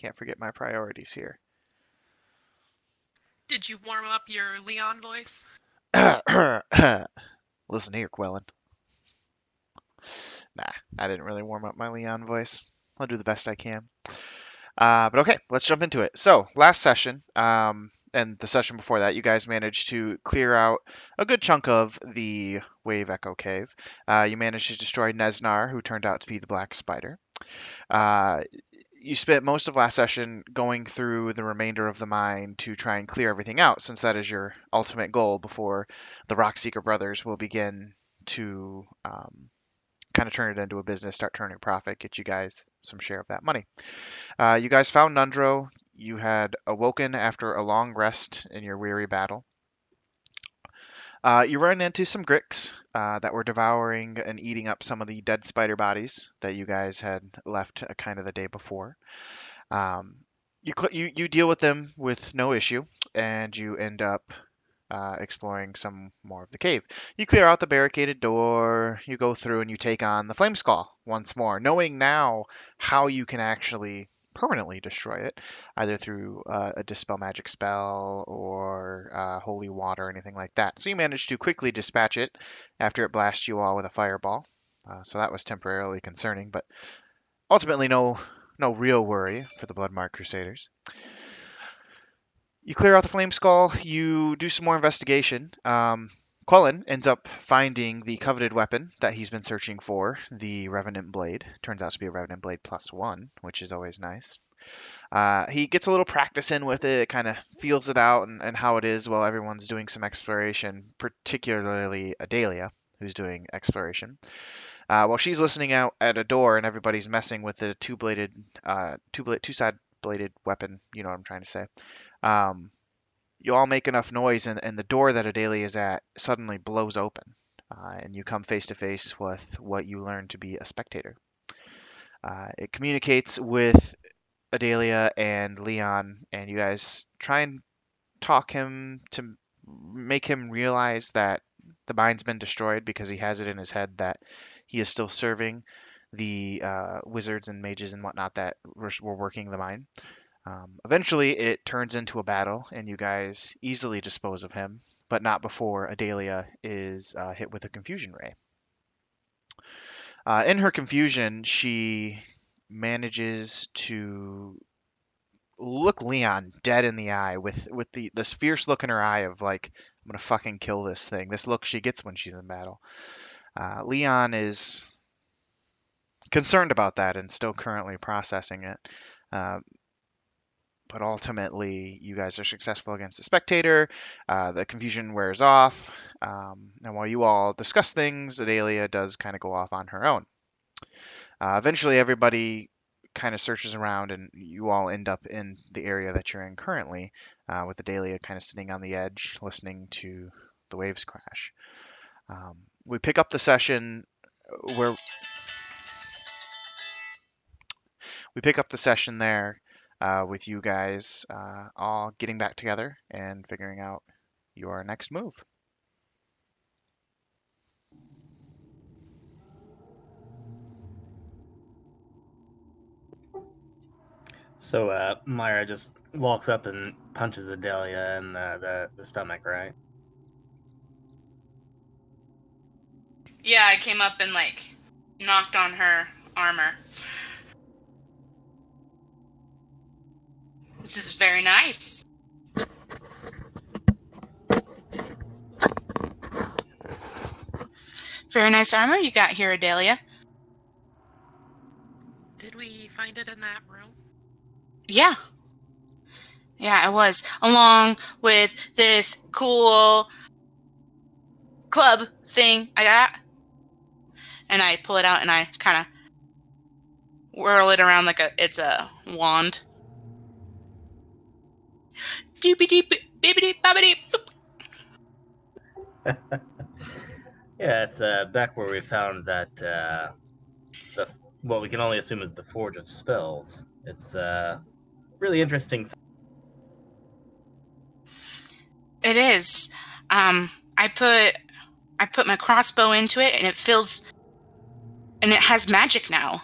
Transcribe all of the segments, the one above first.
Can't forget my priorities here. Did you warm up your Leon voice? Listen here, Quellen. Nah, I didn't really warm up my Leon voice. I'll do the best I can. But okay, let's jump into it. So, last session, and the session before that, you guys managed to clear out a good chunk of the Wave Echo Cave. You managed to destroy Nesnar, who turned out to be the Black Spider. Uh, you spent most of last session going through the remainder of the mine to try and clear everything out, since that is your ultimate goal before the Rockseeker brothers will begin to kind of turn it into a business, start turning a profit, get you guys some share of that money. You guys found Nundro. You had awoken after a long rest in your weary battle. You run into some Gricks that were devouring and eating up some of the dead spider bodies that you guys had left kind of the day before. Um, you deal with them with no issue, and you end up exploring some more of the cave. You clear out the barricaded door, you go through and you take on the Flame Skull once more, knowing now how you can actually permanently destroy it, either through a Dispel Magic spell or Holy Water or anything like that. So you managed to quickly dispatch it after it blasts you all with a fireball. So that was temporarily concerning, but ultimately no real worry for the Bloodmark Crusaders. You clear out the Flame Skull. You do some more investigation. Quellen ends up finding the coveted weapon that he's been searching for, the Revenant Blade. Turns out to be a Revenant Blade +1, which is always nice. He gets a little practice in with it, kind of feels it out and how it is while everyone's doing some exploration, particularly Adalia, who's doing exploration. While she's listening out at a door and everybody's messing with the two-side bladed weapon, you know what I'm trying to say. Um, you all make enough noise, and the door that Adalia is at suddenly blows open, and you come face to face with what you learn to be a spectator. It communicates with Adalia and Leon, and you guys try and talk him to make him realize that the mine's been destroyed because he has it in his head that he is still serving the wizards and mages and whatnot that were working the mine. Eventually, it turns into a battle, and you guys easily dispose of him, but not before Adalia is hit with a confusion ray. In her confusion, she manages to look Leon dead in the eye with this fierce look in her eye of like, I'm gonna fucking kill this thing. This look she gets when she's in battle. Leon is concerned about that and still currently processing it. Uh, but ultimately, you guys are successful against the spectator. The confusion wears off. And while you all discuss things, Adalia does kind of go off on her own. Eventually, everybody kind of searches around, and you all end up in the area that you're in currently, with Adalia kind of sitting on the edge, listening to the waves crash. We pick up the session where we pick up the session there with you guys all getting back together and figuring out your next move. So Myra just walks up and punches Adelia in the stomach, right? Yeah, I came up and knocked on her armor. This is very nice. Very nice armor you got here, Adelia. Did we find it in that room? Yeah. Yeah, it was. Along with this cool club thing I got. And I pull it out and I kind of whirl it around like it's a wand. Doopy doop, bibbity bobbity boop. Yeah, it's back where we found that the what we can only assume is the Forge of Spells. It's really interesting. It is. I put my crossbow into it and it has magic now.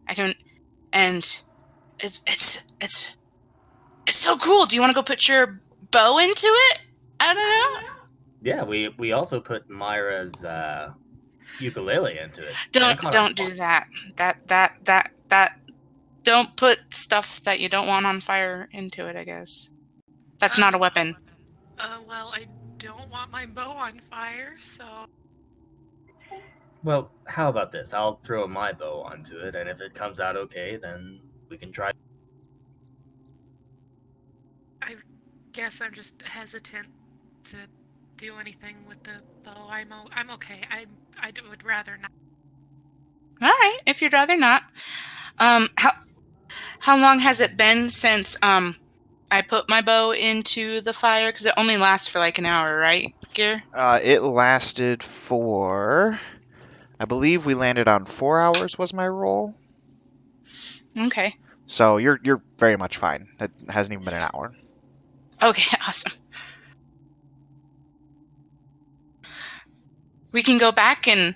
I can, and it's so cool. Do you want to go put your bow into it? I don't know. Yeah, we also put Myra's ukulele into it. and it caught on Don't do that. That. Don't put stuff that you don't want on fire into it, I guess. That's not a weapon. Well, I don't want my bow on fire, so... Well, how about this? I'll throw my bow onto it, and if it comes out okay, then we can try. I guess I'm just hesitant to do anything with the bow. I'm okay. Would rather not. All right, if you'd rather not. How long has it been since I put my bow into the fire? Because it only lasts for like an hour, right, Gear? It lasted for, I believe we landed on 4 hours was my roll. Okay. So you're very much fine. It hasn't even been an hour. Okay, awesome. We can go back and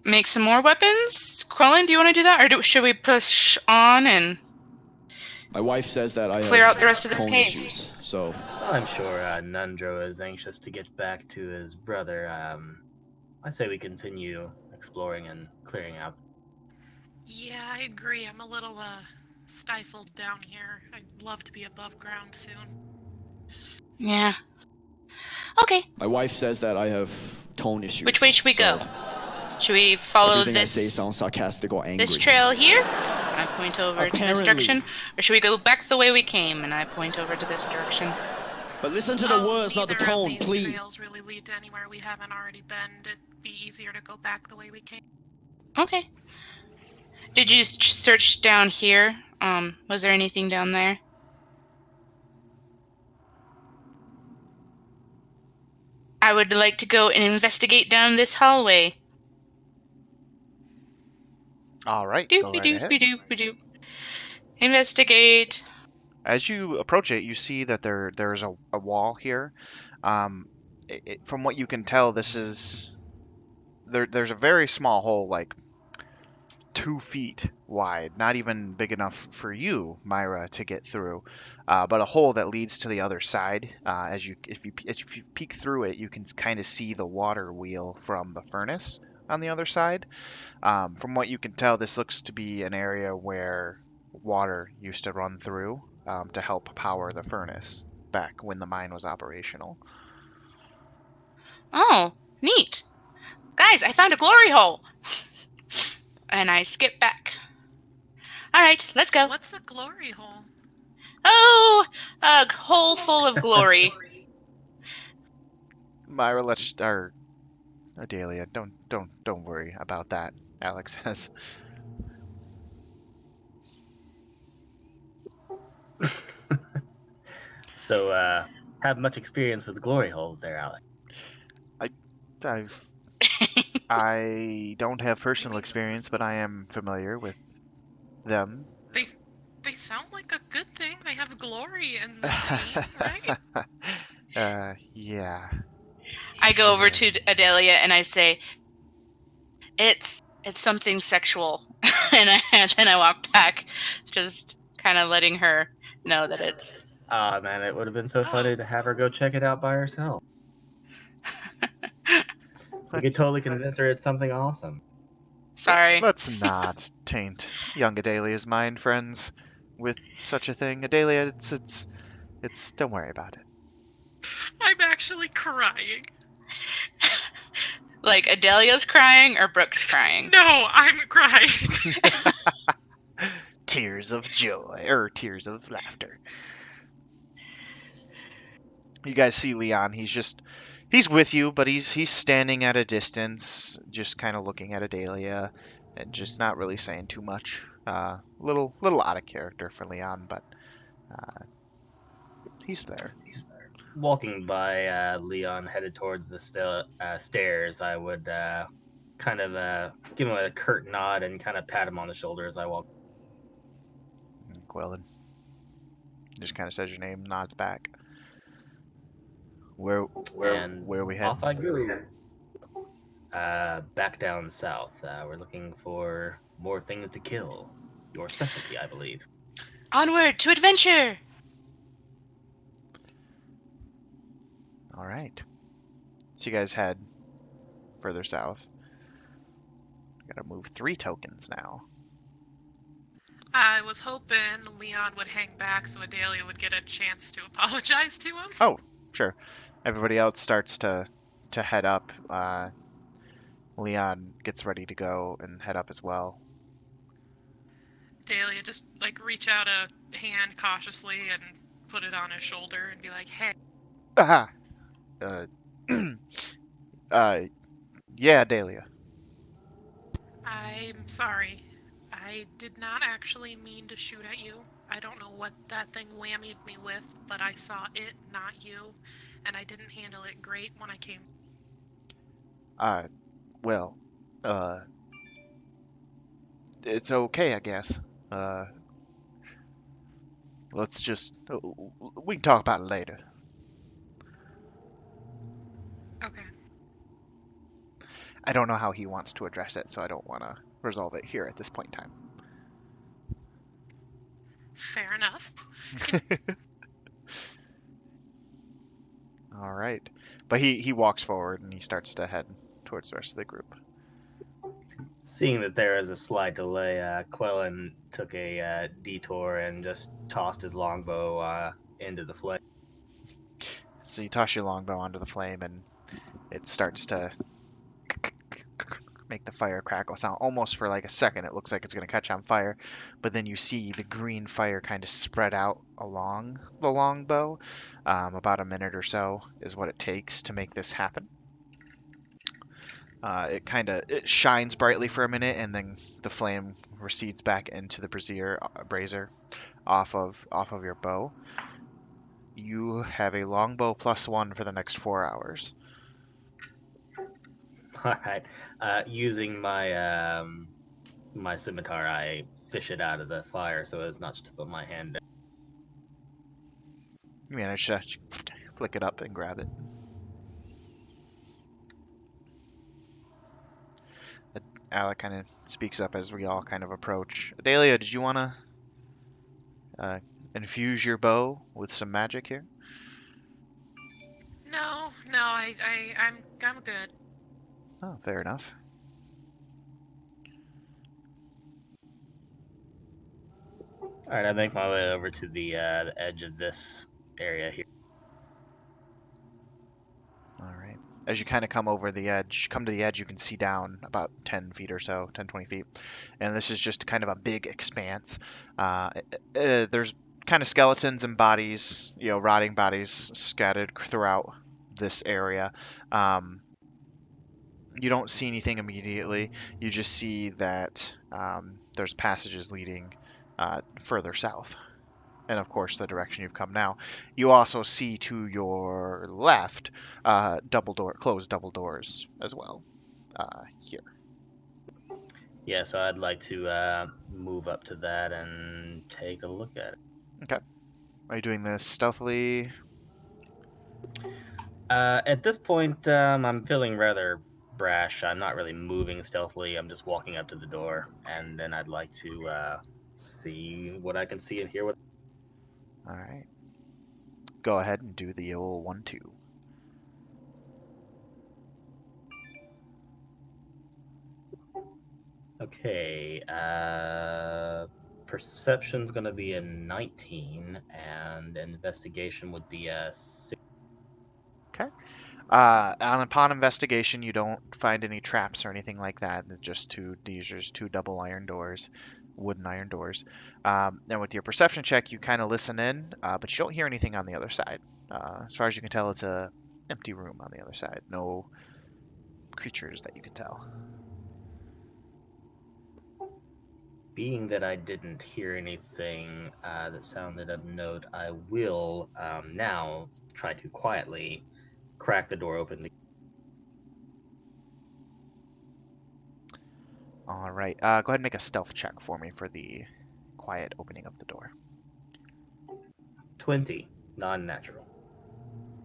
make some more weapons. Quellen, do you want to do that, or should we push on and My wife says that I clear have out the rest of this tone cave? issues, so I'm sure Nundro is anxious to get back to his brother. I say we continue exploring and clearing out. Yeah, I agree. I'm a little, stifled down here. I'd love to be above ground soon. Yeah. Okay. my wife says that I have tone issues. Which way should we so go? Should we follow Everything I say this sounds sarcastic or angry. this trail here? I point over to this Apparently. direction. Or should we go back the way we came? And I point over to this direction. But listen to the words, not the Neither of tone, these please. trails really lead to anywhere we haven't already been. It'd be easier to go back the way we came. Okay. Did you search down here? Was there anything down there? I would like to go and investigate down this hallway. All right, Do go we right do ahead. we do we do. Investigate. As you approach it, you see that there's a wall here. From what you can tell, this is there's a very small hole, like 2 feet wide, not even big enough for you, Myra, to get through, but a hole that leads to the other side. If you peek through it, you can kind of see the water wheel from the furnace on the other side. From what you can tell, this looks to be an area where water used to run through to help power the furnace back when the mine was operational. Oh, neat. Guys, I found a glory hole. And I skip back. All right, let's go. What's a glory hole? Oh, a hole full of glory. Myra, or Adelia, don't worry about that. Alex says. So, have much experience with glory holes there, Alex. I don't have personal experience, but I am familiar with them. They sound like a good thing. They have glory in the name, right? Yeah. I go over to Adelia and I say, "It's something sexual," and then I walk back, just kind of letting her know that it's. Ah, man, it would have been so funny to have her go check it out by herself. We could totally convince her it's something awesome. Sorry. Let's not taint young Adelia's mind, friends, with such a thing. Adelia, it's. Don't worry about it. I'm actually crying. Like Adelia's crying or Brooke's crying? No, I'm crying. Tears of joy, or tears of laughter. You guys see Leon. He's with you, but he's standing at a distance, just kind of looking at Adelia, and just not really saying too much. Little out of character for Leon, but he's there. Walking by Leon, headed towards the stairs, I would kind of give him a curt nod and kind of pat him on the shoulder as I walk. Quellen just kind of says your name, nods back. Where we head? Off I go. Back down south. We're looking for more things to kill. Your specialty, I believe. Onward to adventure! All right. So you guys head further south. Gotta move 3 tokens now. I was hoping Leon would hang back so Adelia would get a chance to apologize to him. Oh, sure. Everybody else starts to head up. Leon gets ready to go and head up as well. Adelia just like reach out a hand cautiously and put it on his shoulder and be like, "Hey, Aha! Yeah, Dahlia. I'm sorry. I did not actually mean to shoot at you. I don't know what that thing whammied me with, but I saw it, not you, and I didn't handle it great when I came." Well, it's okay, I guess. Let's just, we can talk about it later. Okay. I don't know how he wants to address it, so I don't want to resolve it here at this point in time. Fair enough. All right. But he walks forward and he starts to head towards the rest of the group. Seeing that there is a slight delay, Quellen took a detour and just tossed his longbow into the flame. So you toss your longbow onto the flame and it starts to make the fire crackle sound. Almost for like a second, it looks like it's going to catch on fire, but then you see the green fire kind of spread out along the longbow. About a minute or so is what it takes to make this happen. It shines brightly for a minute, and then the flame recedes back into the brazier off of your bow. You have a longbow +1 for the next 4 hours. All right. Using my my scimitar, I fish it out of the fire so as not to put my hand down. You manage to flick it up and grab it. Alec kind of speaks up as we all kind of approach. Adelia, did you want to infuse your bow with some magic here? No, I'm good. Oh, fair enough. All right, I make my way over to the edge of this area here. All right. As you kind of come to the edge, you can see down about 10 feet or so, 10, 20 feet. And this is just kind of a big expanse. There's kind of skeletons and bodies, rotting bodies scattered throughout this area. You don't see anything immediately. You just see that there's passages leading further south. And of course, the direction you've come now. You also see to your left closed double doors as well here. Yeah, so I'd like to move up to that and take a look at it. Okay. Are you doing this stealthily? At this point, I'm feeling rather brash. I'm not really moving stealthily. I'm just walking up to the door, and then I'd like to see what I can see and hear. What? All right. Go ahead and do the old 1-2. Okay. Perception's gonna be a 19, and investigation would be a 6. Okay. Upon investigation, you don't find any traps or anything like that. It's just these are just 2 double iron doors, wooden iron doors. And with your perception check, you kind of listen in, but you don't hear anything on the other side. As far as you can tell, it's a empty room on the other side. No creatures that you can tell. Being that I didn't hear anything that sounded of note, I will now try to quietly crack the door open. All right. Go ahead and make a stealth check for me for the quiet opening of the door. 20, non-natural.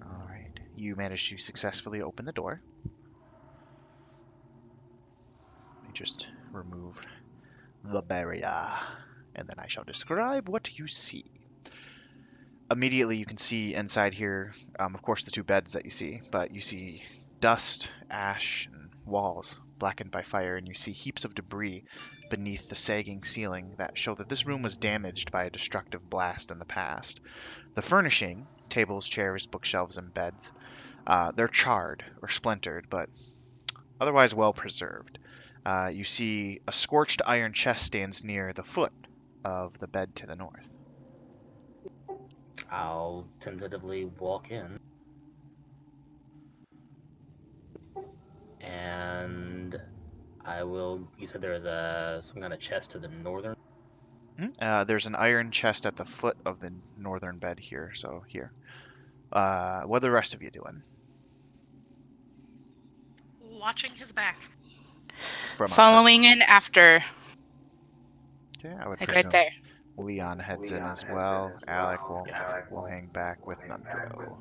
All right. You managed to successfully open the door. Let me just remove the barrier, and then I shall describe what you see. Immediately, you can see inside here, of course, the two beds that you see, but you see dust, ash, and walls blackened by fire, and you see heaps of debris beneath the sagging ceiling that show that this room was damaged by a destructive blast in the past. The furnishing, tables, chairs, bookshelves, and beds, they're charred or splintered, but otherwise well preserved. You see a scorched iron chest stands near the foot of the bed to the north. I'll tentatively walk in. And I will. You said there was some kind of chest to the northern. There's an iron chest at the foot of the northern bed here, so here. What are the rest of you doing? Watching his back. From outside? Following in after. Okay, I would Like presume right there. Leon heads in as well. Alec will hang back with Nundro.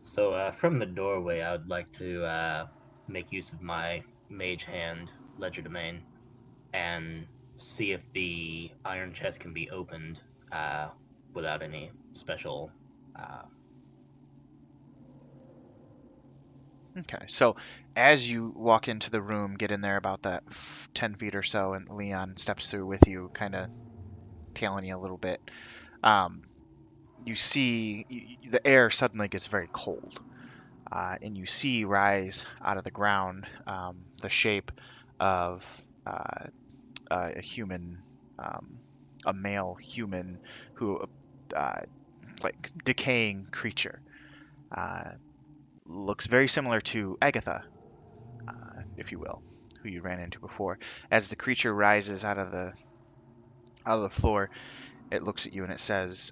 So from the doorway, I would like to make use of my mage hand legerdemain and see if the iron chest can be opened without any special. Okay, so as you walk into the room, get in there about that 10 feet or so, and Leon steps through with you, kind of tailing you a little bit. You see the air suddenly gets very cold, and you see rise out of the ground the shape of a human, a male human who, like decaying creature. Looks very similar to Agatha, if you will, who you ran into before. As the creature rises out of the floor, it looks at you and it says,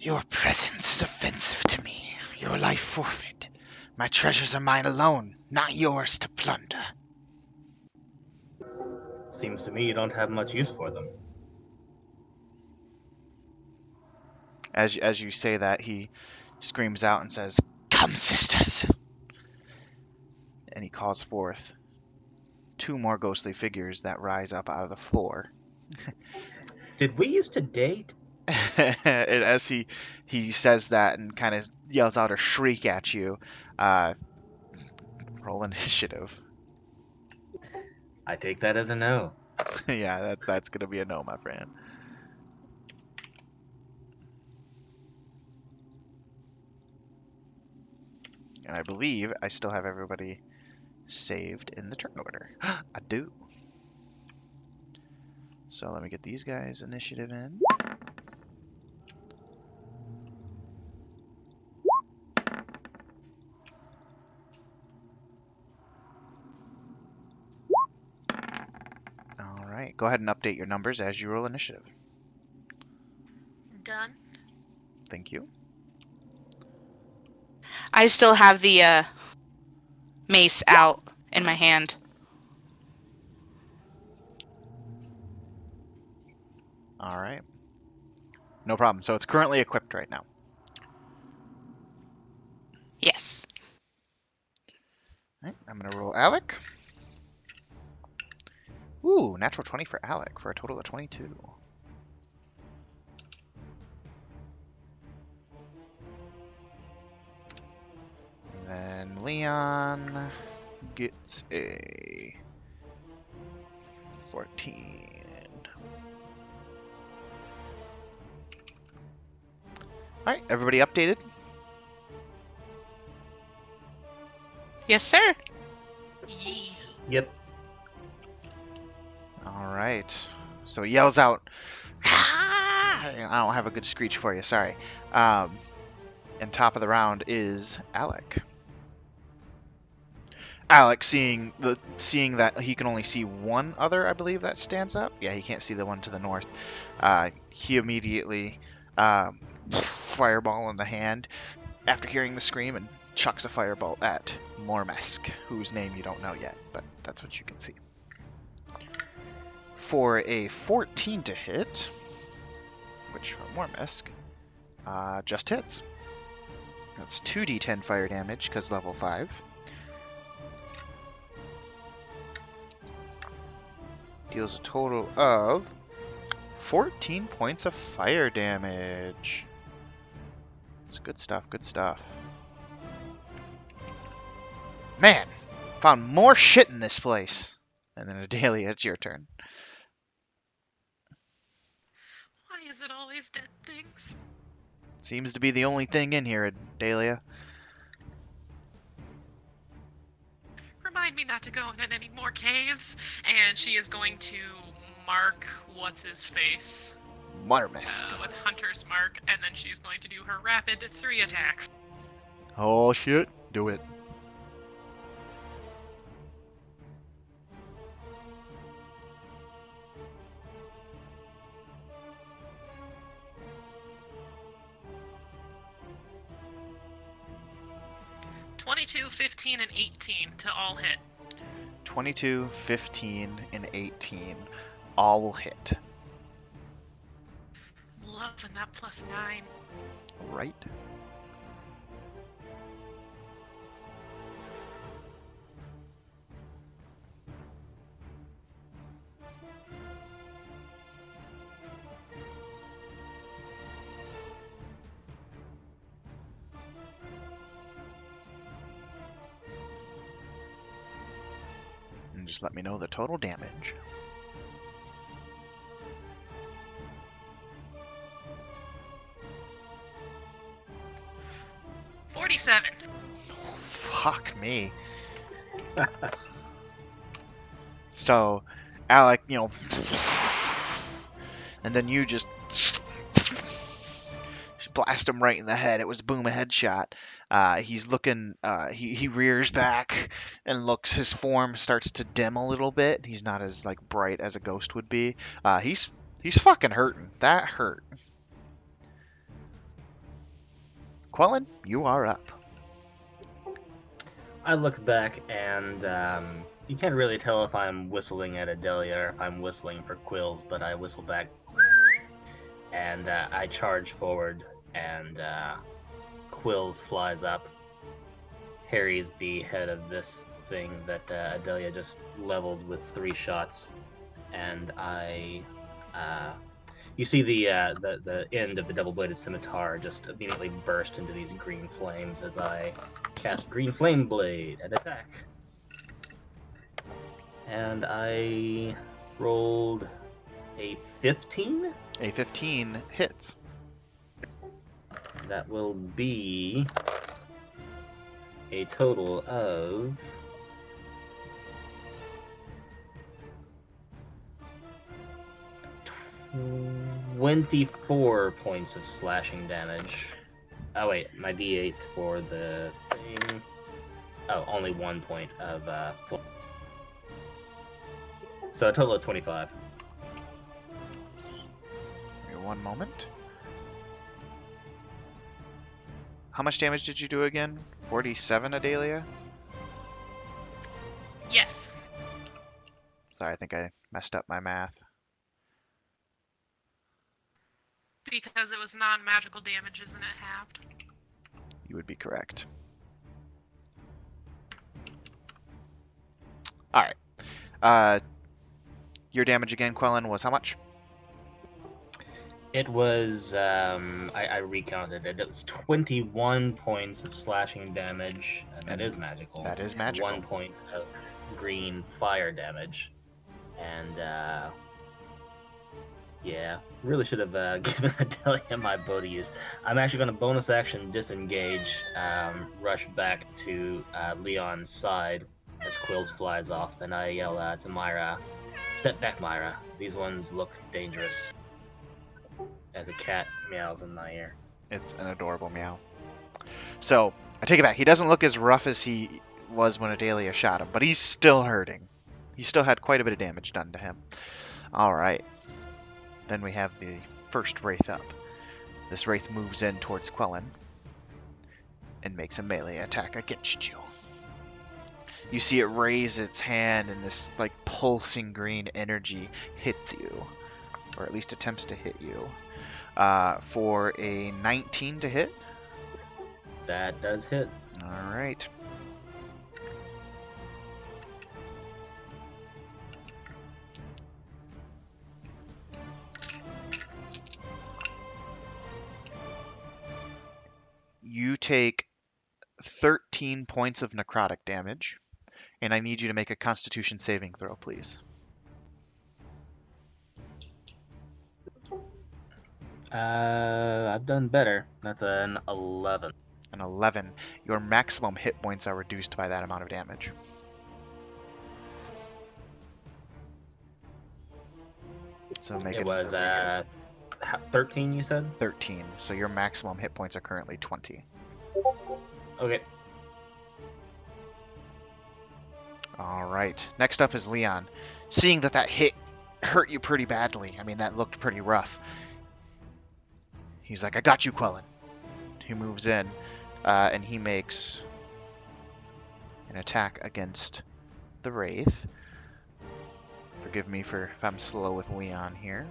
"Your presence is offensive to me. Your life forfeit. My treasures are mine alone, not yours to plunder." Seems to me you don't have much use for them. As you say that, he screams out and says, "Come, sisters!" And he calls forth two more ghostly figures that rise up out of the floor. Did we used to date? And as he says that and kind of yells out a shriek at you, roll initiative. I take that as a no. Yeah, that's gonna be a no, my friend. And I believe I still have everybody saved in the turn order. I do. So let me get these guys initiative in. All right, go ahead and update your numbers as you roll initiative. Done. Thank you. I still have the mace out in my hand. All right. No problem. So it's currently equipped right now. Yes. All right, I'm going to roll Alec. Ooh, natural 20 for Alec for a total of 22. And then Leon gets a 14. All right, everybody updated? Yes, sir. Yee. Yep. All right. So he yells out, "Ah!" I don't have a good screech for you, sorry. And top of the round is Alec. Alec, seeing that he can only see one other, I believe, that stands up. Yeah, he can't see the one to the north. He immediately fireball in the hand after hearing the scream and chucks a fireball at Mormesk, whose name you don't know yet, but that's what you can see. For a 14 to hit, which for Mormesk just hits. That's 2d10 fire damage because level 5. Deals a total of 14 points of fire damage. It's good stuff, good stuff. Man, found more shit in this place. And then Adelia, it's your turn. Why is it always dead things? Seems to be the only thing in here, Adelia. Remind me not to go in any more caves. And she is going to mark what's his face Marmisk. with Hunter's Mark, and then she's going to do her rapid 3 attacks. Oh shit, do it. "22, 15, and 18 to all hit." 22, 15, and 18 all will hit. Loving that +9. Right? And just let me know the total damage. "47. Oh, fuck me. So, Alec, and then you just blast him right in the head. It was boom, a headshot. He's looking, he rears back and looks, his form starts to dim a little bit. He's not as, like, bright as a ghost would be. He's fucking hurting. That hurt. Quellen, you are up. I look back and you can't really tell if I'm whistling at Adelia or if I'm whistling for Quills, but I whistle back and I charge forward and Quills flies up, harries the head of this thing that Adelia just leveled with 3 shots, and you see the end of the double-bladed scimitar just immediately burst into these green flames as I cast Green Flame Blade and attack. And I rolled a 15? A 15 hits. That will be a total of 24 points of slashing damage. Oh wait, my d8 for the thing. Oh, only 1 point of so a total of 25. Give me one moment. How much damage did you do again? 47, Adelia? Yes. Sorry, I think I messed up my math. Because it was non-magical damage, isn't it halved? You would be correct. Alright. Your damage again, Quellen, was how much? It was, I recounted it. It was 21 points of slashing damage, and that is magical. That is and magical. 1 point of green fire damage. And, yeah, really should have given Adelia my bow to use. I'm actually going to bonus action disengage, rush back to Leon's side as Quills flies off, and I yell to Myra, "Step back, Myra. These ones look dangerous." As a cat meows in my ear. It's an adorable meow. So, I take it back. He doesn't look as rough as he was when Adelia shot him, but he's still hurting. He still had quite a bit of damage done to him. Alright. Then we have the first Wraith up. This Wraith moves in towards Quellen and makes a melee attack against you. You see it raise its hand and this like pulsing green energy hits you. Or at least attempts to hit you. For a 19 to hit. That does hit. Alright. take 13 points of necrotic damage, and I need you to make a Constitution saving throw, please. I've done better. That's an 11. An 11. Your maximum hit points are reduced by that amount of damage. So make It was 13, you said? 13. So your maximum hit points are currently 20. Okay. All right. Next up is Leon. Seeing that hit hurt you pretty badly. I mean, that looked pretty rough. He's like, I got you, Quellen. He moves in, and he makes an attack against the Wraith. Forgive me if I'm slow with Leon here.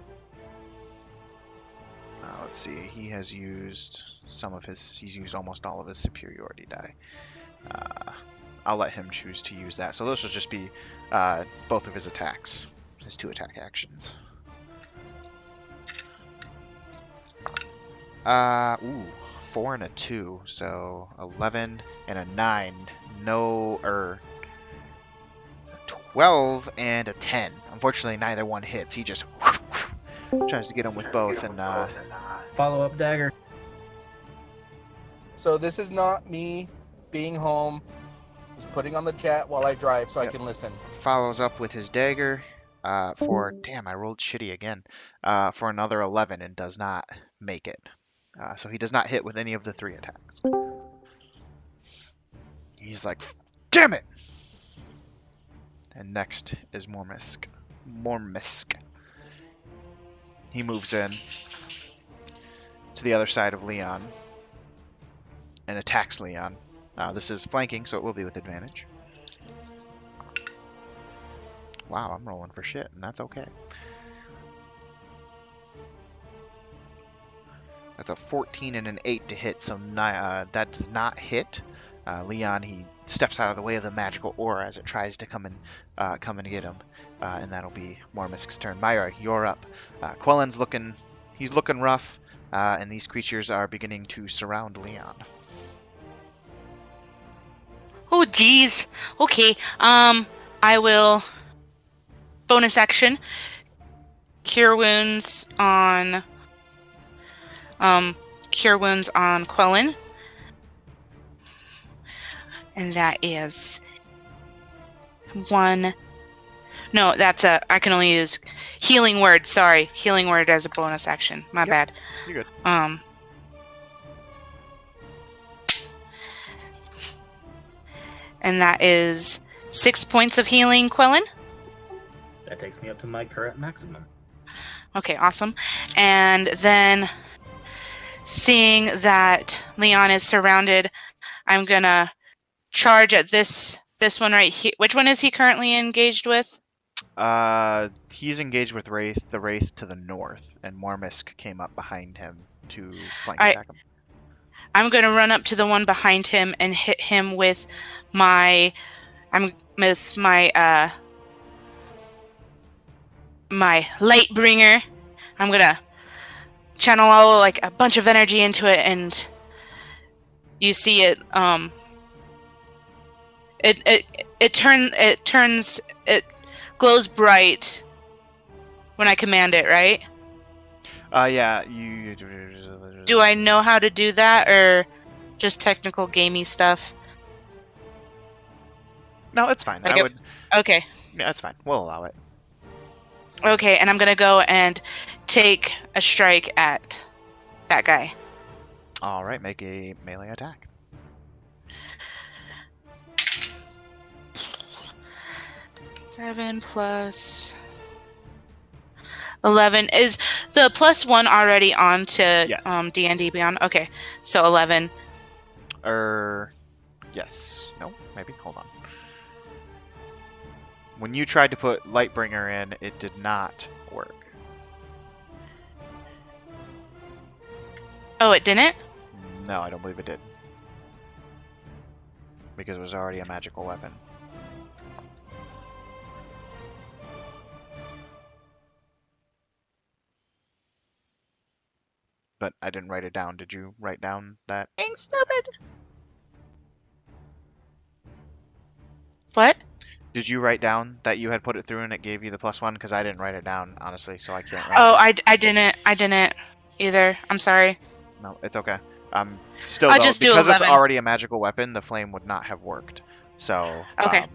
Let's see. He has used he's used almost all of his superiority die. I'll let him choose to use that. So those will just be both of his attacks, his 2 attack actions. 4 and a 2, so 11 and a 9. 12 and a 10. Unfortunately, neither one hits. He just tries to get him with both, and Follow-up dagger. So this is not me being home, just putting on the chat while I drive so I can listen. follows up with his dagger for, damn, I rolled shitty again, for another 11 and does not make it. So he does not hit with any of the 3 attacks. He's like, damn it! And next is Mormisk. He moves in to the other side of Leon and attacks Leon. This is flanking, so it will be with advantage. Wow, I'm rolling for shit, and that's okay. That's a 14 and an 8 to hit, so that does not hit. Leon, he steps out of the way of the magical aura as it tries to come and get him, and that'll be Mormisk's turn. Myra, you're up. Quellen's looking rough, and these creatures are beginning to surround Leon. Oh, geez. Okay. I will bonus action cure wounds on Quellen. And that is 1. No, I can only use healing word. Sorry, healing word as a bonus action. My bad. You're good. And that is 6 points of healing, Quellen. That takes me up to my current maximum. Okay, awesome. And then, seeing that Leon is surrounded, I'm gonna charge at this one right here. Which one is he currently engaged with? He's engaged with the Wraith to the north, and Mormisk came up behind him to flank attack him. I'm gonna run up to the one behind him and hit him with my my Lightbringer. I'm gonna channel all like a bunch of energy into it, and you see it. It glows bright when I command it, right? Yeah. Do I know how to do that, or just technical gamey stuff? No, it's fine. Like okay. Yeah, that's fine. We'll allow it. Okay, and I'm gonna go and take a strike at that guy. All right, make a melee attack. Seven plus 11. Is the +1 already on to D&D Beyond? Okay, so 11. Yes. No, maybe. Hold on. When you tried to put Lightbringer in, it did not work. Oh, it didn't? No, I don't believe it did. Because it was already a magical weapon. but I didn't write it down. Did you write down that? Being stupid. What? Did you write down that you had put it through and it gave you the +1? Because I didn't write it down, honestly, so I can't Oh, remember. I didn't either. I'm sorry. No, it's okay. Still I'll though, just do because it's 11. already a magical weapon, the flame would not have worked. So, Okay.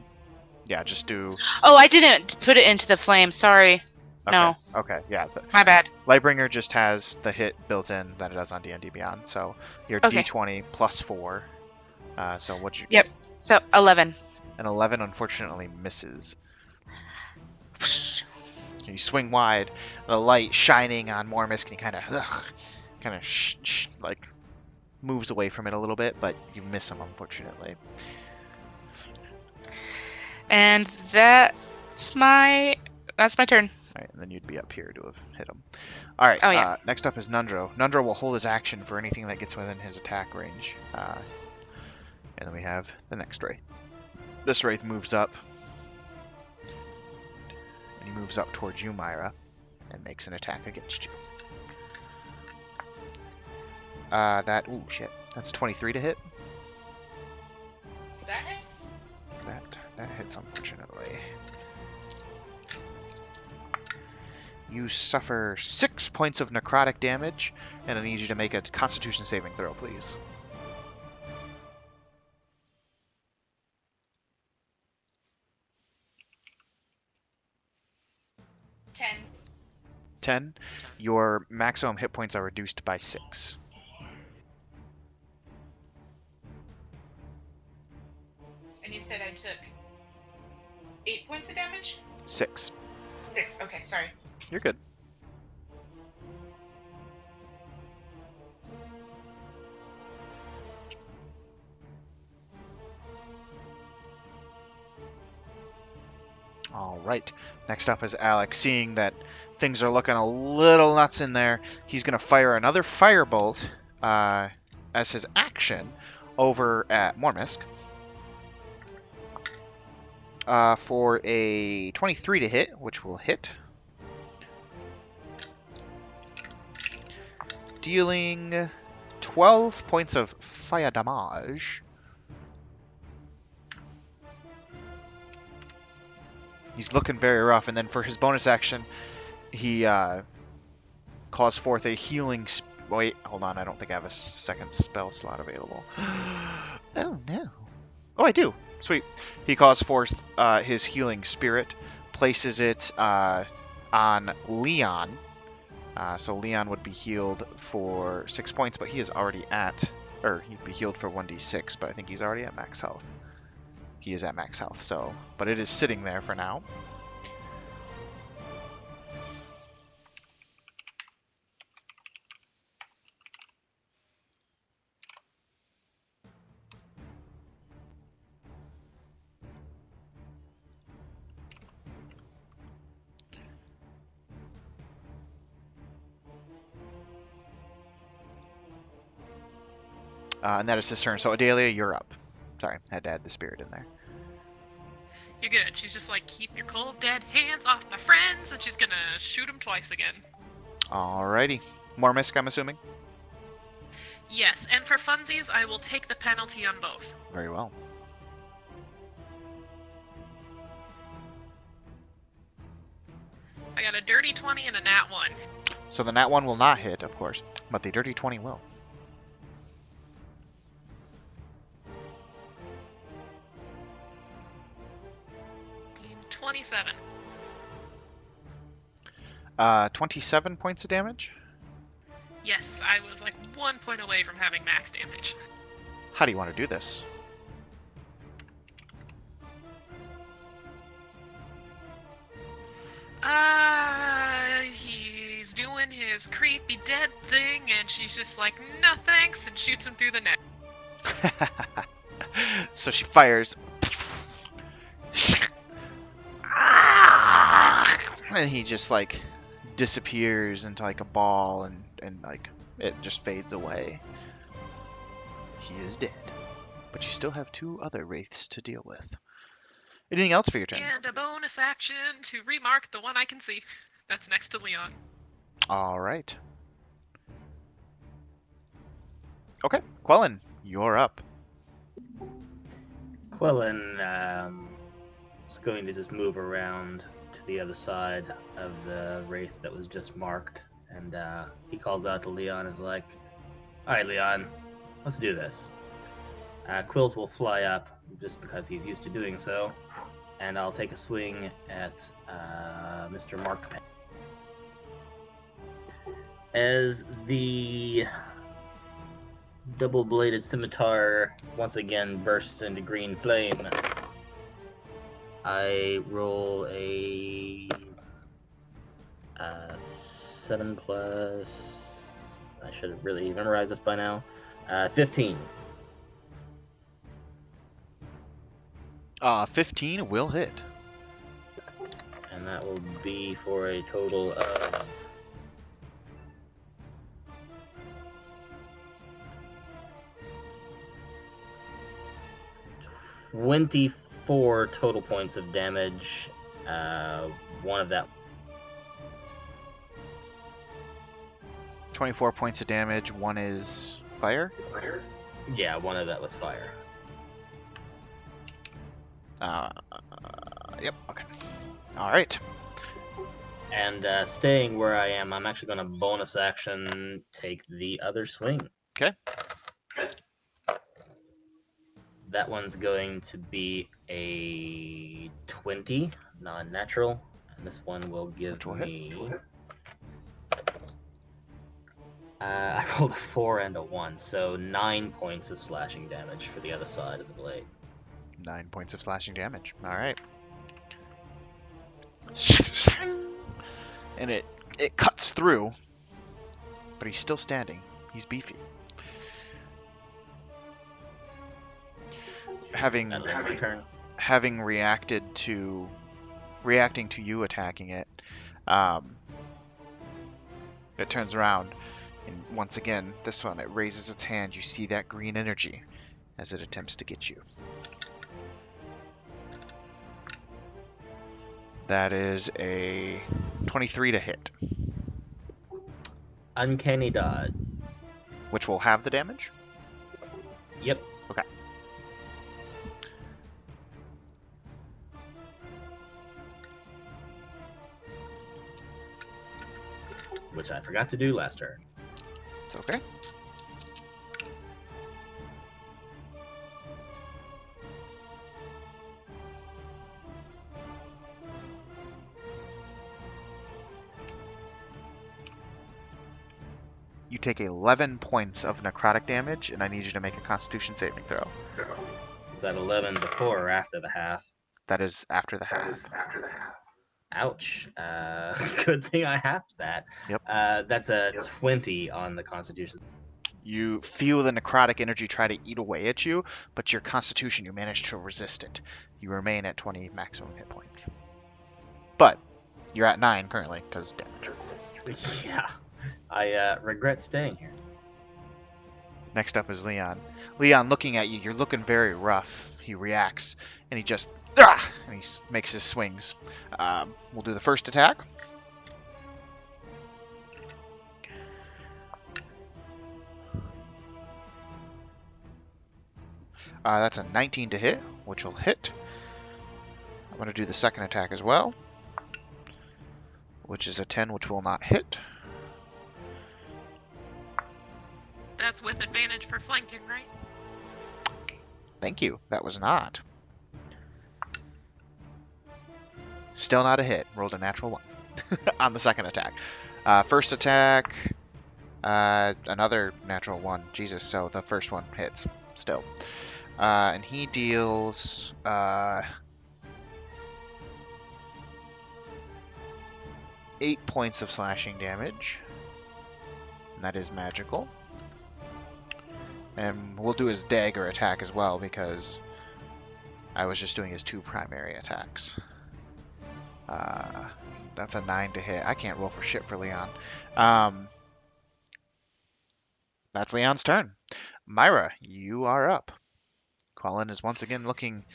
yeah, just do. Oh, I didn't put it into the flame. Sorry. Okay, No. okay, yeah. My bad. Lightbringer just has the hit built in that it does on D&D Beyond. So your Okay. D20 +4. So what you? Yep. So 11. An 11 unfortunately misses. You swing wide, the light shining on Mormisk, and he kind of like moves away from it a little bit, but you miss him unfortunately. And that's my turn. All right, and then you'd be up here to have hit him. All right. Oh, yeah. Next up is Nundro. Nundro will hold his action for anything that gets within his attack range. And then we have the next wraith. This wraith moves up, and he moves up towards you, Myra, and makes an attack against you. Ooh, shit. That's 23 to hit. That hits. That hits, unfortunately. You suffer 6 points of necrotic damage, and I need you to make a Constitution saving throw, please. 10. Your maximum hit points are reduced by 6. And you said I took 8 points of damage? 6. 6. Okay, sorry. You're good. All right. Next up is Alex. Seeing that things are looking a little nuts in there, he's going to fire another firebolt as his action over at Mormisk for a 23 to hit, which will hit. Dealing 12 points of fire damage. He's looking very rough, and then for his bonus action, he calls forth a healing... Wait, hold on, I don't think I have a second spell slot available. Oh, no. Oh, I do. Sweet. He calls forth his healing spirit, places it on Leon. So Leon would be healed for 6 points, but he is already at... Or, he'd be healed for 1d6, but I think he's already at max health. He is at max health, so... But it is sitting there for now. And that is his turn. So Adelia, you're up. Sorry, had to add the spirit in there. You're good. She's just like, keep your cold dead hands off my friends, and she's gonna shoot him twice again. Alrighty. Mormisk, I'm assuming? Yes, and for funsies, I will take the penalty on both. Very well. I got a dirty 20 and a nat 1. So the nat 1 will not hit, of course, but the dirty 20 will. And 27. 27 points of damage? Yes, I was like 1 point away from having max damage. How do you want to do this? He's doing his creepy dead thing, and she's just like, no thanks, and shoots him through the neck. So she fires. And he just like disappears into like a ball and like it just fades away. He is dead. But you still have 2 other wraiths to deal with. Anything else for your turn? And a bonus action to remark the one I can see. That's next to Leon. All right. Okay, Quellen, you're up. Quellen is going to just move around to the other side of the wraith that was just marked, and he calls out to Leon, is like, "Alright, Leon, let's do this." Quills will fly up, just because he's used to doing so, and I'll take a swing at Mr. Markman. As the double-bladed scimitar once again bursts into green flame, I roll a 7 plus... I should have really memorized this by now. 15. 15 will hit. And that will be for a total of 24 total points of damage. One of that. 24 points of damage. One is fire. Yeah, one of that was fire. Yep. Okay. All right. And staying where I am, I'm actually going to bonus action take the other swing. Okay. That one's going to be a 20, non-natural, and this one will give me... I rolled a 4 and a 1, so 9 points of slashing damage for the other side of the blade. 9 points of slashing damage. All right. And it cuts through, but he's still standing. He's beefy. Having reacting to you attacking it, it turns around, and once again, this one, it raises its hand. You see that green energy as it attempts to get you. That is a 23 to hit. Uncanny dodge. Which will have the damage? Yep. Okay. Which I forgot to do last turn. Okay. You take 11 points of necrotic damage, and I need you to make a Constitution saving throw. Is that 11 before or after the half? That is after the half. Ouch. Good thing I halved that. Yep. That's a 20 on the Constitution. You feel the necrotic energy try to eat away at you, but your Constitution, you manage to resist it. You remain at 20 maximum hit points. But you're at 9 currently, because damage. Yeah. I regret staying here. Next up is Leon. Leon, looking at you, you're looking very rough. He reacts, and he just... and he makes his swings. We'll do the first attack. That's a 19 to hit, which will hit. I'm going to do the second attack as well, which is a 10, which will not hit. That's with advantage for flanking, right? Thank you. That was not. Still not a hit. Rolled a natural 1 on the second attack. First attack, another natural 1. Jesus, so the first one hits still. And he deals 8 points of slashing damage. And that is magical. And we'll do his dagger attack as well, because I was just doing his 2 primary attacks. That's a 9 to hit. I can't roll for shit for Leon. That's Leon's turn. Myra, you are up. Quellen is once again looking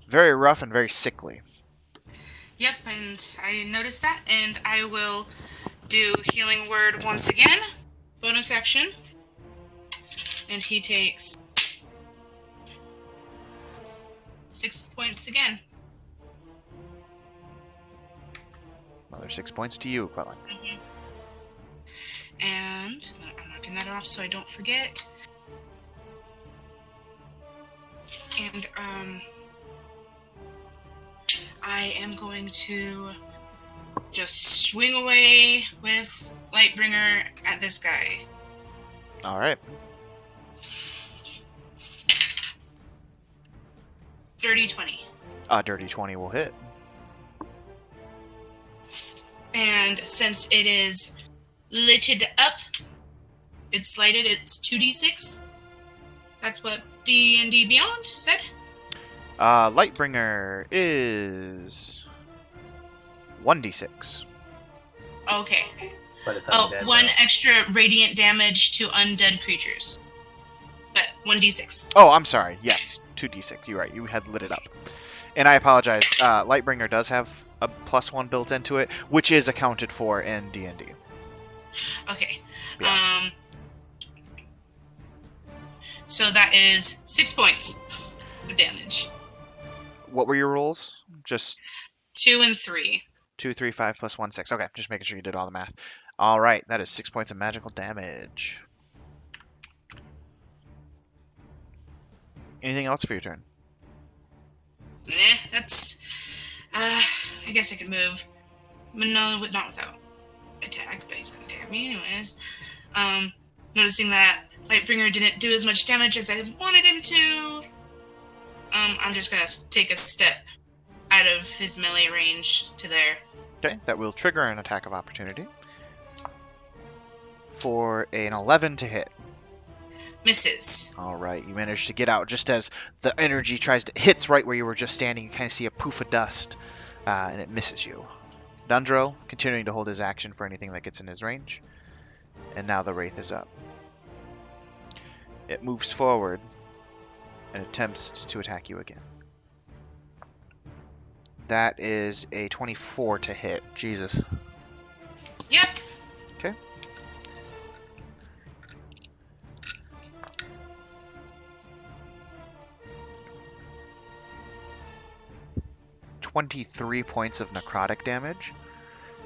very rough and very sickly. Yep, and I noticed that, and I will do Healing Word once again. Bonus action. And he takes 6 points again. Another 6 points to you, Quellen. Mm-hmm. And I'm marking that off so I don't forget. And I am going to just swing away with Lightbringer at this guy. All right. Dirty 20. Dirty 20 will hit. And since it is lighted up, it's lighted, it's 2d6. That's what D&D Beyond said. Lightbringer is 1d6. Okay. But it's Oh, undead, one though. extra radiant damage to undead creatures. But 1d6. Oh, I'm sorry. Yes, 2d6. You're right. You had lit it up. And I apologize. Lightbringer does have a +1 built into it, which is accounted for in D&D. Okay. Yeah. So that is 6 points of damage. What were your rolls? Just 2 and 3. 2, 3, 5 plus 1, 6. Okay, just making sure you did all the math. All right, that is 6 points of magical damage. Anything else for your turn? That's... I guess I could move. But no, not without attack, but he's gonna attack me anyways. Noticing that Lightbringer didn't do as much damage as I wanted him to, I'm just gonna take a step out of his melee range to there. Okay, that will trigger an attack of opportunity for an 11 to hit. Misses. All right, you managed to get out just as the energy hits right where you were just standing. You kind of see a poof of dust, and it misses you. Dundro continuing to hold his action for anything that gets in his range, and now the Wraith is up. It moves forward and attempts to attack you again. That is a 24 to hit. Jesus. Yep. Okay. $23 points of necrotic damage,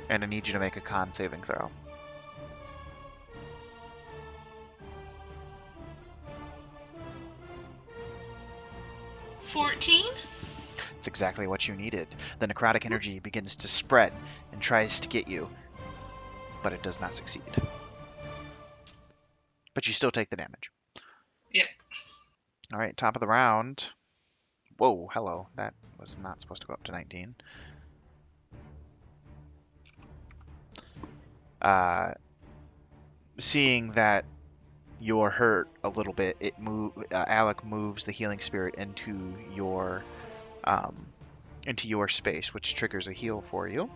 and I need you to make a con saving throw. 14? It's exactly what you needed. The necrotic energy begins to spread and tries to get you, but it does not succeed. But you still take the damage. Yep. All right, top of the round. Whoa, hello. That was not supposed to go up to 19. Seeing that you're hurt a little bit, Alec moves the healing spirit into your space, which triggers a heal for you.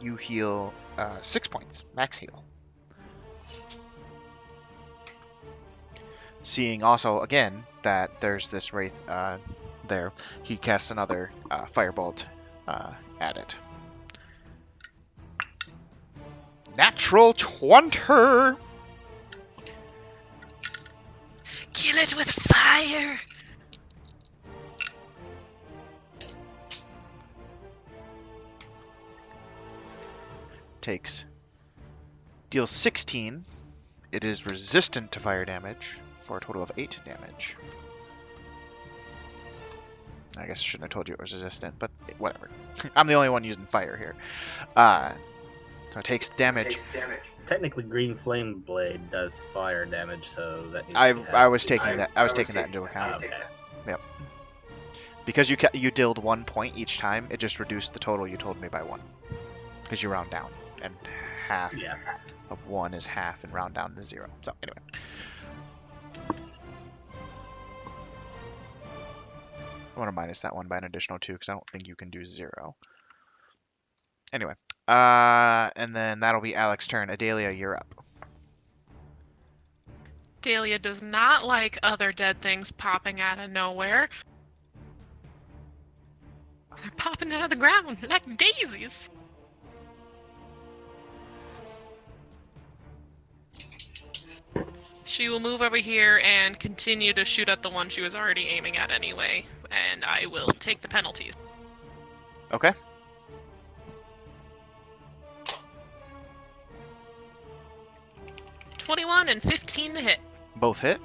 You heal 6 points, max heal. Seeing also again that there's this wraith there, he casts another firebolt at it. Natural 20! Kill it with fire! Deals 16. It is resistant to fire damage for a total of 8 damage. I guess I shouldn't have told you it was resistant, but whatever. I'm the only one using fire here. So it takes damage. Technically, Green Flame Blade does fire damage, so that. I was taking that into account. Okay. Yep. Because you dealt 1 point each time, it just reduced the total you told me by 1. Because you round down, and half of 1 is half, and round down to 0. So anyway. I want to minus that 1 by an additional 2 because I don't think you can do 0. Anyway, and then that'll be Alec's turn. Adalia, you're up. Dahlia does not like other dead things popping out of nowhere. They're popping out of the ground like daisies. She will move over here and continue to shoot at the one she was already aiming at anyway, and I will take the penalties. Okay. $21 and $15 to hit. Both hit.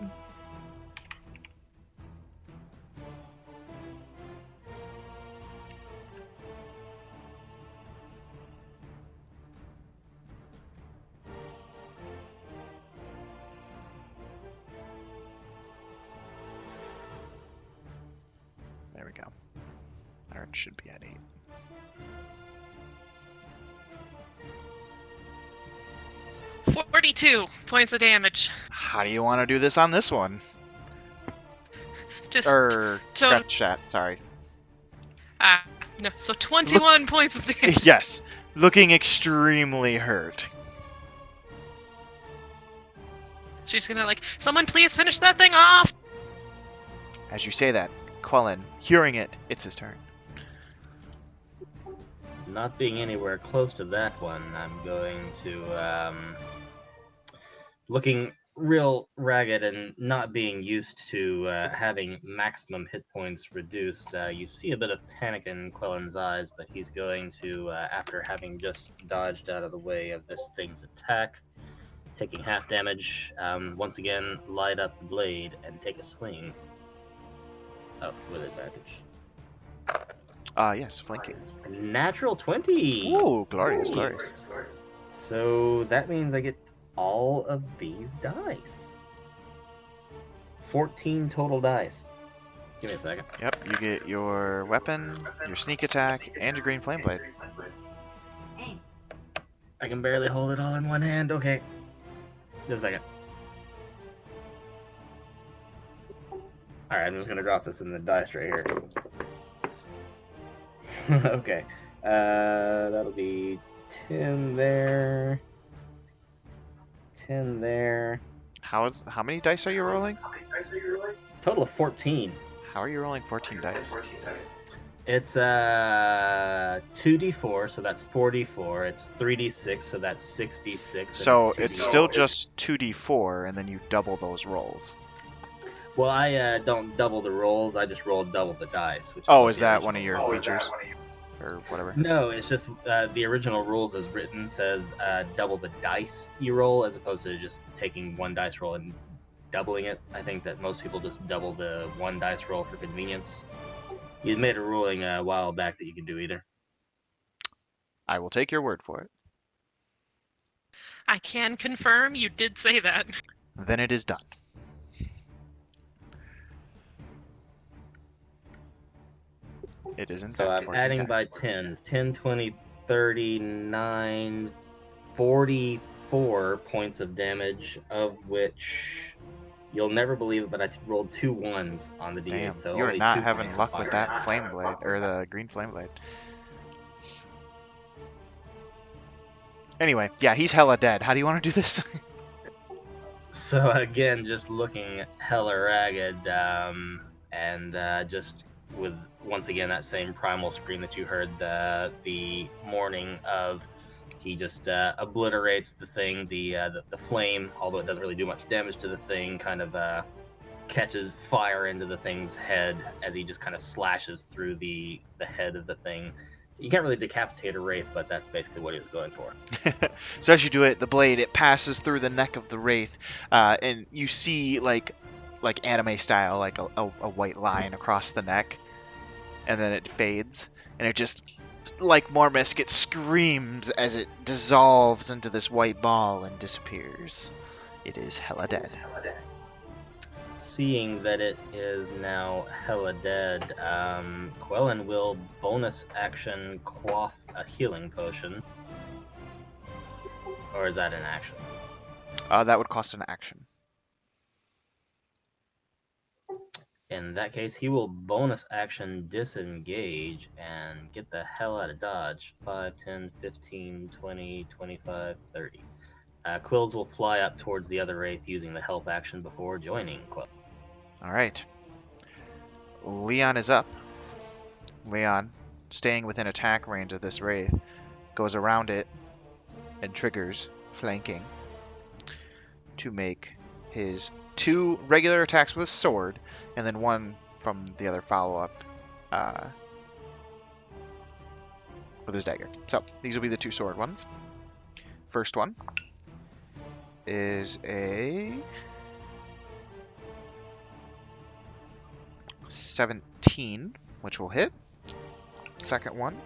There we go. Or it should be at 8. $42 points of damage. How do you want to do this on this one? Just Scratch chat, sorry. no. So 21 points of damage. Yes. Looking extremely hurt. She's gonna someone please finish that thing off. As you say that, Quellen, hearing it, it's his turn. Not being anywhere close to that one, I'm going to, looking real ragged and not being used to having maximum hit points reduced, you see a bit of panic in Quellen's eyes, but he's going to, after having just dodged out of the way of this thing's attack, taking half damage, once again light up the blade and take a swing. Oh, with advantage. Yes, flanking. Natural 20! Ooh, glorious, glorious. So that means I get all of these dice. 14 total dice. Give me a second. Yep, you get your weapon, your sneak attack, and your green flame blade. I can barely hold it all in one hand. Okay. Just a second. Alright, I'm just gonna drop this in the dice right here. Okay. That'll be 10 there. 10 there. How many dice are you rolling? Total of 14. How are you rolling 14 dice? It's 2d4, so that's 4d4. It's 3d6, so that's 66. So it's still just 2d4, and then you double those rolls. Well, I don't double the rolls. I just roll double the dice. Oh, is that one of your features? Or whatever? No, it's just the original rules as written says double the dice you roll, as opposed to just taking one dice roll and doubling it. I think that most people just double the one dice roll for convenience. You made a ruling a while back that you can do either. I will take your word for it. I can confirm you did say that. Then it is done. It isn't. So I'm adding by 10s. 10, 20, 39, 44 points of damage, of which you'll never believe it, but I rolled 2 1s on the D8. Damn, So you're only not 2 having points luck of with fire. that flame blade, or the green flame blade. Anyway, yeah, he's hella dead. How do you want to do this? So again, just looking hella ragged, and just with once again that same primal scream that you heard the morning of. He just obliterates the thing, the flame, although it doesn't really do much damage to the thing, kind of catches fire into the thing's head as he just kind of slashes through the head of the thing. You can't really decapitate a wraith, but that's basically what he was going for. So as you do it, the blade, it passes through the neck of the wraith, and you see like anime style, like a white line across the neck, and then it fades, and it just, like Mormisk, it screams as it dissolves into this white ball and disappears. It is hella dead. Seeing that it is now hella dead, Quellen will bonus action quaff a healing potion. Or is that an action? That would cost an action. In that case, he will bonus action disengage and get the hell out of Dodge. 5, 10, 15, 20, 25, 30. Quills will fly up towards the other wraith using the help action before joining Quill. Alright. Leon is up. Leon, staying within attack range of this wraith, goes around it and triggers flanking to make his 2 regular attacks with his sword, and then 1 from the other follow-up with his dagger. So these will be the 2 sword ones. First one is a 17, which will hit. Second one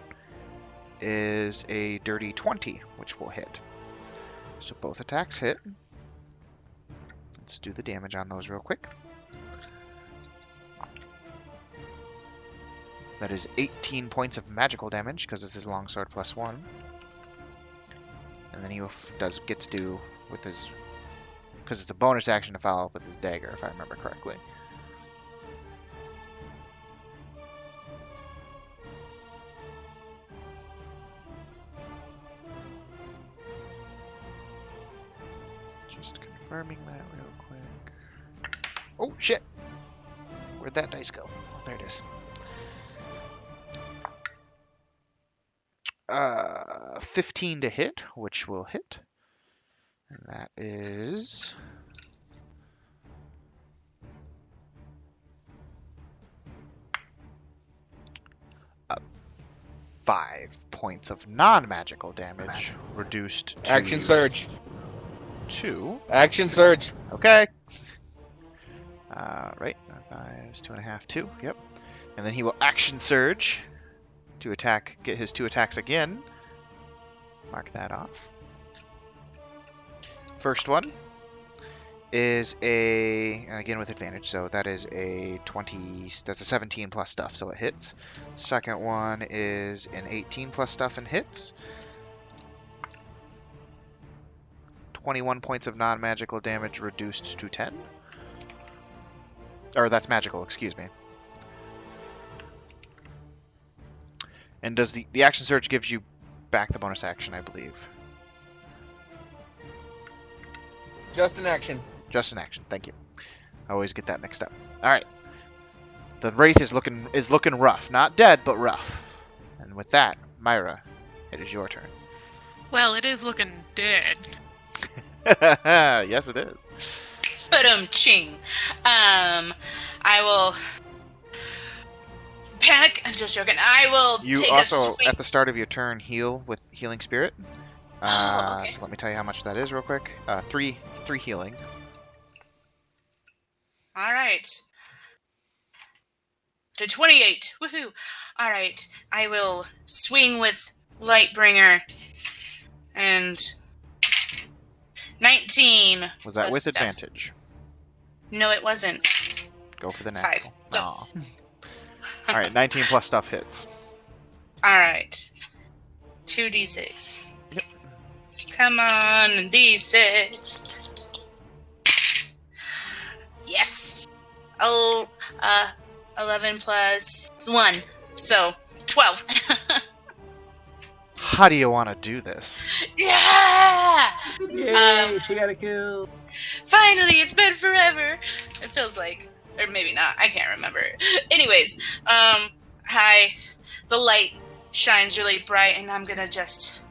is a dirty 20, which will hit. So both attacks hit. Let's do the damage on those real quick. That is 18 points of magical damage, because it's his longsword plus 1. And then he does get to do with his... because it's a bonus action to follow up with his dagger, if I remember correctly. Just confirming that real quick. Oh, shit! Where'd that dice go? Oh, there it is. 15 to hit, which will hit. And that is... 5 points of non-magical damage, reduced to... Action surge. 2. Action surge. Okay. Right. 5 is 2.5, 2. Yep. And then he will action surge to attack, get his 2 attacks again. Mark that off. First one is again with advantage, so that is a 20, that's a 17 plus stuff, so it hits. Second one is an 18 plus stuff and hits. 21 points of non-magical damage reduced to 10. Or that's magical, excuse me. And does the action surge gives you back the bonus action, I believe. Just an action. Just an action, thank you. I always get that mixed up. Alright. The Wraith is looking rough. Not dead, but rough. And with that, Myra, it is your turn. Well, it is looking dead. Yes, it is. Ching. I will panic. I'm just joking. I will You take also, a swing. at the start of your turn, heal with Healing Spirit. Okay. Let me tell you how much that is real quick. 3 healing. All right. To 28. Woohoo. All right. I will swing with Lightbringer. And 19. Was that plus with stuff. advantage? No, it wasn't. Go for the 5. natural. So- Aw. Alright, 19 plus stuff hits. All right. 2d6. Yep. Come on, d6. Yes. Oh, 11 plus 1. So, 12. How do you want to do this? Yeah! Yay, she got a kill. Finally, it's been forever. It feels like, or maybe not. I can't remember. Anyways, the light shines really bright, and I'm gonna just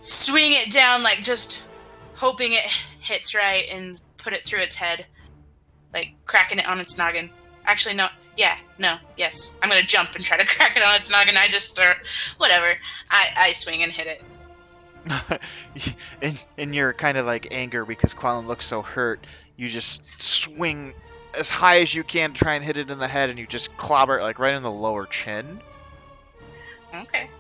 swing it down, like just hoping it hits right and put it through its head, like cracking it on its noggin. Actually, no. Yeah, no, yes. I'm gonna jump and try to crack it on its noggin. I just start, whatever. I swing and hit it. in your kind of like anger because Quallen looks so hurt, you just swing as high as you can to try and hit it in the head, and you just clobber it like right in the lower chin, Okay.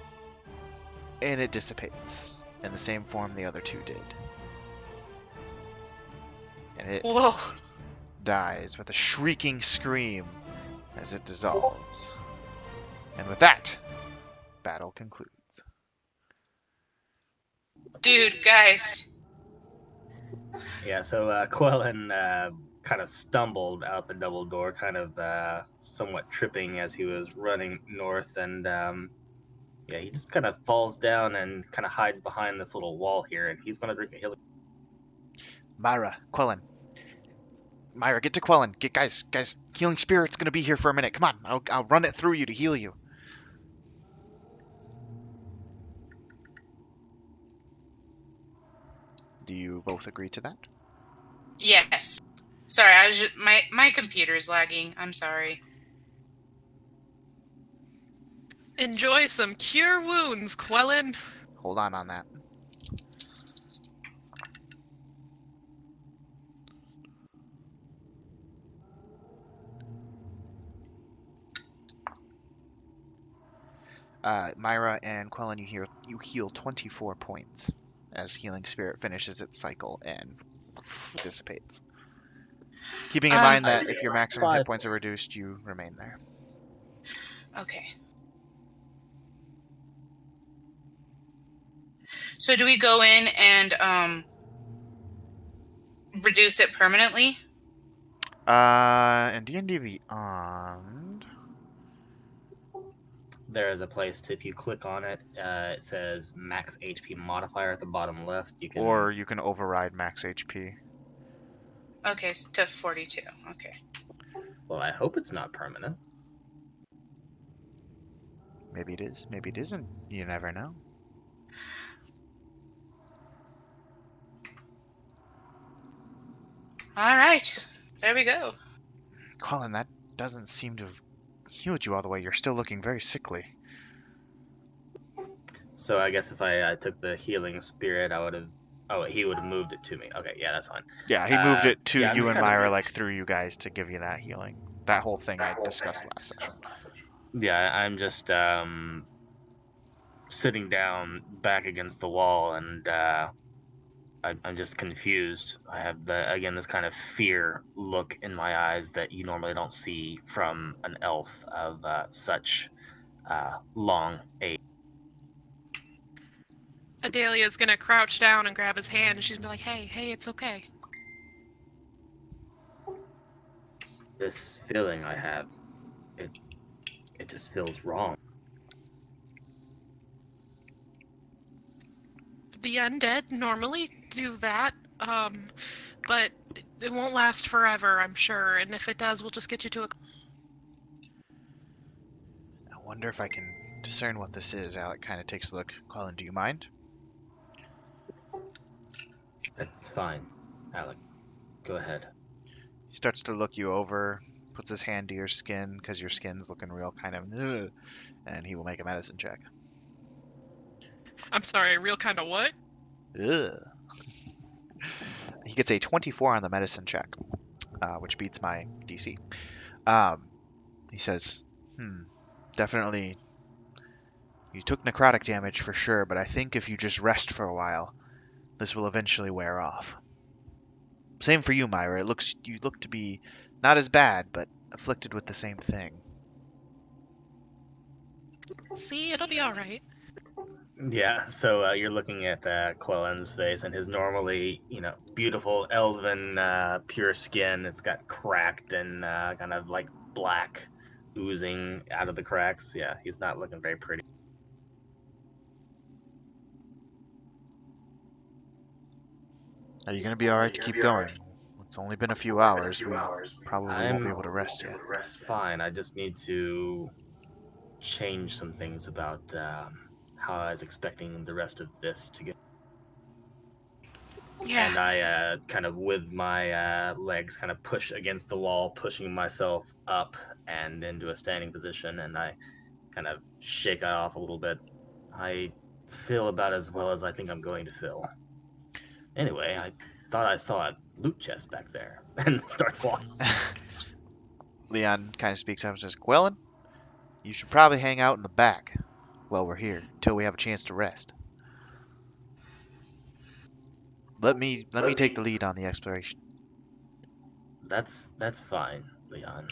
and it dissipates in the same form the other 2 did. And it Whoa. dies with a shrieking scream as it dissolves. And with that, battle concludes. Dude, guys. Yeah, so Quellen kind of stumbled out the double door, kind of somewhat tripping as he was running north, and yeah, he just kind of falls down and kind of hides behind this little wall here, and he's going to drink a healing. Myra, Quellen. Myra, get to Quellen. Guys, Healing Spirit's gonna be here for a minute. Come on, I'll run it through you to heal you. Do you both agree to that? Yeah. Yes. Sorry, I was just, my computer's lagging. I'm sorry. Enjoy some cure wounds, Quellen. Hold on that. Myra and Quellen, you heal 24 points as Healing Spirit finishes its cycle and dissipates. Keeping in mind that if your maximum hit points are reduced, you remain there. Okay. So do we go in and reduce it permanently? In D&D Beyond, There is a place if you click on it, it says max HP modifier at the bottom left. or you can override max HP. Okay, to 42. Okay. Well, I hope it's not permanent. Maybe it is. Maybe it isn't. You never know. All right. There we go. Colin, that doesn't seem to have healed you all the way. You're still looking very sickly. So I guess if I took the healing spirit, I would have. Oh, he would have moved it to me. Okay, yeah, that's fine. Yeah, he moved it to yeah, you and Myra, like through you guys to give you that healing. That whole thing I discussed last session. Yeah, I'm just sitting down back against the wall, and I'm just confused. I have this kind of fear look in my eyes that you normally don't see from an elf of such long age. Adelia's gonna crouch down and grab his hand, and she's gonna be like, hey, it's okay. This feeling I have, it just feels wrong. The undead normally do that, but it won't last forever, I'm sure, and if it does, we'll just get you to a... I wonder if I can discern what this is. Alec kind of takes a look. Colin, do you mind? That's fine, Alec. Go ahead. He starts to look you over, puts his hand to your skin, because your skin's looking real kind of... Ugh, and he will make a medicine check. I'm sorry, real kind of what? Ugh. He gets a 24 on the medicine check, which beats my DC. He says, definitely, you took necrotic damage for sure, but I think if you just rest for a while, this will eventually wear off. Same for you, Myra. You look to be not as bad, but afflicted with the same thing. See, it'll be alright. Yeah, so you're looking at Quellen's face, and his normally, beautiful elven pure skin. It's got cracked and kind of like black oozing out of the cracks. Yeah, he's not looking very pretty. Are you going to be alright to keep going? It's only been a few hours. We probably won't be able to rest yet. Fine, I just need to change some things about how I was expecting the rest of this to go. Yeah. And I kind of, with my legs, kind of push against the wall, pushing myself up and into a standing position, and I kind of shake it off a little bit. I feel about as well as I think I'm going to feel. Anyway, I thought I saw a loot chest back there, and starts walking. Leon kind of speaks up and says, Quellen, you should probably hang out in the back while we're here, until we have a chance to rest. Let me take the lead on the exploration. That's fine, Leon.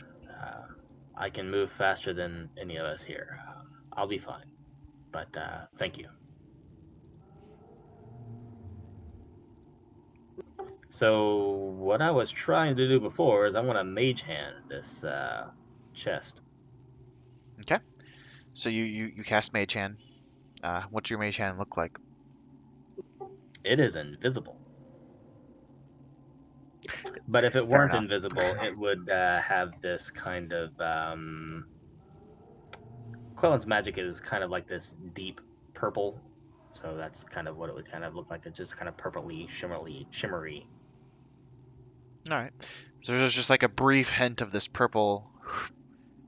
I can move faster than any of us here. I'll be fine. But thank you. So what I was trying to do before is I want to mage hand this chest. Okay. So you cast Mage Hand. What's your Mage Hand look like? It is invisible. But if it weren't enough. invisible, it would have this kind of... Quellen's magic is kind of like this deep purple. So that's kind of what it would kind of look like. It's just kind of purpley, shimmery. All right. So there's just like a brief hint of this purple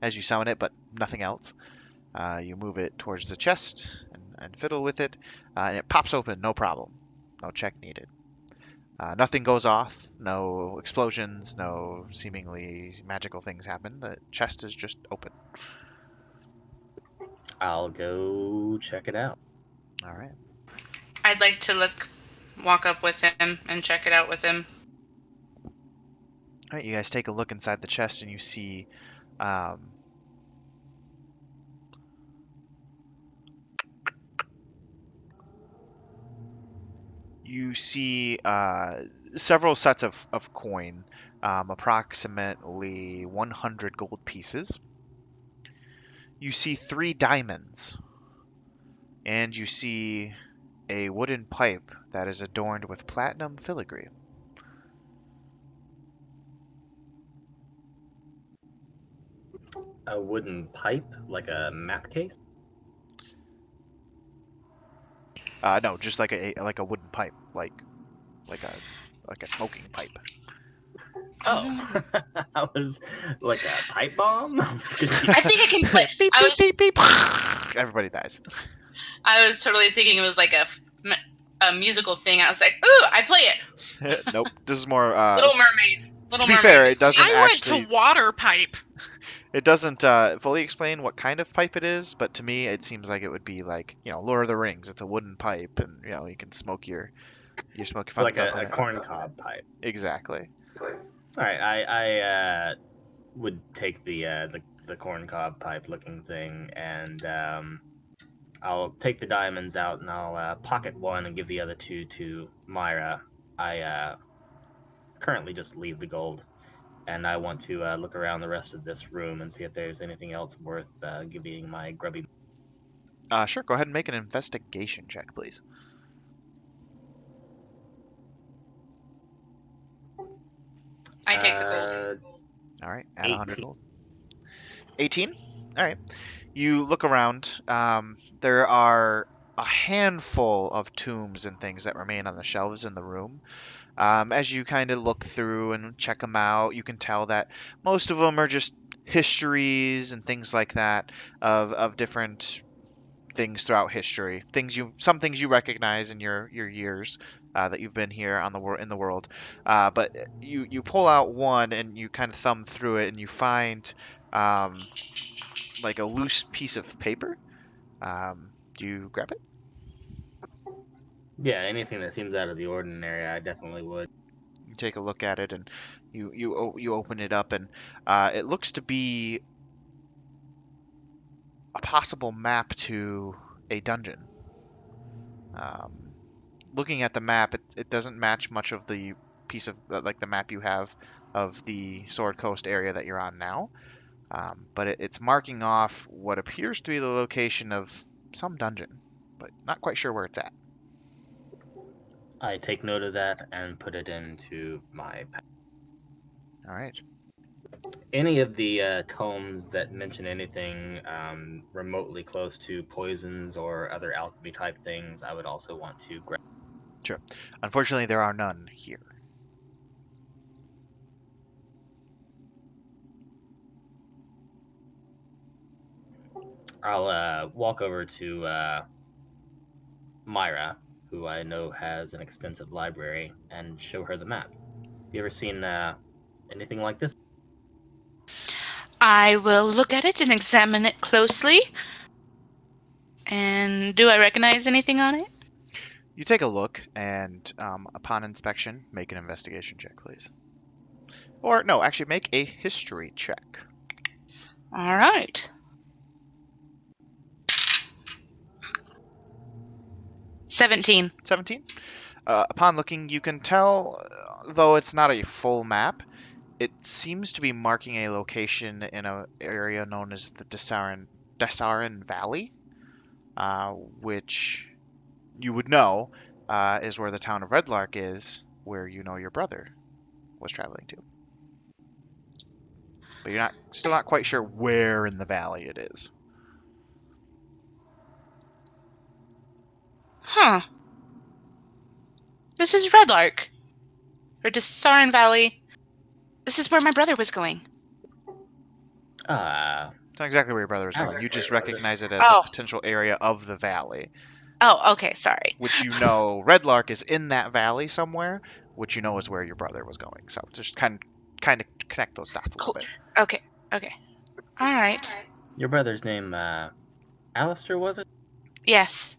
as you summon it, but nothing else. You move it towards the chest and fiddle with it, and it pops open, no problem. No check needed. Nothing goes off, no explosions, no seemingly magical things happen. The chest is just open. I'll go check it out. All right. I'd like to walk up with him and check it out with him. All right, you guys take a look inside the chest and you see several sets of coin, approximately 100 gold pieces. You see 3 diamonds, and you see a wooden pipe that is adorned with platinum filigree. A wooden pipe, like a map case? No, just like a wooden pipe, like a smoking pipe. Oh, I was like a pipe bomb. I think I can play. Beep, I beep, was beep, beep. Everybody dies. I was totally thinking it was like a musical thing. I was like, ooh, I play it. Nope. This is more. Little Mermaid. Little to be Mermaid. fair, it doesn't I went actually. to water pipe. It doesn't fully explain what kind of pipe it is, but to me, it seems like it would be like Lord of the Rings. It's a wooden pipe, and you can smoke your smoke your It's like fun a corn cob pipe. Exactly. All right, I would take the corn cob pipe looking thing, and I'll take the diamonds out, and I'll pocket one and give the other 2 to Myra. I currently just leave the gold, and I want to look around the rest of this room and see if there's anything else worth giving my grubby. Sure. Go ahead and make an investigation check, please. I take the gold. All right. Add 100 18. gold. 18. All right. You look around. There are a handful of tombs and things that remain on the shelves in the room. As you kind of look through and check them out, you can tell that most of them are just histories and things like that of different things throughout history. Some things you recognize in your years that you've been here in the world. But you pull out one and you kind of thumb through it and you find like a loose piece of paper. Do you grab it? Yeah, anything that seems out of the ordinary, I definitely would. You take a look at it and you open it up and it looks to be a possible map to a dungeon. Looking at the map, it doesn't match much of the piece of like the map you have of the Sword Coast area that you're on now, but it's marking off what appears to be the location of some dungeon, but not quite sure where it's at. I take note of that and put it into my pack. All right. Any of the tomes that mention anything remotely close to poisons or other alchemy type things, I would also want to grab. Sure. Unfortunately, there are none here. I'll walk over to Myra, who I know has an extensive library, and show her the map. You ever seen anything like this? I will look at it and examine it closely. And do I recognize anything on it? You take a look, and upon inspection, make an investigation check, please. Or, no, actually, make a history check. All right. 17. 17. Upon looking, you can tell, though it's not a full map, it seems to be marking a location in an area known as the Desarin Valley, which you would know is where the town of Redlark is, where you know your brother was traveling to. But you're still not quite sure where in the valley it is. Huh. This is Redlark. Or Desarin Valley. This is where my brother was going. It's not exactly where your brother was going. Alex, You just where was it? recognize it as a Oh. potential area of the valley, Oh, okay. Sorry. which you know Redlark is in that valley somewhere, which you know is where your brother was going. So just kind of connect those dots a little bit. Okay. Okay. All right. Your brother's name, Alistair, was it? Yes.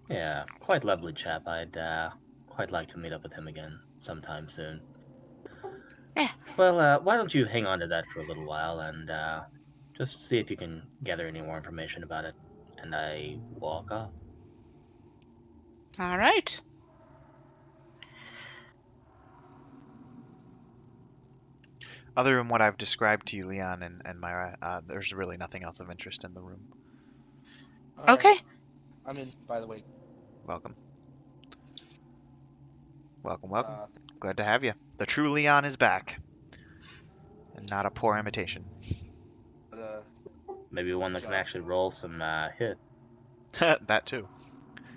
Yeah, quite lovely chap. I'd quite like to meet up with him again sometime soon. Yeah. Well, why don't you hang on to that for a little while and just see if you can gather any more information about it. And I walk off. All right. Other than what I've described to you, Leon and Myra, there's really nothing else of interest in the room. All Okay. right. I'm in, by the way. Welcome. Welcome, welcome. Uh, Glad to have you. The true Leon is back. And not a poor imitation. but, Maybe one that can actually roll some hit. That too.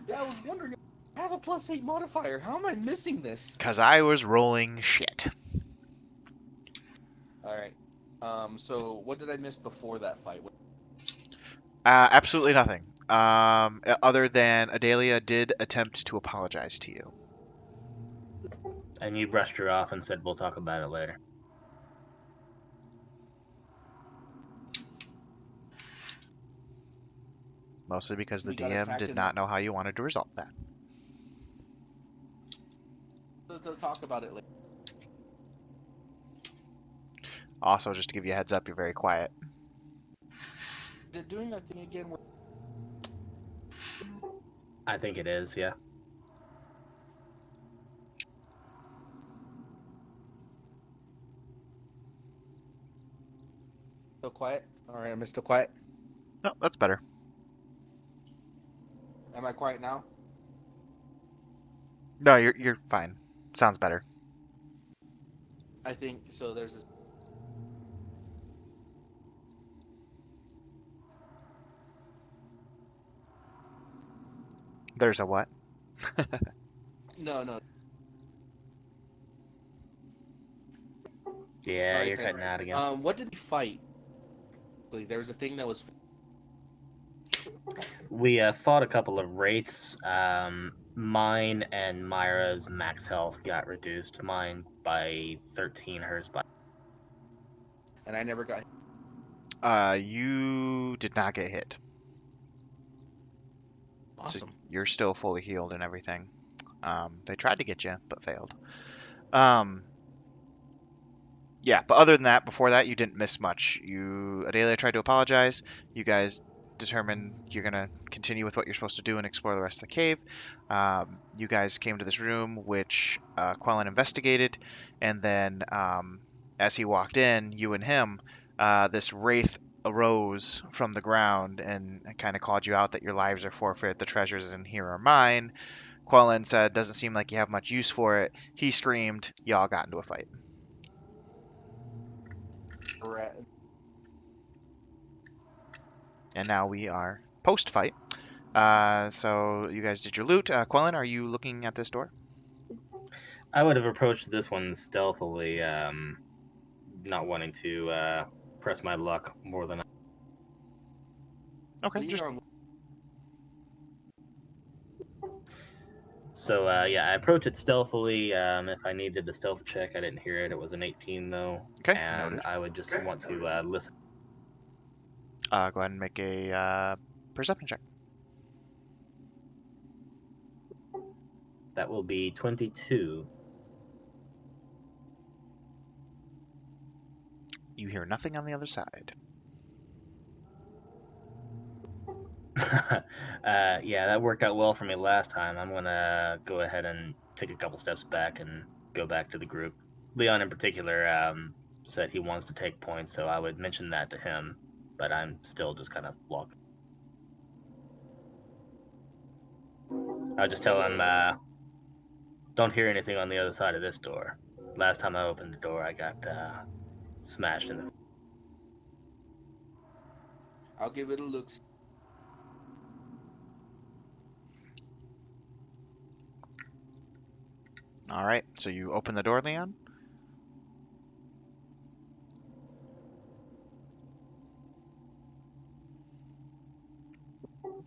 yeah, I was wondering. I have a +8 modifier. How am I missing this? Because I was rolling shit. All right. So what did I miss before that fight? Absolutely nothing. Other than Adelia did attempt to apologize to you. And you brushed her off and said, we'll talk about it later. Mostly because the We got DM attacked did in not know how you wanted to resolve that. They'll talk about it later. Also, just to give you a heads up, you're very quiet. Is it doing that thing again? Where... I think it is, yeah. Still quiet? All right, am I still quiet? No, that's better. Am I quiet now? No, you're fine. Sounds better. I think so. There's this. There's a what? No. Yeah, Alright, you're then. cutting out again. What did we fight? There was a thing that was. We fought a couple of wraiths. Mine and Myra's max health got reduced. Mine by 13, hers by... And I never got. You did not get hit. Awesome. So you're still fully healed and everything. They tried to get you, but failed. Yeah, but other than that, before that, you didn't miss much. Adelia tried to apologize. You guys determined you're gonna continue with what you're supposed to do and explore the rest of the cave. You guys came to this room, which Quellen investigated, and then as he walked in, you and him, this wraith arose from the ground and kind of called you out that your lives are forfeit. The treasures in here are mine. Quellen said, "Doesn't seem like you have much use for it." He screamed. Y'all got into a fight. And now we are post-fight. So you guys did your loot. Quellen, are you looking at this door? I would have approached this one stealthily, not wanting to press my luck more than... Okay. So, yeah, I approached it stealthily. If I needed a stealth check, I didn't hear it. It was an 18, though. Okay, And noted. I would just want to listen. Go ahead and make a perception check. That will be 22. You hear nothing on the other side. Yeah, that worked out well for me last time. I'm going to go ahead and take a couple steps back and go back to the group. Leon in particular said he wants to take points, so I would mention that to him, but I'm still just kind of walking. I'll just tell him, don't hear anything on the other side of this door. Last time I opened the door, I got smashed in the... I'll give it a look. All right. So you open the door, Leon?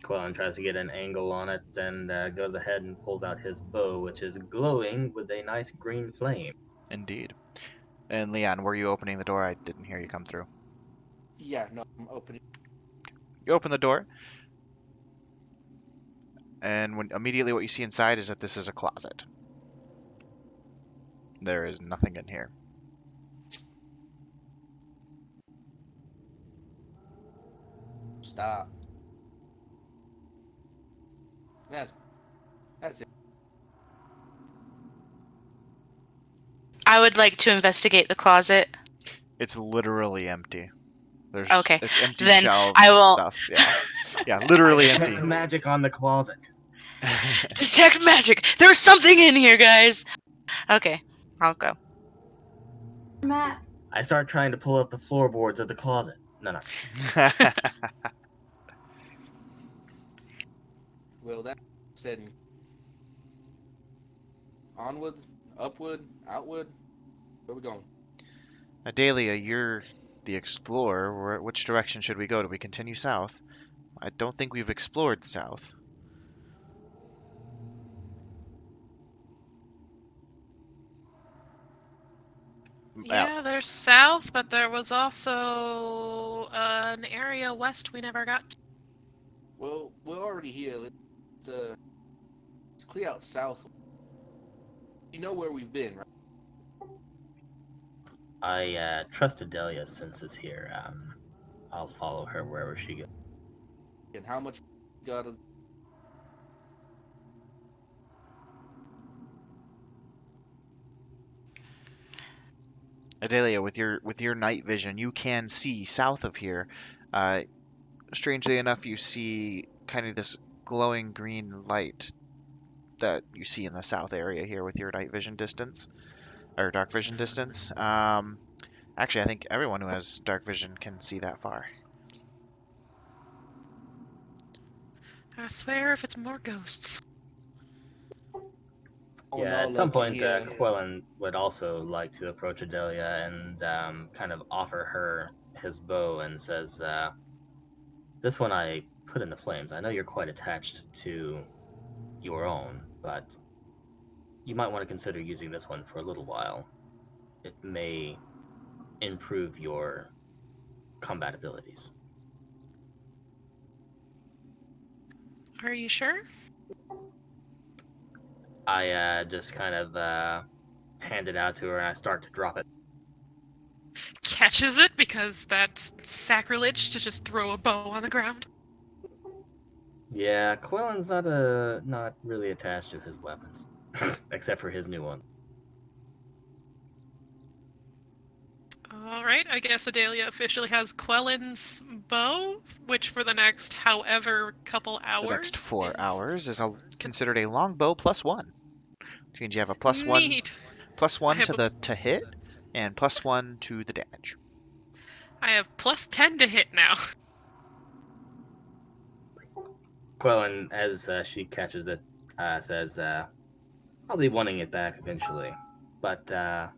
Quellen tries to get an angle on it and goes ahead and pulls out his bow, which is glowing with a nice green flame. Indeed. And Leon, were you opening the door? I didn't hear you come through. Yeah, no, I'm opening. You open the door, and immediately what you see inside is that this is a closet. There is nothing in here. Stop. That's it. I would like to investigate the closet. It's literally empty. There's Okay, it's empty then shelves I and will- stuff. Yeah, yeah, literally Detect empty. magic on the closet. Detect magic. There's something in here, guys. Okay, I'll go. Matt. I start trying to pull up the floorboards of the closet. No. Well, that said, onward, upward, outward. Where we going? Adalia, you're the explorer. Which direction should we go? Do we continue south? I don't think we've explored south. Yeah, there's south, but there was also an area west we never got to. Well, we're already here. Let's clear out south. You know where we've been, right? I trust Adelia's senses here. I'll follow her wherever she goes. And how much we gotta? Adelia, with your night vision, you can see south of here. Strangely enough, you see kind of this glowing green light that you see in the south area here with your night vision distance or dark vision distance. Actually, I think everyone who has dark vision can see that far. I swear if it's more ghosts. Oh, Yeah, no, at some look in point, here. Quellen would also like to approach Adelia and kind of offer her his bow and says, this one I put in the flames. I know you're quite attached to your own, but you might want to consider using this one for a little while. It may improve your combat abilities. Are you sure? I just kind of hand it out to her and I start to drop it. Catches it because that's sacrilege to just throw a bow on the ground. Yeah, Quellen's not really attached to his weapons, except for his new one. Alright, I guess Adelia officially has Quellen's bow, which for the next however couple hours. The next 4 is hours is considered a longbow +1. Which means you have a +1 neat. to hit and +1 to the damage. I have +10 to hit now. Quellen, as she catches it, says, I'll be wanting it back eventually, but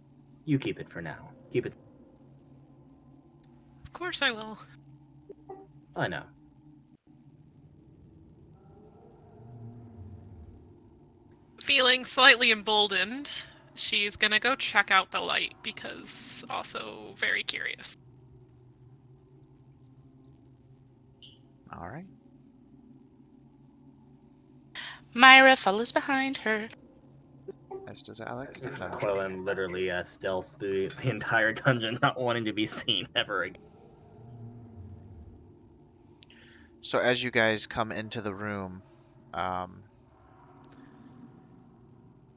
you keep it for now. Keep it. Of course I will. I know. Feeling slightly emboldened, she's gonna go check out the light because also very curious. All right. Myra follows behind her. As does Alex. Quellen literally stealths through the entire dungeon, not wanting to be seen ever again. So as you guys come into the room,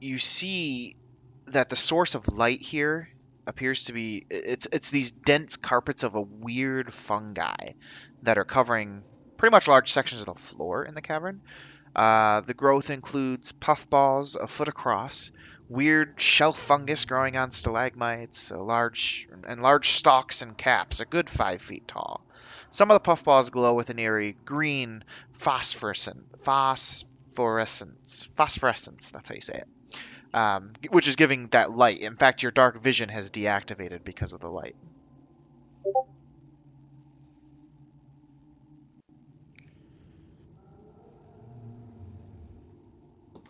you see that the source of light here appears to be it's these dense carpets of a weird fungi that are covering pretty much large sections of the floor in the cavern. The growth includes puffballs a foot across, weird shelf fungus growing on stalagmites, large stalks and caps, a good 5 feet tall. Some of the puffballs glow with an eerie green phosphorescence. That's how you say it. Which is giving that light. In fact, your dark vision has deactivated because of the light.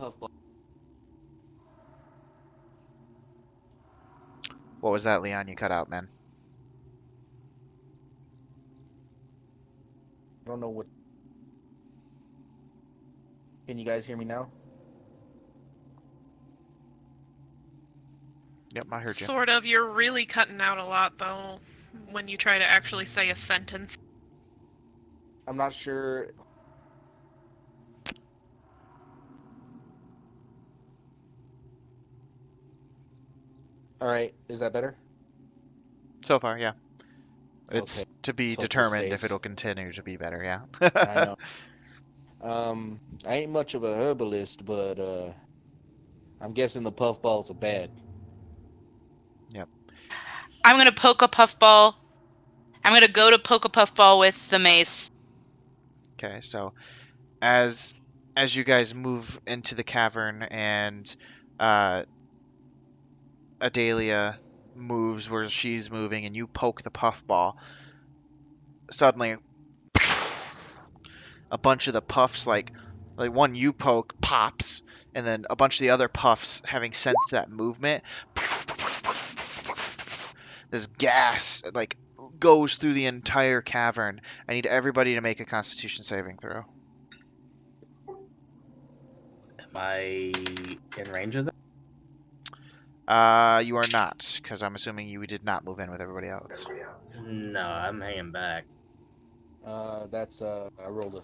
puffball. What was that, Leon? You cut out, man. I don't know what. Can you guys hear me now? Yep, I heard you. Sort of. You're really cutting out a lot, though, when you try to actually say a sentence. I'm not sure. All right, is that better? So far, yeah. It's Okay. to be Let's hope this determined if stays. it'll continue to be better, yeah. I know. I ain't much of a herbalist, but I'm guessing the puffballs are bad. Yep. I'm gonna poke a puffball. I'm gonna go to poke a puffball with the mace. Okay, so as you guys move into the cavern and Adalia moves where she's moving and you poke the puffball, suddenly a bunch of the puffs, like one you poke pops, and then a bunch of the other puffs, having sensed that movement, this gas like goes through the entire cavern. I need everybody to make a Constitution saving throw. Am I in range of them? You are not, because I'm assuming you did not move in with everybody else. No, I'm hanging back. That's I rolled a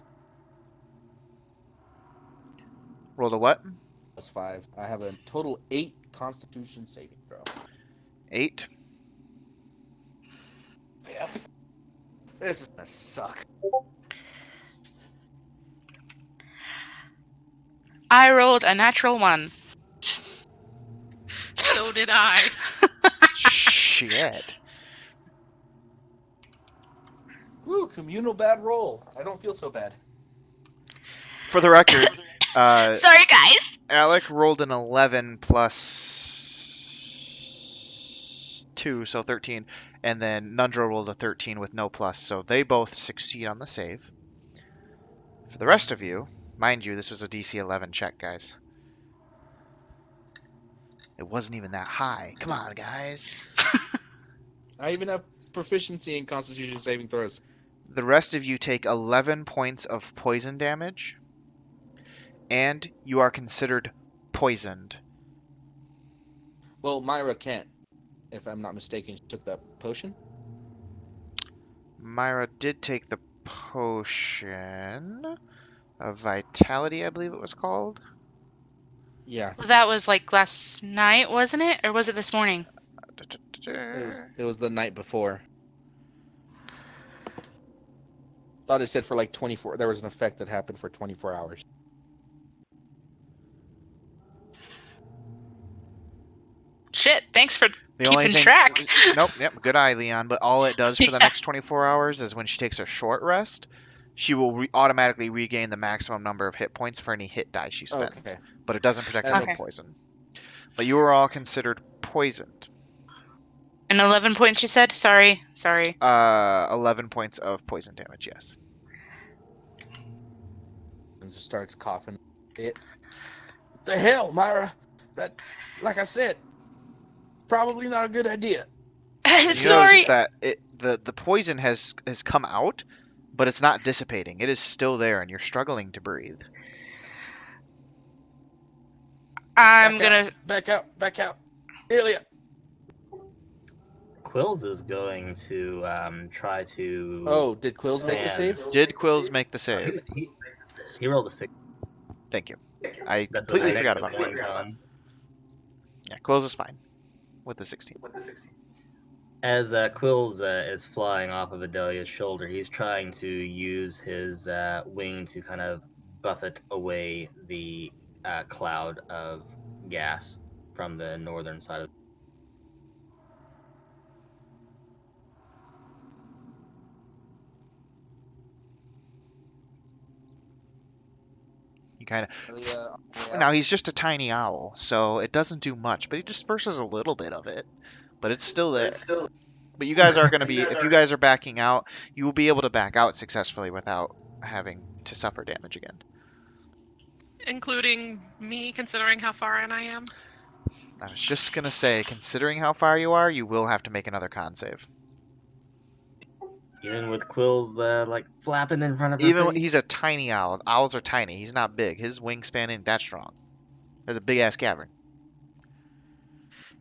Rolled a what? +5. I have a total 8 Constitution saving throw. 8. Yep. This is gonna suck. I rolled a natural 1. So did I. Shit. Woo, communal bad roll. I don't feel so bad. For the record, Sorry, guys. Alec rolled an 11 plus 2, so 13, and then Nundro rolled a 13 with no plus, so they both succeed on the save. For the rest of you, mind you, this was a DC 11 check, guys. It wasn't even that high. Come on, guys. I even have proficiency in Constitution saving throws. The rest of you take 11 points of poison damage, and you are considered poisoned. Well, Myra can't. If I'm not mistaken, she took that potion. Myra did take the potion of vitality, I believe it was called. Yeah. That was like last night, wasn't it? Or was it this morning? It was the night before. Thought it said for like 24. There was an effect that happened for 24 hours. Shit, thanks for The only keeping thing, track. Nope, yep, good eye, Leon. But all it does for the Yeah. next 24 hours is when she takes a short rest, she will automatically regain the maximum number of hit points for any hit die she spends. Okay. But it doesn't protect her Okay. from poison. But you are all considered poisoned. An 11 points, you said? Sorry. 11 points of poison damage, yes. And just starts coughing. What the hell, Myra? That, like I said, probably not a good idea. You Sorry. notice that the poison has come out, but it's not dissipating. It is still there, and you're struggling to breathe. Back out. Ilya. Quills is going to try to. Oh, did Quills make the Man. save? Did Quills make the save? He rolled a 6. Thank you. I That's completely what I forgot got about the Quills. points on. Yeah, Quills is fine with the 16. As Quills is flying off of Adelia's shoulder, he's trying to use his wing to kind of buffet away the cloud of gas from the northern side of. He kind of Ilya, now he's just a tiny owl, so it doesn't do much, but he disperses a little bit of it. But it's still there. But you guys are going to be, if you guys are backing out, you will be able to back out successfully without having to suffer damage again. including me, considering how far in I am? I was just gonna say, considering how far you are, you will have to make another con save. Even with quills like flapping in front of her Even face. he's a tiny owl. Owls are tiny. He's not big. His wingspan ain't that strong. There's a big ass cavern.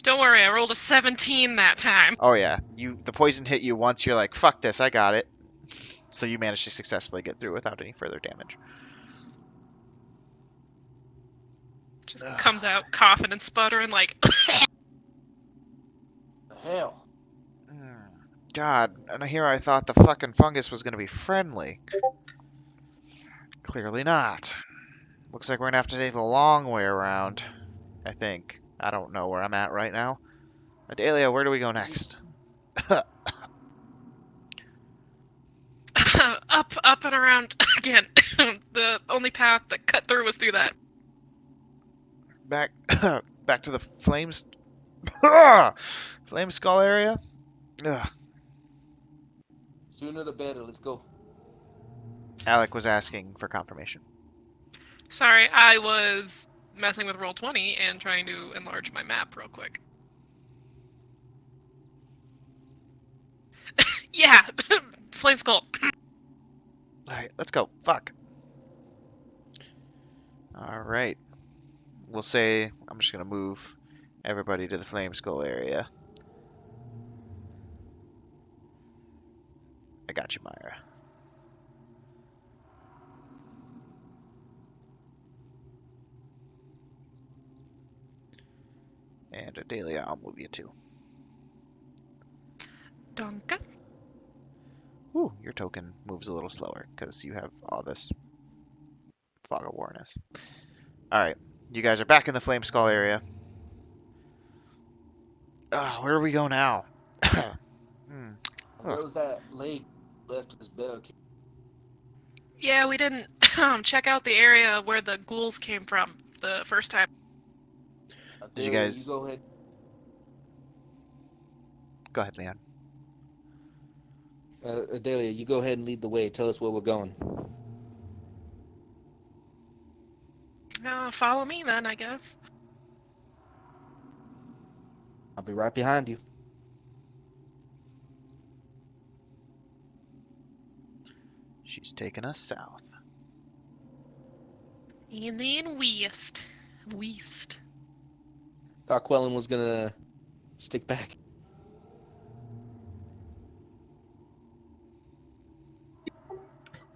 Don't worry, I rolled a 17 that time. Oh yeah, the poison hit you once. You're like, fuck this, I got it. So you managed to successfully get through without any further damage. Just comes out coughing and sputtering like. The hell? God, and here I thought the fucking fungus was gonna be friendly. Clearly not. Looks like we're gonna have to take the long way around. I think. I don't know where I'm at right now. Adelia, where do we go next? Up and around again. The only path that cut through was through that. Back, back to the flames. Flame skull area. Ugh. Sooner the better. Let's go. Alec was asking for confirmation. Sorry, I was messing with Roll20 and trying to enlarge my map real quick. Yeah, Flame Skull. Alright, let's go. Fuck. Alright. We'll say I'm just gonna move everybody to the flame skull area. I got you, Myra. And Adelia, I'll move you too. Dunka. Ooh, your token moves a little slower because you have all this fog of warness. Alright, you guys are back in the flame skull area. Where do we go now? Where was that lake left of this bell? Yeah, we didn't check out the area where the ghouls came from the first time. You guys go ahead. Go ahead, Leon. Adelia, you go ahead and lead the way. Tell us where we're going. Follow me then, I guess. I'll be right behind you. She's taking us south. And then west. West. Thought Quellen was gonna stick back.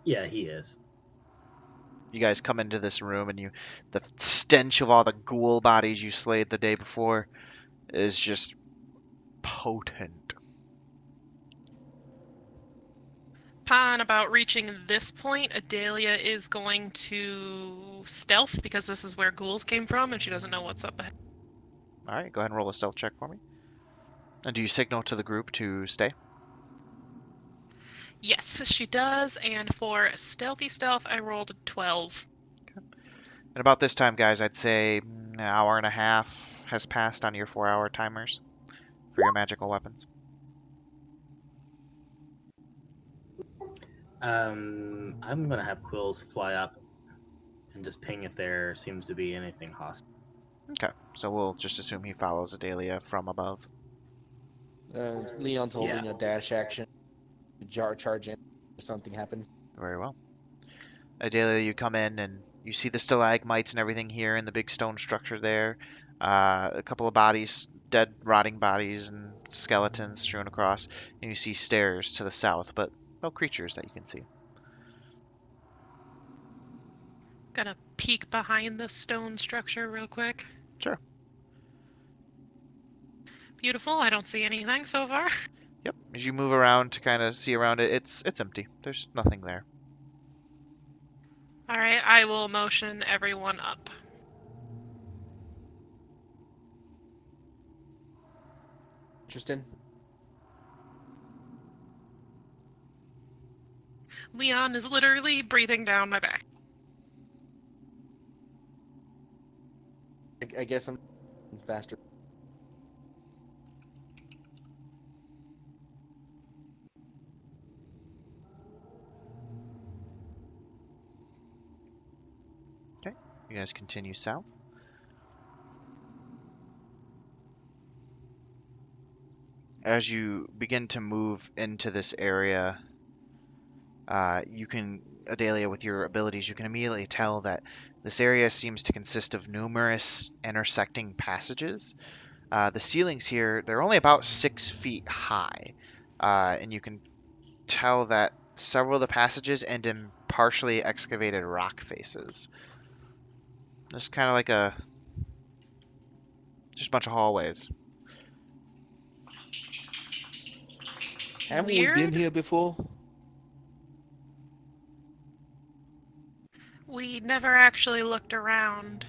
Yeah, he is. You guys come into this room and the stench of all the ghoul bodies you slayed the day before is just potent. Upon about reaching this point, Adelia is going to stealth because this is where ghouls came from and she doesn't know what's up ahead. Alright, go ahead and roll a stealth check for me. And do you signal to the group to stay? Yes, she does, and for stealthy stealth, I rolled a 12. Okay. And about this time, guys, I'd say an hour and a half has passed on your 4-hour timers for your magical weapons. I'm gonna have Quills fly up and just ping if there seems to be anything hostile. Okay, so we'll just assume he follows Adelia from above. Leon's holding a dash action. Charge in if something happens. Very well. Adelia, you come in and you see the stalagmites and everything here in the big stone structure there. A couple of bodies, dead, rotting bodies and skeletons strewn across. And you see stairs to the south, but no creatures that you can see. Gonna peek behind the stone structure real quick. Sure. Beautiful, I don't see anything so far. Yep. As you move around to kind of see around it, it's empty. There's nothing there. Alright, I will motion everyone up. Interesting. Leon is literally breathing down my back. I guess I'm faster. You guys continue south. As you begin to move into this area, you can, Adelia, with your abilities, you can immediately tell that this area seems to consist of numerous intersecting passages. The ceilings here, they're only about 6 feet high, and you can tell that several of the passages end in partially excavated rock faces. Just kind of like just a bunch of hallways. Haven't we been Weird. here before? We never actually looked around.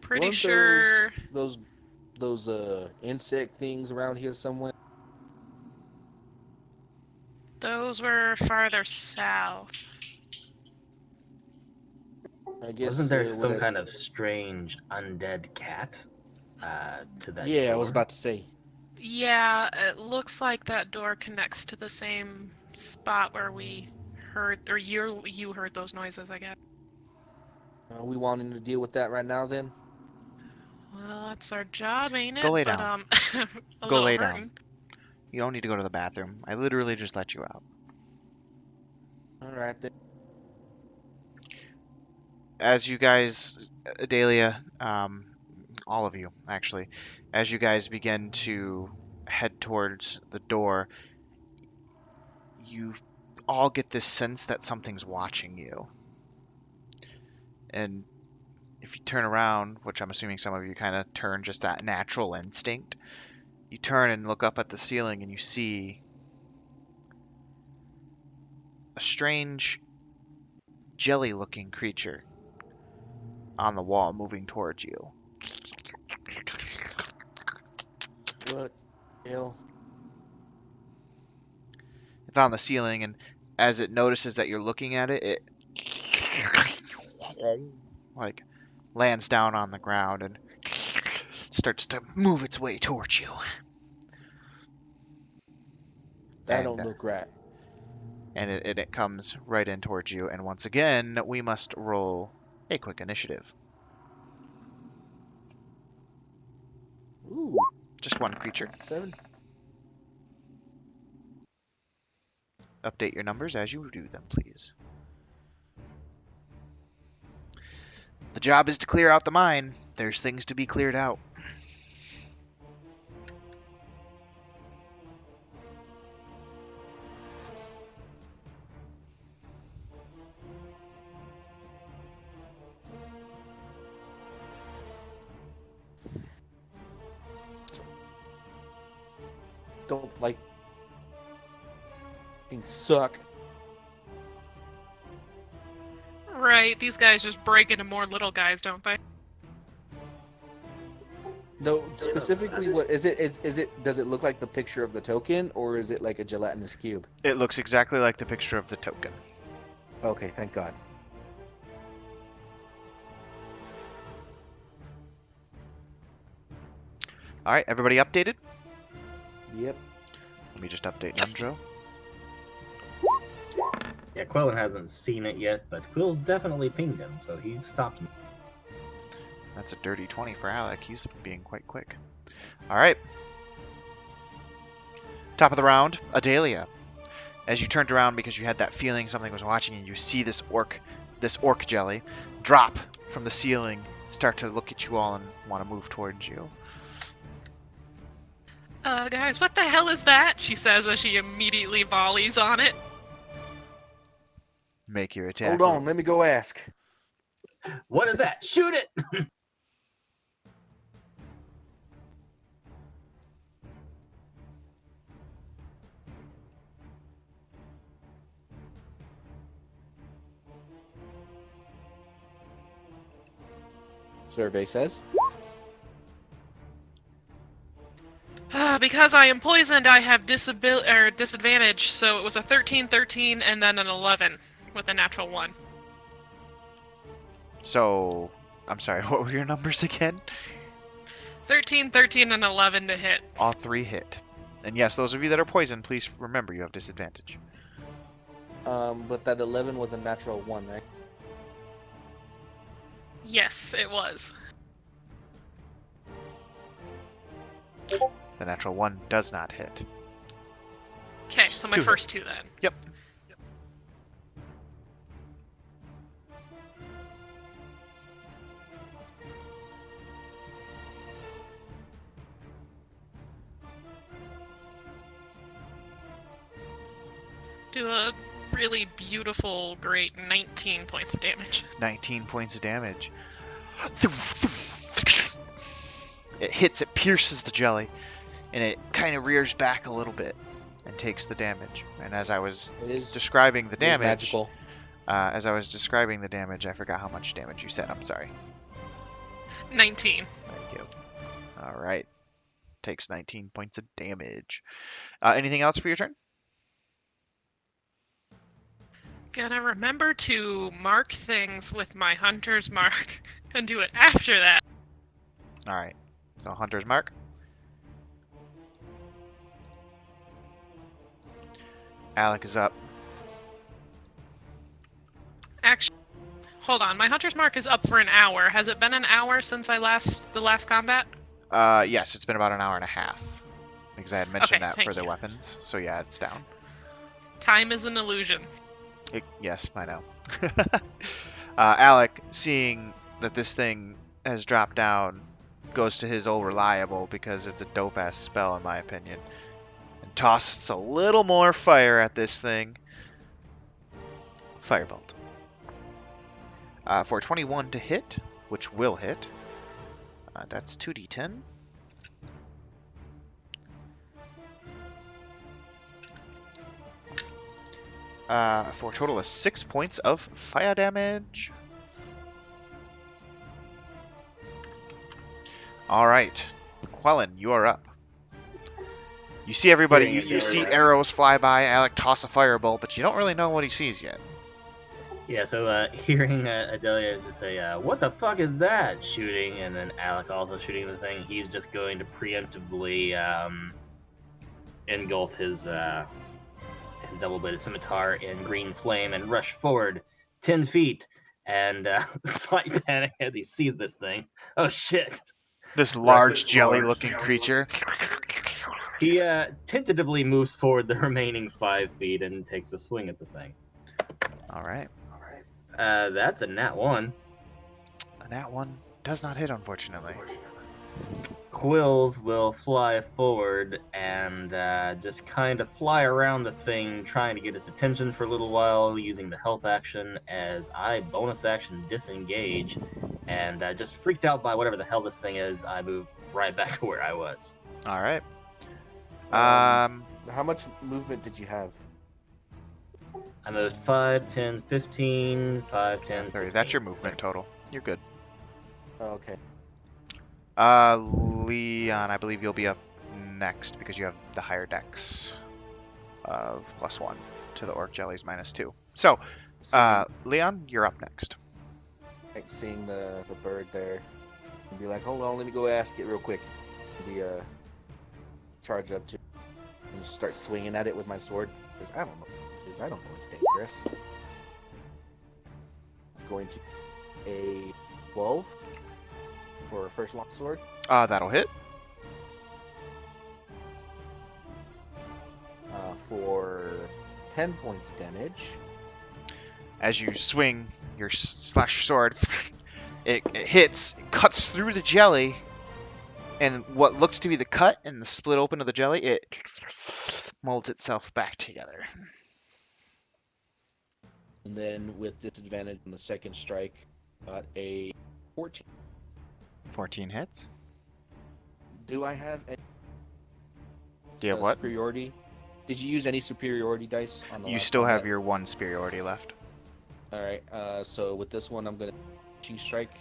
Pretty Weren't sure. those insect things around here somewhere? Those were farther south. I guess Wasn't there what some kind of strange undead cat to that Yeah, I was door? about to say. Yeah, it looks like that door connects to the same spot where we heard, or you heard those noises, I guess. Are we wanting to deal with that right now then? Well, that's our job, ain't it? Go lay But down. a Go little lay hurting. down. You don't need to go to the bathroom. I literally just let you out. All right then. As you guys, Adelia, all of you actually, as you guys begin to head towards the door, you all get this sense that something's watching you. And if you turn around, which I'm assuming some of you kind of turn just that natural instinct, you turn and look up at the ceiling and you see a strange jelly-looking creature on the wall moving towards you. What the hell? It's on the ceiling, and as it notices that you're looking at it, it like lands down on the ground and starts to move its way towards you. That And, don't look right. And it comes right in towards you, and once again, we must roll a quick initiative. Ooh, Just one creature. 7. Update your numbers as you do them, please. The job is to clear out the mine. There's things to be cleared out. Don't like things suck. Right, these guys just break into more little guys, don't they? No, specifically, what is it? Is it? Does it look like the picture of the token, or is it like a gelatinous cube? It looks exactly like the picture of the token. Okay, thank God. All right, everybody updated? Yep. Let me just update Yep. Nundro. Yeah, Quillen hasn't seen it yet, but Quill's definitely pinged him, so he's stopped him. That's a dirty 20 for Alec. He's being quite quick. All right. Top of the round, Adelia. As you turned around because you had that feeling something was watching you, you see this orc jelly drop from the ceiling, start to look at you all and want to move towards you. Guys, what the hell is that? She says as she immediately volleys on it. Make your attack. Hold on, let me go ask. What is that? Shoot it! Survey says. Because I am poisoned, I have disadvantage, so it was a 13, 13, and then an 11 with a natural 1. So, I'm sorry, what were your numbers again? 13, 13, and 11 to hit. All 3 hit. And yes, those of you that are poisoned, please remember you have disadvantage. But that 11 was a natural 1, right? Yes, it was. The natural 1 does not hit. Okay, so my 2 first 2 then. Yep. Do a really beautiful, great 19 points of damage. 19 points of damage. It hits, it pierces the jelly, and it kind of rears back a little bit and takes the damage. And as I was describing the damage, magical. I forgot how much damage you said. I'm sorry. 19. Thank you. All right. Takes 19 points of damage. Anything else for your turn? Gonna remember to mark things with my hunter's mark and do it after that. All right. So Hunter's Mark. Alec is up. Actually, hold on. My hunter's mark is up for an hour. Has it been an hour since the last combat? Yes, it's been about an hour and a half. Because I had mentioned Okay, that thank for the you. weapons. So yeah, it's down. Time is an illusion. Yes, I know. Alec, seeing that this thing has dropped down, goes to his old reliable because it's a dope-ass spell in my opinion. And tosses a little more fire at this thing. Firebolt. For 21 to hit, which will hit. That's 2d10. For a total of 6 points of fire damage. Alright. Quellen, you are up. You see everybody, you see arrows fly by, Alec toss a firebolt, but you don't really know what he sees yet. Yeah, so hearing Adelia just say, what the fuck is that? Shooting, and then Alec also shooting the thing, he's just going to preemptively engulf his double-bladed scimitar in green flame and rush forward 10 feet. And slight panic as he sees this thing. Oh shit! This large jelly-looking creature. He tentatively moves forward the remaining 5 feet and takes a swing at the thing. Alright. That's a nat 1. And that one does not hit, unfortunately. Quills will fly forward and just kind of fly around the thing, trying to get its attention for a little while, using the help action as I bonus action disengage. And just freaked out by whatever the hell this thing is, I move right back to where I was. Alright. How much movement did you have? I moved 5, 10, 15, 5, 10, 15. That's your movement total. You're good. Oh, okay. Leon, I believe you'll be up next because you have the higher dex of +1 to the orc jellies -2. So, Leon, you're up next. Like seeing the bird there, and be like, hold on, let me go ask it real quick. Be charge up to, and just start swinging at it with my sword. Because I don't know. Because I don't know it's dangerous. It's going to a 12 for a first longsword. That'll hit. For 10 points of damage. As you swing your slash sword, it hits, it cuts through the jelly, and what looks to be the cut and the split open of the jelly, it molds itself back together. And then with disadvantage on the second strike, got a 14. 14 hits. Do I have any Do you have what? superiority? Did you use any superiority dice on the You last still have combat? your 1 superiority left. Alright, so with this one I'm gonna cheese strike.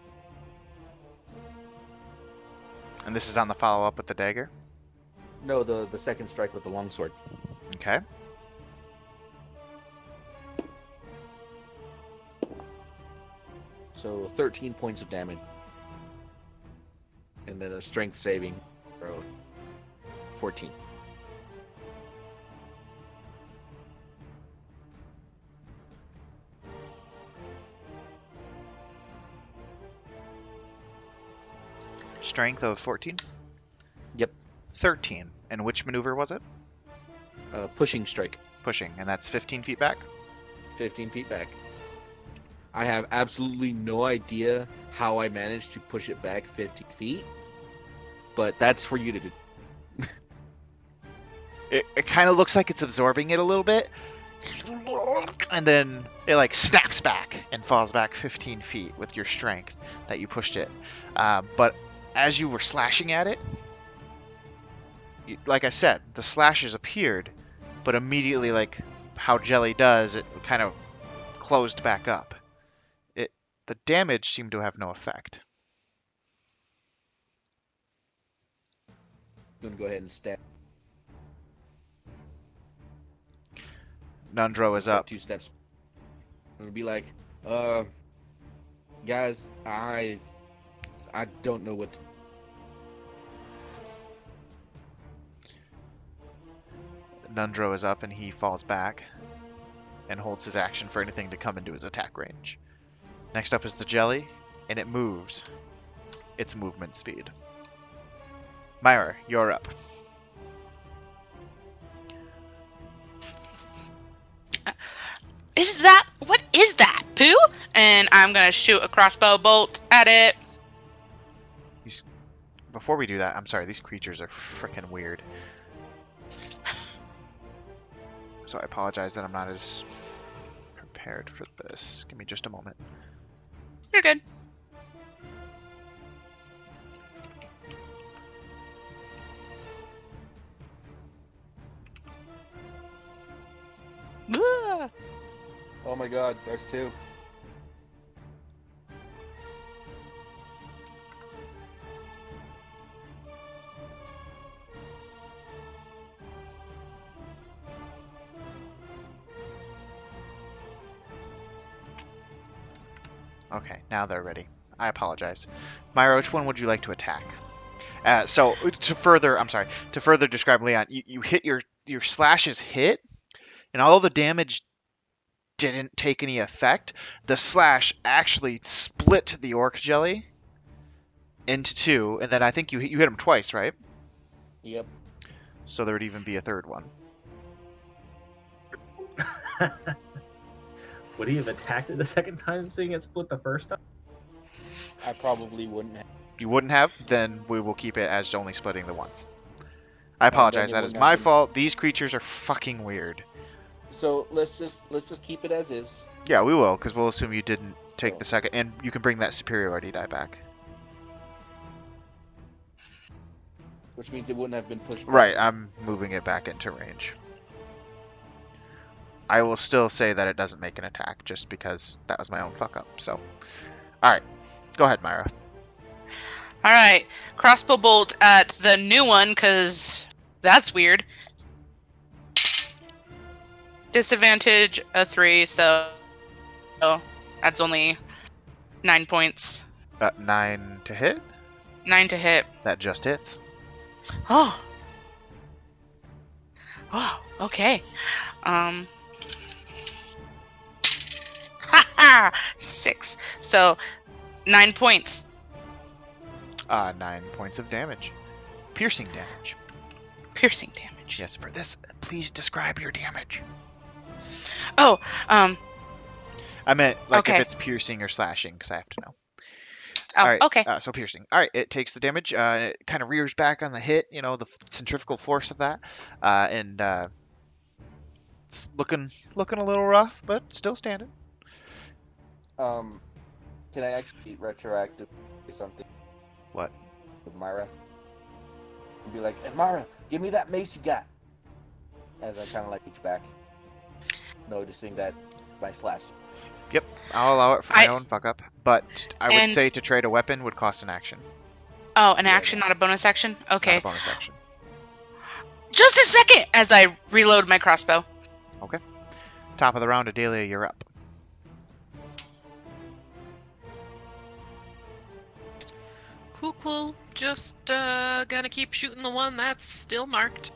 And this is on the follow-up with the dagger? No, the second strike with the longsword. Okay. So 13 points of damage. And then a strength saving throw. 14. Strength of 14? Yep. 13. And which maneuver was it? Pushing strike. Pushing, and that's 15 feet back? 15 feet back. I have absolutely no idea how I managed to push it back 50 feet, but that's for you to do. It kind of looks like it's absorbing it a little bit, and then it like snaps back and falls back 15 feet with your strength that you pushed it. But as you were slashing at it, like I said, the slashes appeared, but immediately, like how jelly does, it kind of closed back up. The damage seemed to have no effect. I'm gonna go ahead and stab. Nundro is Step up. 2 steps. I'm gonna be like, guys, I don't know what to... Nundro is up and he falls back and holds his action for anything to come into his attack range. Next up is the jelly, and it moves. Its movement speed. Myra, you're up. What is that, poo? And I'm gonna shoot a crossbow bolt at it. Before we do that, I'm sorry, these creatures are freaking weird. So I apologize that I'm not as prepared for this. Give me just a moment. You're good. Ah. Oh my god, there's 2. Okay, now they're ready. I apologize. Myra, which one would you like to attack? So to further describe Leon, you hit your slashes hit, and although the damage didn't take any effect, the slash actually split the orc jelly into 2, and then I think you hit him twice, right? Yep. So there would even be a third one. Would he have attacked it the second time, seeing it split the first time? I probably wouldn't have. You wouldn't have? Then we will keep it as only splitting the once. I apologize. then it That is wouldn't my have been- fault. These creatures are fucking weird. So let's just keep it as is. Yeah, we will, because we'll assume you didn't take So- the second, and you can bring that superiority die back. Which means it wouldn't have been pushed back. Right, I'm moving it back into range. I will still say that it doesn't make an attack, just because that was my own fuck up. So, alright. Go ahead, Myra. Alright, crossbow bolt at the new one, because that's weird. Disadvantage a 3, so that's only 9 points. 9 to hit? 9 to hit. That just hits. Oh. Oh, okay. Haha! 6. So 9 points. 9 points of damage. Piercing damage. Piercing damage. Yes, for this, please describe your damage. Oh, I meant, like, Okay. if it's piercing or slashing, because I have to know. oh, All right, okay. so piercing. All right, it takes the damage. It kind of rears back on the hit, the centrifugal force of that. And it's looking a little rough, but still standing. Can I actually retroactive something What? with Myra? And be like, hey, Myra, give me that mace you got. As I kind of like reach back, noticing that my slash. Yep, I'll allow it for my own fuck up. But I would And- say to trade a weapon would cost an action, Oh, an action, not a bonus action? Okay. not a bonus action. Just a second as I reload my crossbow. Top of the round, Adelia, you're up. Cool. Just gonna keep shooting the one that's still marked.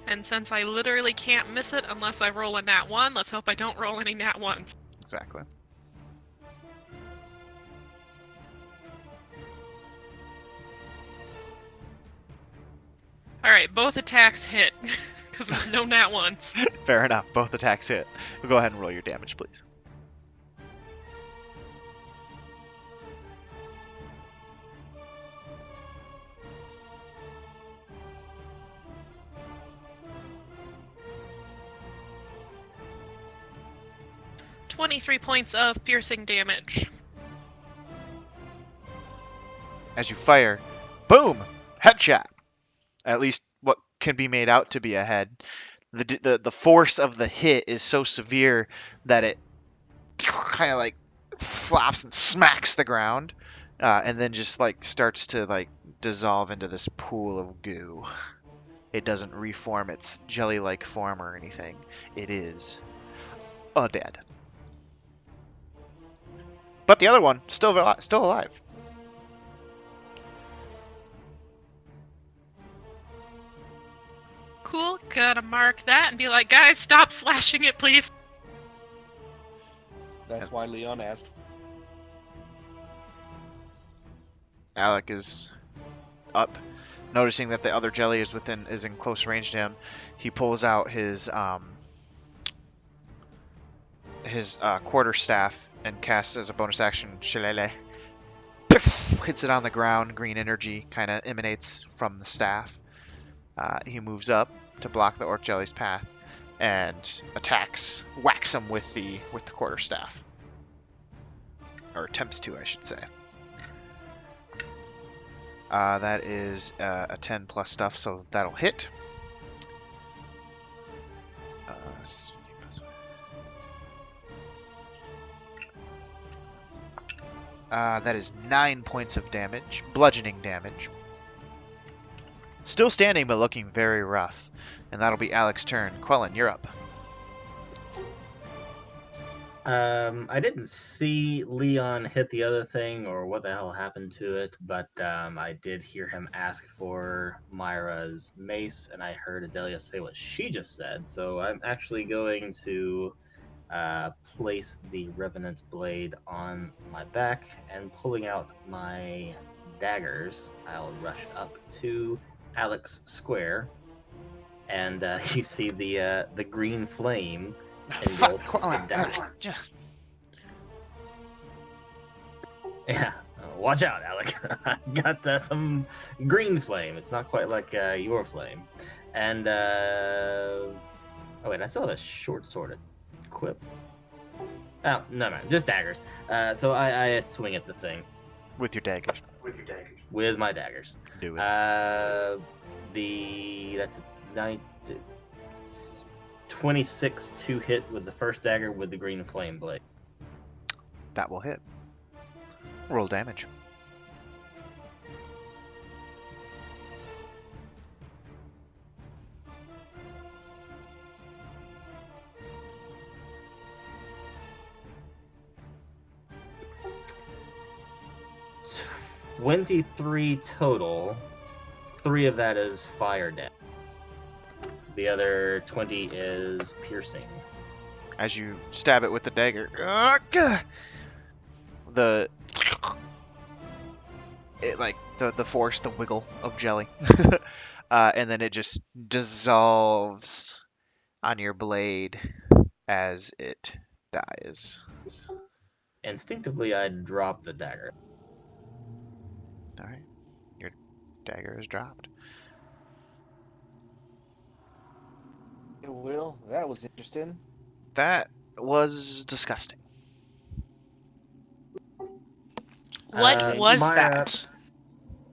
And since I literally can't miss it unless I roll a nat 1, let's hope I don't roll any nat 1s. Exactly. All right, both attacks hit because no nat ones. Fair enough. Both attacks hit. Go ahead and roll your damage, please. "23 points of piercing damage." As you fire, boom, headshot. At least what can be made out to be a head. The force of the hit is so severe that it kind of like flops and smacks the ground, and then just like starts to like dissolve into this pool of goo. It doesn't reform its jelly-like form or anything. It is dead. But the other one still alive. Cool, gotta mark that and be like, guys, stop slashing it, please. That's why Leon asked. Alec is up, noticing that the other jelly is in close range to him. He pulls out his quarterstaff and casts as a bonus action Shillelagh. Hits it on the ground. Green energy kind of emanates from the staff. He moves up to block the orc jelly's path and whacks him with the quarterstaff, or attempts to, I should say. That is a 10 plus stuff, so that'll hit. That is 9 points of damage, bludgeoning damage. Still standing, but looking very rough. And that'll be Alec's turn. Quellen, you're up. I didn't see Leon hit the other thing or what the hell happened to it, but I did hear him ask for Myra's mace, and I heard Adelia say what she just said, so I'm actually going to place the Revenant Blade on my back, and pulling out my daggers, I'll rush up to Alec's square, and you see the green flame engulf the dagger. Yeah, watch out, Alec. I got some green flame. It's not quite like your flame. And, oh wait, I still have a short sword equipped. Oh, no, just daggers. So I swing at the thing. With your daggers. With my daggers. Do it. That's 26 to hit with the first dagger with the green flame blade. That will hit. Roll damage. $23 total. 3 of that is fire damage. The other 20 is piercing. As you stab it with the dagger, the force, the wiggle of jelly, and then it just dissolves on your blade as it dies. Instinctively, I drop the dagger. All right, your dagger is dropped. Well, that was interesting. That was disgusting. What was Myra,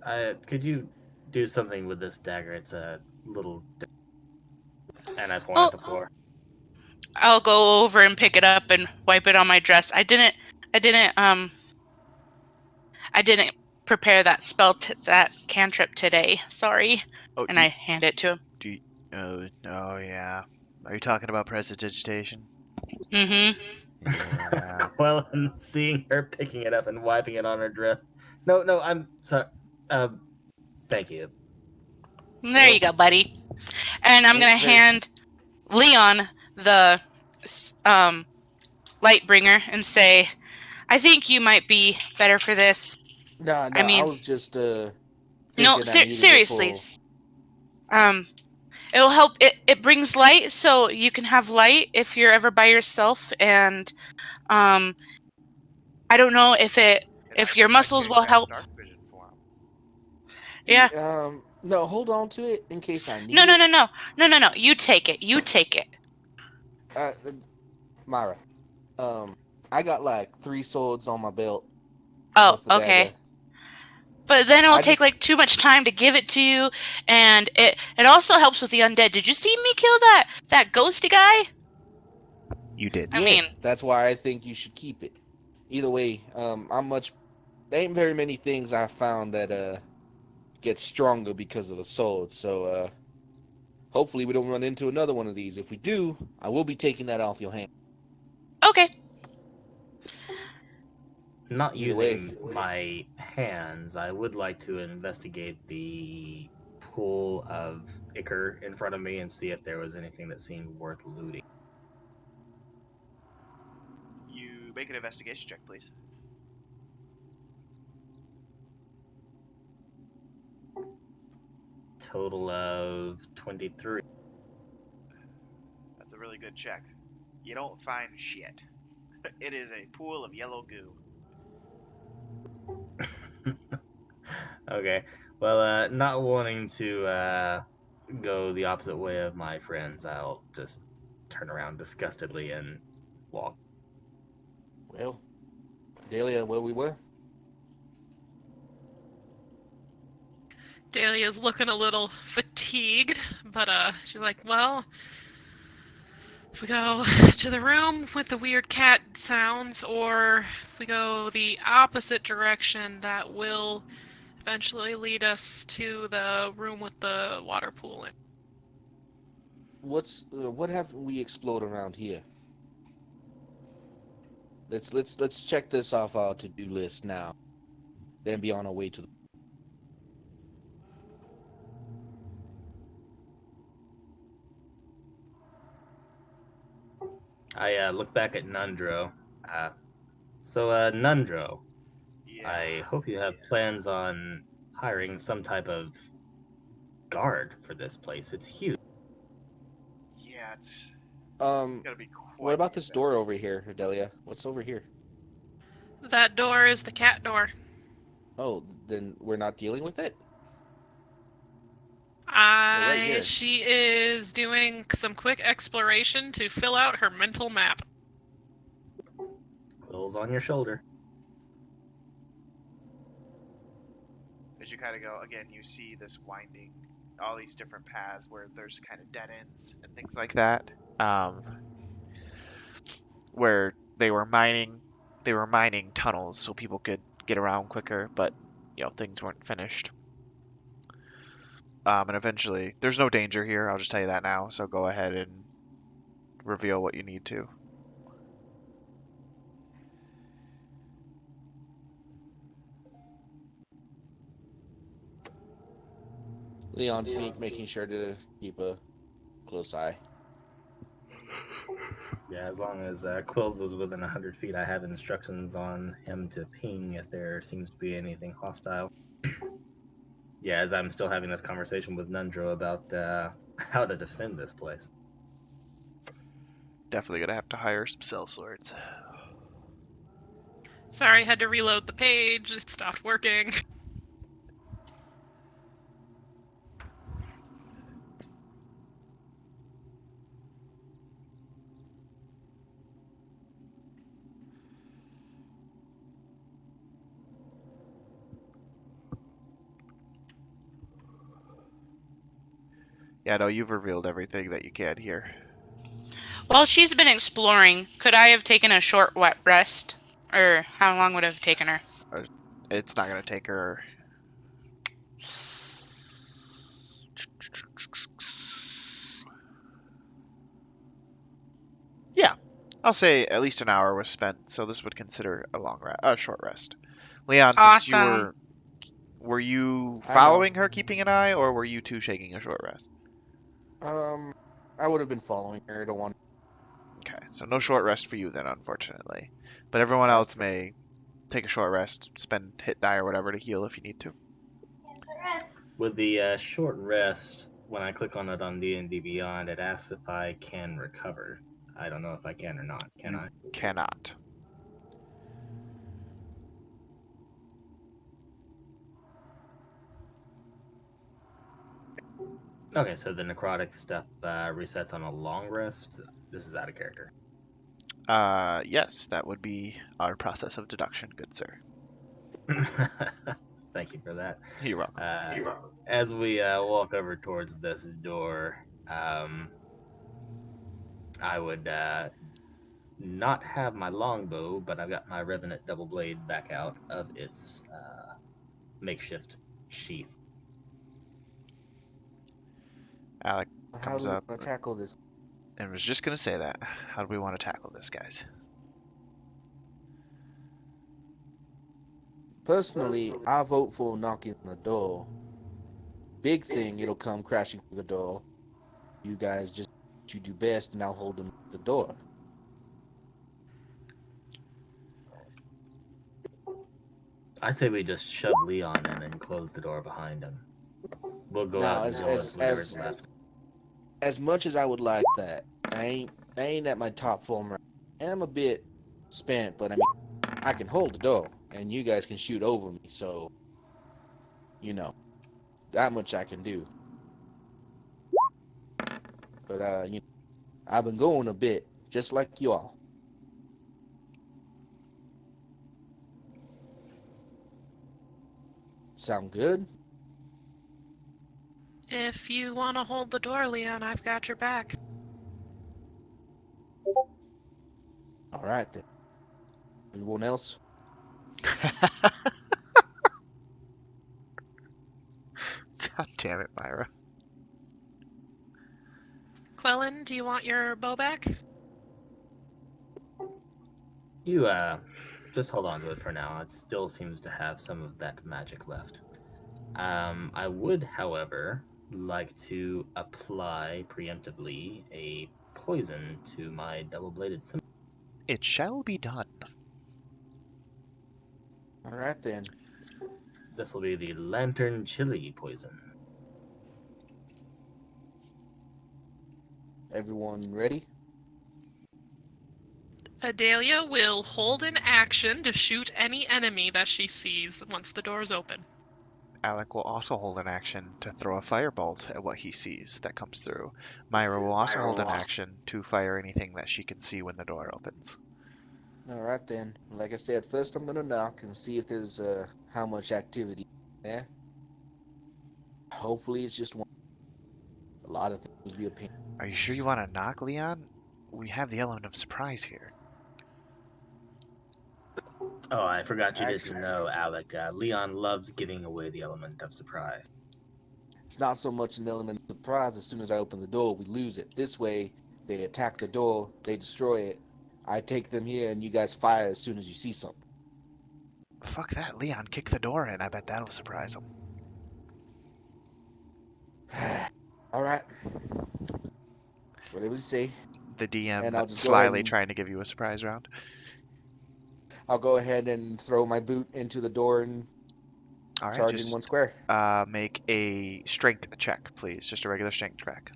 that? Could you do something with this dagger? It's a little... And I point at the floor. I'll go over and pick it up and wipe it on my dress. I didn't prepare that that cantrip today. Sorry. And I hand it to him. Oh yeah. Are you talking about prestidigitation? Mm-hmm. Yeah. Well, seeing her picking it up and wiping it on her dress. No, I'm sorry. Thank you. There you go, buddy. And I'm gonna hand Leon the Lightbringer and say, I think you might be better for this. No, I mean, I was just no, seriously. It'll help. It brings light, so you can have light if you're ever by yourself. And I don't know if your muscles will help. Dark vision for him. Yeah. No, hold on to it in case I need No, no, it. no, no, no, no, no. You take it. You take it. Uh, Myra, I got like 3 swords on my belt. Oh, Plus the okay. dagger. But then it'll I take just like too much time to give it to you, and it also helps with the undead. Did you see me kill that ghosty guy? You did. I yeah, mean, that's why I think you should keep it. Either way, there ain't very many things I found that get stronger because of the sword. So hopefully we don't run into another one of these. If we do, I will be taking that off your hand. okay. Not Either way, using my hands, I would like to investigate the pool of ichor in front of me and see if there was anything that seemed worth looting. You make an investigation check, please. Total of 23. That's a really good check. You don't find shit. It is a pool of yellow goo. Okay. Well, not wanting to go the opposite way of my friends, I'll just turn around disgustedly and walk. well, Dahlia, where we were? Dahlia's looking a little fatigued, but she's like, well, if we go to the room with the weird cat sounds, or if we go the opposite direction, that will eventually lead us to the room with the water pool in. What haven't we explored around here? Let's check this off our to-do list now. Then be on our way to the I look back at Nundro. So, Nundro, Yeah. I hope you have plans on hiring some type of guard for this place. It's huge. Yeah, it's What gotta be about this door over here, Delia? What's over here? That door is the cat door. Oh, then we're not dealing with it? right here. She is doing some quick exploration to fill out her mental map. Quill's on your shoulder. As you kind of go, again, you see this winding, all these different paths where there's kind of dead ends and things like that, where they were mining tunnels so people could get around quicker, but things weren't finished. And eventually, there's no danger here. I'll just tell you that now. So go ahead and reveal what you need to. Leon's making sure to keep a close eye. Yeah, as long as Quills is within 100 feet, I have instructions on him to ping if there seems to be anything hostile. Yeah, as I'm still having this conversation with Nundro about how to defend this place. Definitely gonna have to hire some sellswords. Sorry, had to reload the page. It stopped working. Yeah, no, you've revealed everything that you can here. While she's been exploring, could I have taken a short wet rest? Or how long would it have taken her? It's not gonna take her. Yeah, I'll say at least an hour was spent, so this would consider a short rest. Leon, since you Awesome. were you I know. following her, keeping an eye, or were you two taking a short rest? I would have been following her. Don't want. Okay, so no short rest for you then, unfortunately. But everyone That's else may take a short rest, spend hit die or whatever to heal if you need to. With the short rest, when I click on it on D&D Beyond, it asks if I can recover. I don't know if I can or not. Can You I? cannot. Okay, so the necrotic stuff resets on a long rest. This is out of character. Yes, that would be our process of deduction, good sir. Thank you for that. You're welcome. As we walk over towards this door, I would not have my longbow, but I've got my Revenant double blade back out of its makeshift sheath. Alec How comes do we up want to tackle this? and was just gonna say that. How do we want to tackle this, guys? Personally, I vote for knocking on the door. Big thing, it'll come crashing through the door. You guys just you do best, and I'll hold them at the door. I say we just shove Leon in and close the door behind him. We'll go Now, out and deal with whatever's left. as much as I would like that, I ain't at my top form. Right. I'm a bit spent, but I mean, I can hold the door, and you guys can shoot over me. So, you know, that much I can do. But you know, I've been going a bit, just like you all. Sound good? If you want to hold the door, Leon, I've got your back. All right then. Anyone else? God damn it, Myra. Quellen, do you want your bow back? You just hold on to it for now. It still seems to have some of that magic left. I would, however, like to apply preemptively a poison to my double-bladed scimitar. It shall be done. All right then. This will be the Lantern Chili poison. Everyone ready? Adelia will hold an action to shoot any enemy that she sees once the door is open. Alec will also hold an action to throw a firebolt at what he sees that comes through. Myra will also hold an action to fire anything that she can see when the door opens. All right then. Like I said, first I'm gonna knock and see if there's how much activity there. Hopefully it's just one. A lot of things would be a pain. Are you sure you want to knock, Leon? We have the element of surprise here. Oh, I forgot you didn't know, Alec. Leon loves giving away the element of surprise. It's not so much an element of surprise. As soon as I open the door, we lose it. This way, they attack the door, they destroy it. I take them here, and you guys fire as soon as you see something. Fuck that, Leon. Kick the door in. I bet that'll surprise him. All right. Whatever you say. The And I'll DM just go ahead slyly and- trying to give you a surprise round. I'll go ahead and throw my boot into the door and All right, charge in just one square. make a strength check, please. Just a regular strength check.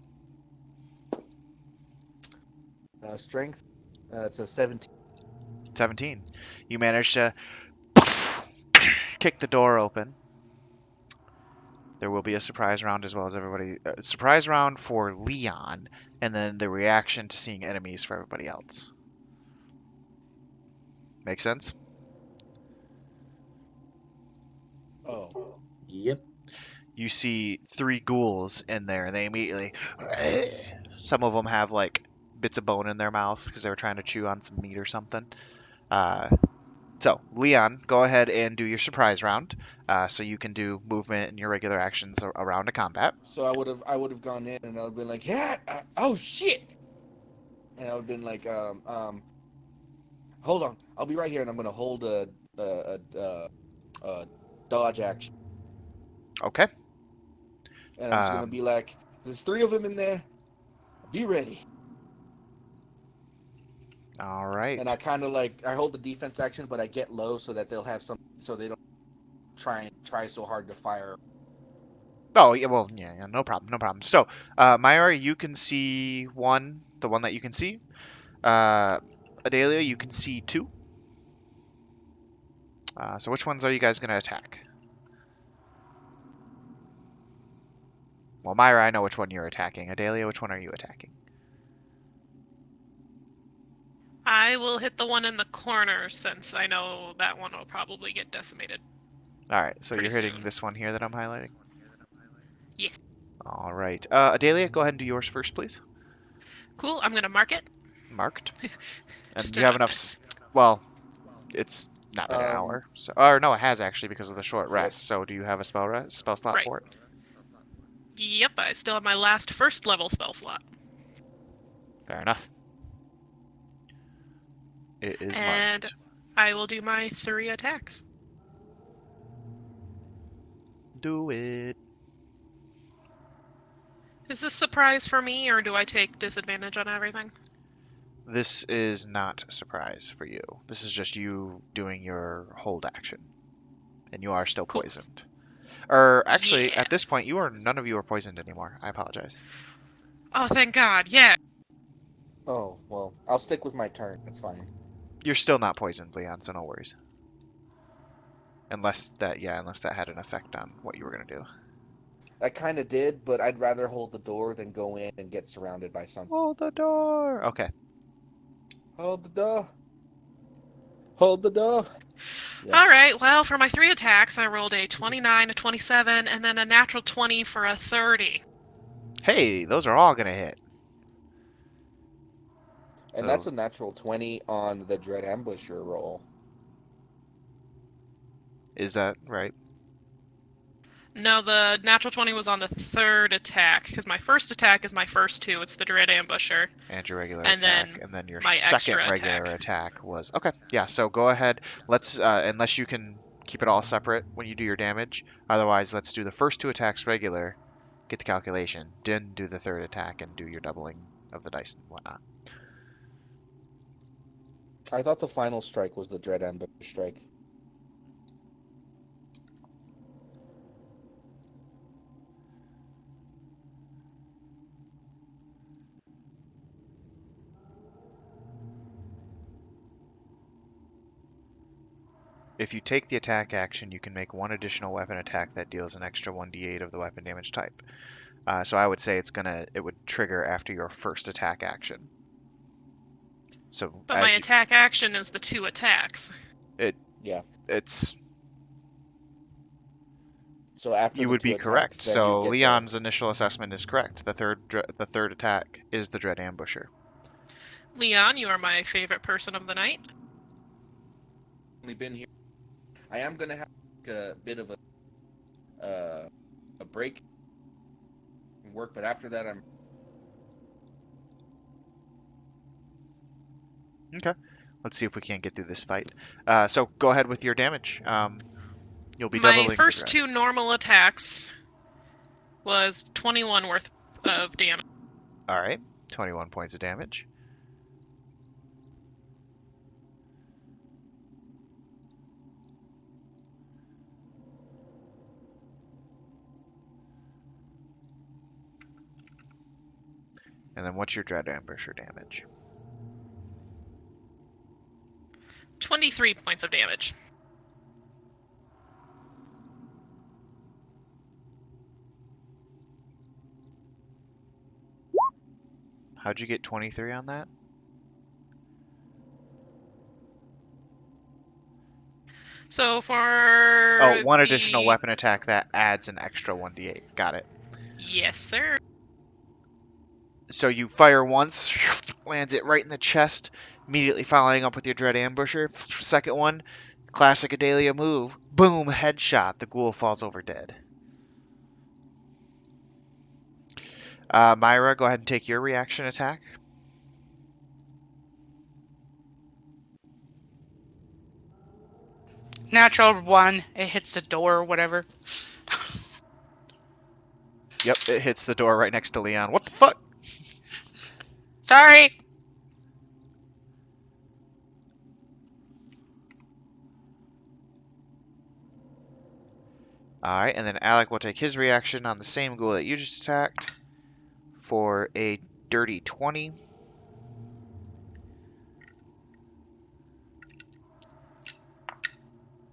Strength. It's a 17. 17. You manage to kick the door open. There will be a surprise round as well as everybody. Surprise round for Leon, and then the reaction to seeing enemies for everybody else. Make sense? Oh. Yep. You see 3 ghouls in there, and they immediately. Some of them have like bits of bone in their mouth because they were trying to chew on some meat or something. So, Leon, go ahead and do your surprise round. So you can do movement and your regular actions around a combat. So I would have gone in and I would have been like, yeah, oh shit, and I would have been like, hold on, I'll be right here, and I'm gonna hold a dodge action, Okay. and I'm just gonna be like, there's 3 of them in there, be ready. All right. And I kind of like I hold the defense action, but I get low so that they'll have some, so they don't try so hard to fire. Oh, yeah, well, yeah, no problem, no problem. So, Myra, you can see one, the one that you can see. Adelia, you can see two. So which ones are you guys going to attack? Well, Myra, I know which one you're attacking. Adelia, which one are you attacking? I will hit the one in the corner since I know that one will probably get decimated All right, so pretty you're hitting soon. this one here that I'm highlighting. Yes. All right. Adelia, go ahead and do yours first, please. Cool. I'm gonna mark it. Marked. And Just you have enough. Well, it's not been an Um, hour. So, or no, it has actually because of the short yeah. rest. So, do you have a spell slot right. for it? Yep. I still have my last first level spell slot. Fair enough. It is And marked. I will do my 3 attacks. Do it. Is this surprise for me, or do I take disadvantage on everything? This is not a surprise for you. This is just you doing your hold action, and you are still Cool. poisoned. Or actually, Yeah. at this point, none of you are poisoned anymore. I apologize. Oh, thank God. Yeah. Oh, well, I'll stick with my turn. That's fine. You're still not poisoned, Leon, so no worries. Unless that had an effect on what you were gonna do. I kind of did, but I'd rather hold the door than go in and get surrounded by something. Hold the door. Okay. Hold the door. Hold the door. Yeah. All right. Well, for my 3 attacks, I rolled a 29, a 27, and then a natural 20 for a 30. Hey, those are all gonna hit. And that's a natural 20 on the Dread Ambusher roll. Is that right? No, the natural 20 was on the 3rd attack, because my first attack is my first 2. It's the Dread Ambusher. And your regular And attack, then and then your my second extra regular attack. attack was okay. Yeah, so go ahead. Let's unless you can keep it all separate when you do your damage. Otherwise, let's do the first 2 attacks regular, get the calculation, then do the 3rd attack and do your doubling of the dice and whatnot. I thought the final strike was the Dread Ambush strike. If you take the attack action, you can make 1 additional weapon attack that deals an extra 1d8 of the weapon damage type. So I would say it would trigger after your first attack action. So But my attack action is the 2 attacks. it's So after you the would 2 be attacks, correct. then So you get Leon's initial assessment is correct. The third attack is the Dread Ambusher. Leon, you are my favorite person of the night. only been here. I am gonna have a bit of a break and work, but after that I'm Okay. Let's see if we can't get through this fight. So go ahead with your damage. You'll be doubling My the first dread. 2 normal attacks was 21 worth of damage. All right. 21 points of damage. And then what's your Dread Ambusher damage? 23 points of damage. How'd you get 23 on that? So for Oh, 1 additional weapon attack that adds an extra 1d8. Got it. Yes, sir. So you fire once, lands it right in the chest, immediately following up with your Dread Ambusher. Second one, classic Adelia move. Boom, headshot. The ghoul falls over dead. Myra, go ahead and take your reaction attack. Natural 1. It hits the door or whatever. Yep, it hits the door right next to Leon. What the fuck? Sorry. Alright, and then Alec will take his reaction on the same ghoul that you just attacked for a dirty 20.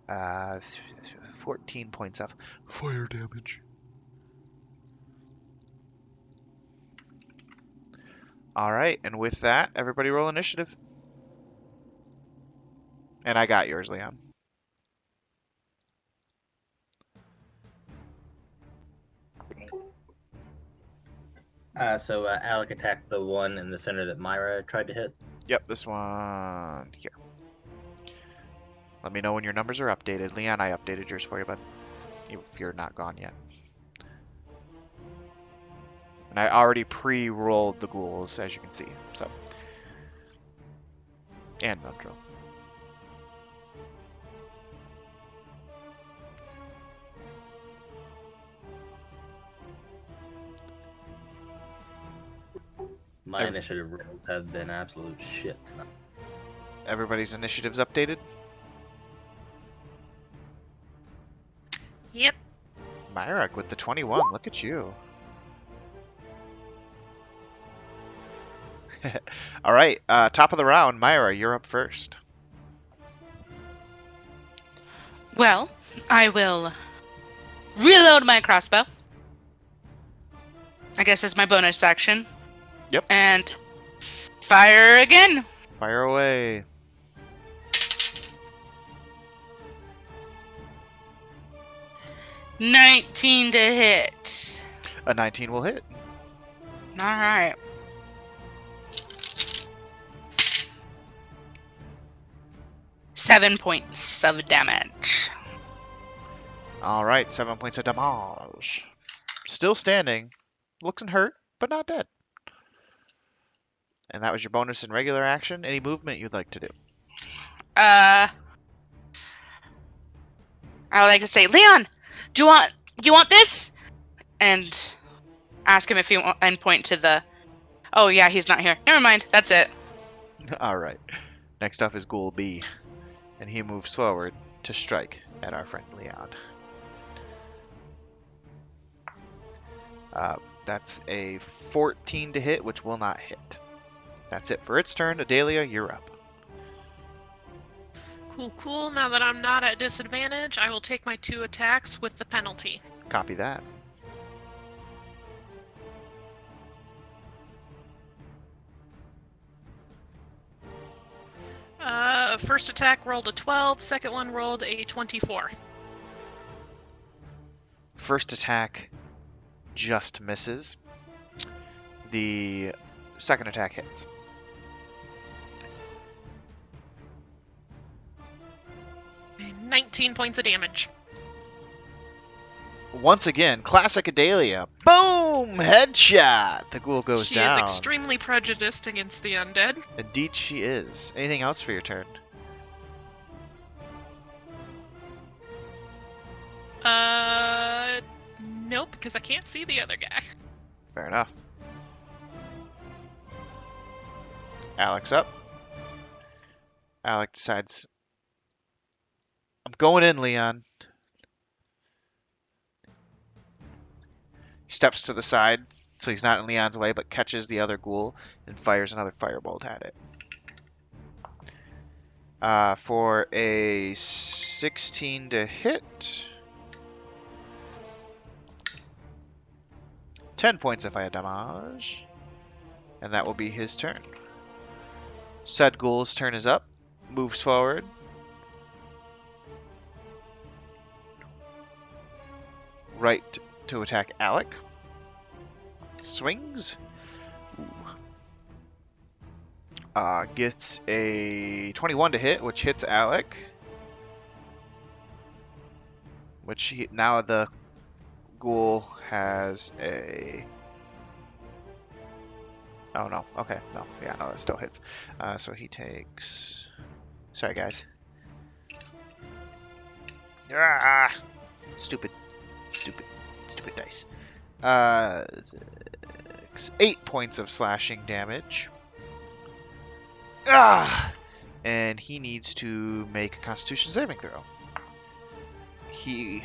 Uh, 14 points of fire damage. Alright, and with that, everybody roll initiative. And I got yours, Leon. So Alec attacked the one in the center that Myra tried to hit. Yep, this one here. Let me know when your numbers are updated. Leon, I updated yours for you, bud. If you're not gone yet. And I already pre-rolled the ghouls, as you can see. So, and Nundro. My initiative rolls have been absolute shit tonight. Everybody's initiatives updated. Yep. Myrak with the 21. Look at you. All right, top of the round, Myra, you're up first. Well, I will reload my crossbow. I guess it's my bonus action. Yep. And fire again. Fire away. $19 to hit. A 19 will hit. All right. Seven points of damage. All right, 7 points of damage. Still standing. Looks and hurt, but not dead. And that was your bonus and regular action. Any movement you'd like to do? I would like to say, Leon, do you want this? And ask him if he want, and point to the. Oh yeah, he's not here. Never mind. That's it. All right. Next up is Ghoul B, and he moves forward to strike at our friend Leon. That's a 14 to hit, which will not hit. That's it for its turn. Adelia, you're up. Cool, cool. Now that I'm not at disadvantage, I will take my 2 attacks with the penalty. Copy that. First attack rolled a 12, second one rolled a 24. First attack just misses. The second attack hits. And 19 points of damage. Once again, classic Adelia. Boom! Headshot! The ghoul goes She down. is extremely prejudiced against the undead. Indeed she is. Anything else for your turn? Nope, because I can't see the other guy. Fair enough. Alex up. Alec decides, I'm going in, Leon. He steps to the side so he's not in Leon's way, but catches the other ghoul and fires another firebolt at it. For a 16 to hit. 10 points of fire damage. And that will be his turn. Said ghoul's turn is up. Moves forward. Right to attack Alec. Swings. Gets a 21 to hit, which hits Alec. Now the ghoul has a... Oh, no. Okay. No. Yeah, no, that still hits. So he takes... Sorry, guys. Ah! Stupid dice. 8 points of slashing damage. Ah! And he needs to make a Constitution saving throw. He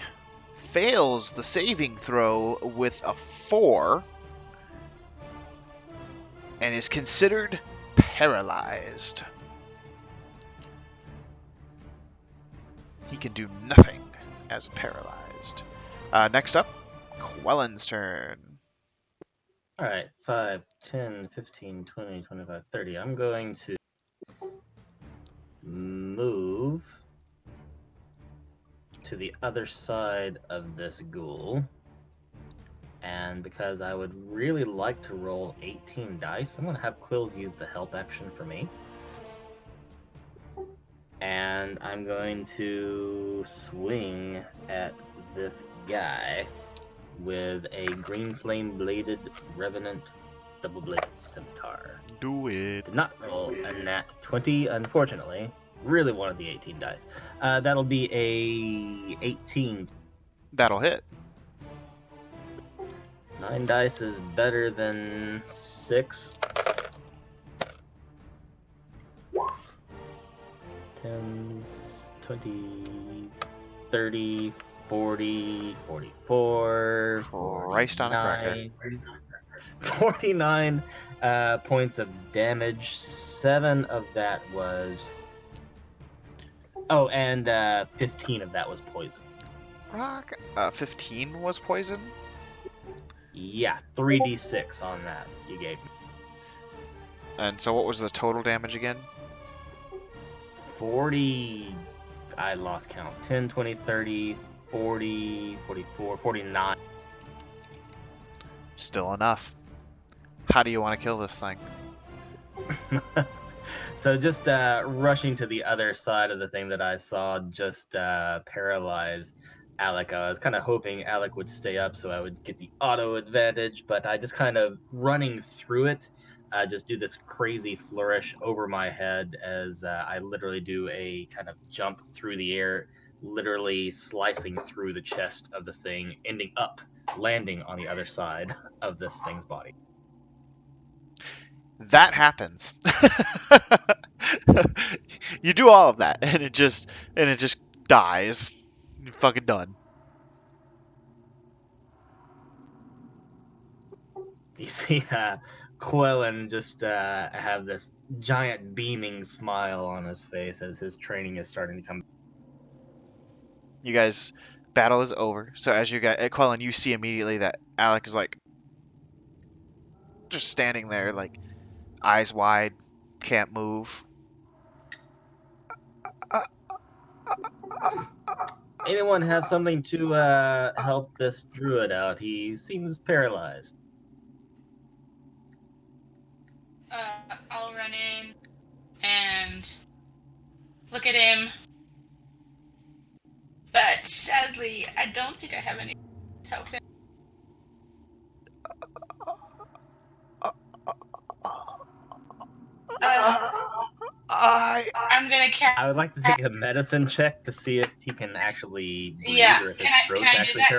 fails the saving throw with a 4 and is considered paralyzed. He can do nothing as paralyzed. Next up, Quellen's turn. Alright, 5, 10, 15, 20, 25, 30. I'm going to move to the other side of this ghoul. And because I would really like to roll 18 dice, I'm going to have Quills use the help action for me. And I'm going to swing at this guy with a green flame bladed revenant double bladed scimitar. Do it. Did not roll a nat 20, unfortunately. Really wanted the 18 dice. That'll be a 18. That'll hit. 9 dice is better than 6. 10s, 20, 30, 40, 44, Christ on a 49 points of damage. 7 of that was... Oh, and 15 of that was poison. Rock. 15 was poison. Yeah, 3d6 on that you gave me. And so what was the total damage again? 40... I lost count. 10, 20, 30, 40, 44, 49. Still enough. How do you want to kill this thing? So just rushing to the other side of the thing that I saw just paralyze Alec. I was kind of hoping Alec would stay up so I would get the auto advantage, but I just kind of running through it, just do this crazy flourish over my head as I literally do a kind of jump through the air, literally slicing through the chest of the thing, ending up landing on the other side of this thing's body. That happens. You do all of that, and it just dies. You're fucking done. You see Quellen just have this giant beaming smile on his face as his training is starting to come. You guys, battle is over. So as you guys, Quellen, you see immediately that Alec is like just standing there, like eyes wide, can't move. Anyone have something to help this druid out? He seems paralyzed. I'll run in and look at him. But sadly, I don't think I have any help him. I'm gonna cast. I would like to take a medicine check to see if he can actually breathe Yeah, or if his can I throat's do actually that too?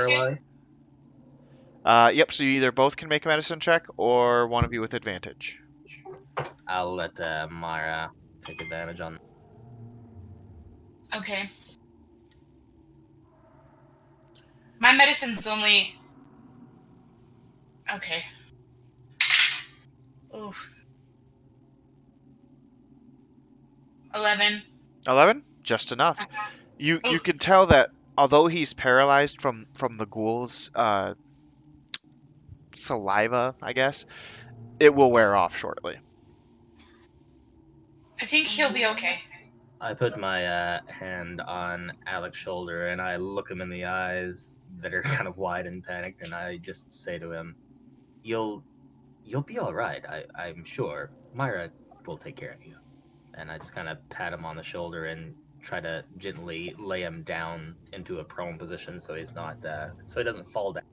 paralyzed. Yep, so you either both can make a medicine check, or one of you with advantage. I'll let Myra take advantage on. Okay. My medicine's only. Okay. Oof. 11. 11? Just enough. You can tell that although he's paralyzed from the ghoul's saliva, I guess, it will wear off shortly. I think he'll be okay. I put my hand on Alec's shoulder and I look him in the eyes that are kind of wide and panicked, and I just say to him, "You'll be all right. I'm sure. Myra will take care of you." And I just kind of pat him on the shoulder and try to gently lay him down into a prone position so he's not, so he doesn't fall down.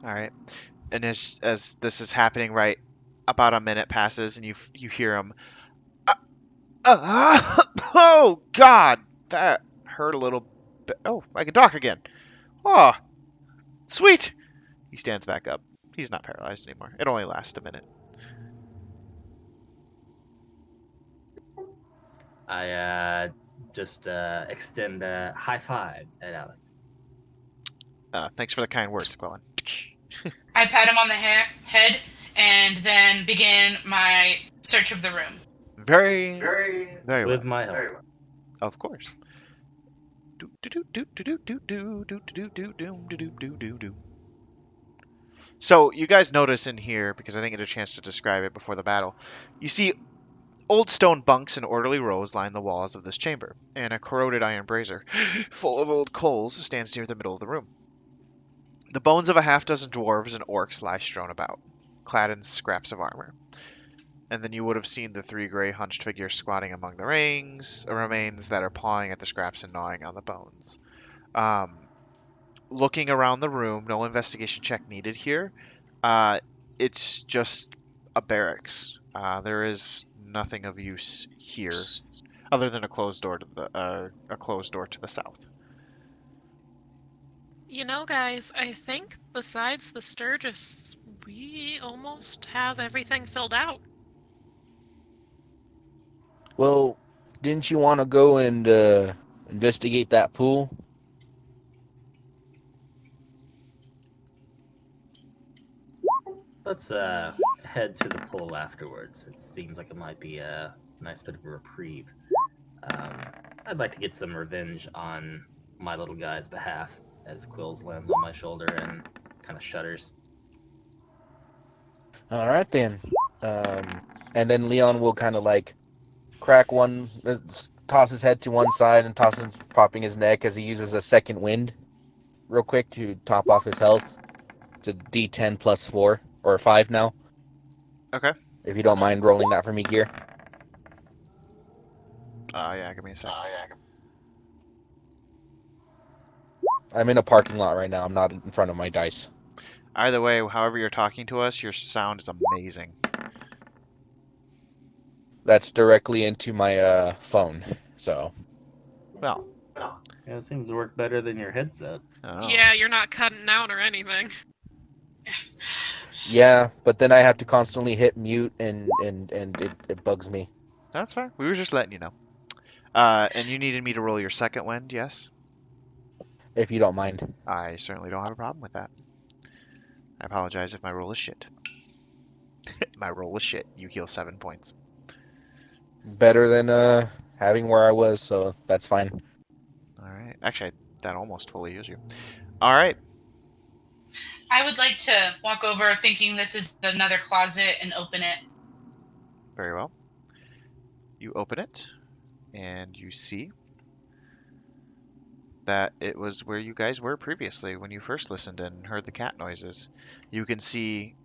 All right. And as this is happening, right, about a minute passes, and you hear him. Oh God, that hurt a little bit. Oh, I can talk again. Oh, sweet. He stands back up. He's not paralyzed anymore. It only lasts a minute. I just extend a high five at Alec. Thanks for the kind words, Quillen. I pat him on the head and then begin my search of the room. Very well. With my help. Of course. So you guys notice in here, because I didn't get a chance to describe it before the battle, you see old stone bunks in orderly rows line the walls of this chamber, and a corroded iron brazier full of old coals stands near the middle of the room. The bones of a half dozen dwarves and orcs lie strewn about, clad in scraps of armor. And then you would have seen the three gray hunched figures squatting among the remains that are pawing at the scraps and gnawing on the bones. Looking around the room, no investigation check needed here. It's just a barracks. There is nothing of use here, other than a closed door to the south. You know, guys, I think besides the Sturgis, we almost have everything filled out. Well, didn't you want to go and investigate that pool? Let's head to the pool afterwards. It seems like it might be a nice bit of a reprieve. I'd like to get some revenge on my little guy's behalf, as Quills lands on my shoulder and kind of shudders. All right then. And then Leon will kind of like crack one, toss his head to one side and popping his neck as he uses a second wind real quick to top off his health. It's a D10 plus 4, or 5 now. Okay. If you don't mind rolling that for me, Gear. Yeah, give me a sec. I'm in a parking lot right now. I'm not in front of my dice. Either way, however you're talking to us, your sound is amazing. That's directly into my phone, so. Well, Yeah, it seems to work better than your headset. oh. Yeah, you're not cutting out or anything. Yeah, but then I have to constantly hit mute and it bugs me. That's fair. We were just letting you know. And you needed me to roll your second wind, yes? If you don't mind. I certainly don't have a problem with that. I apologize if my roll is shit. My roll is shit. You heal 7 points. Better than having where I was, so that's fine. Alright. Actually, that almost fully heals you. Alright. I would like to walk over thinking this is another closet and open it. Very well. You open it, and you see that it was where you guys were previously when you first listened and heard the cat noises. You can see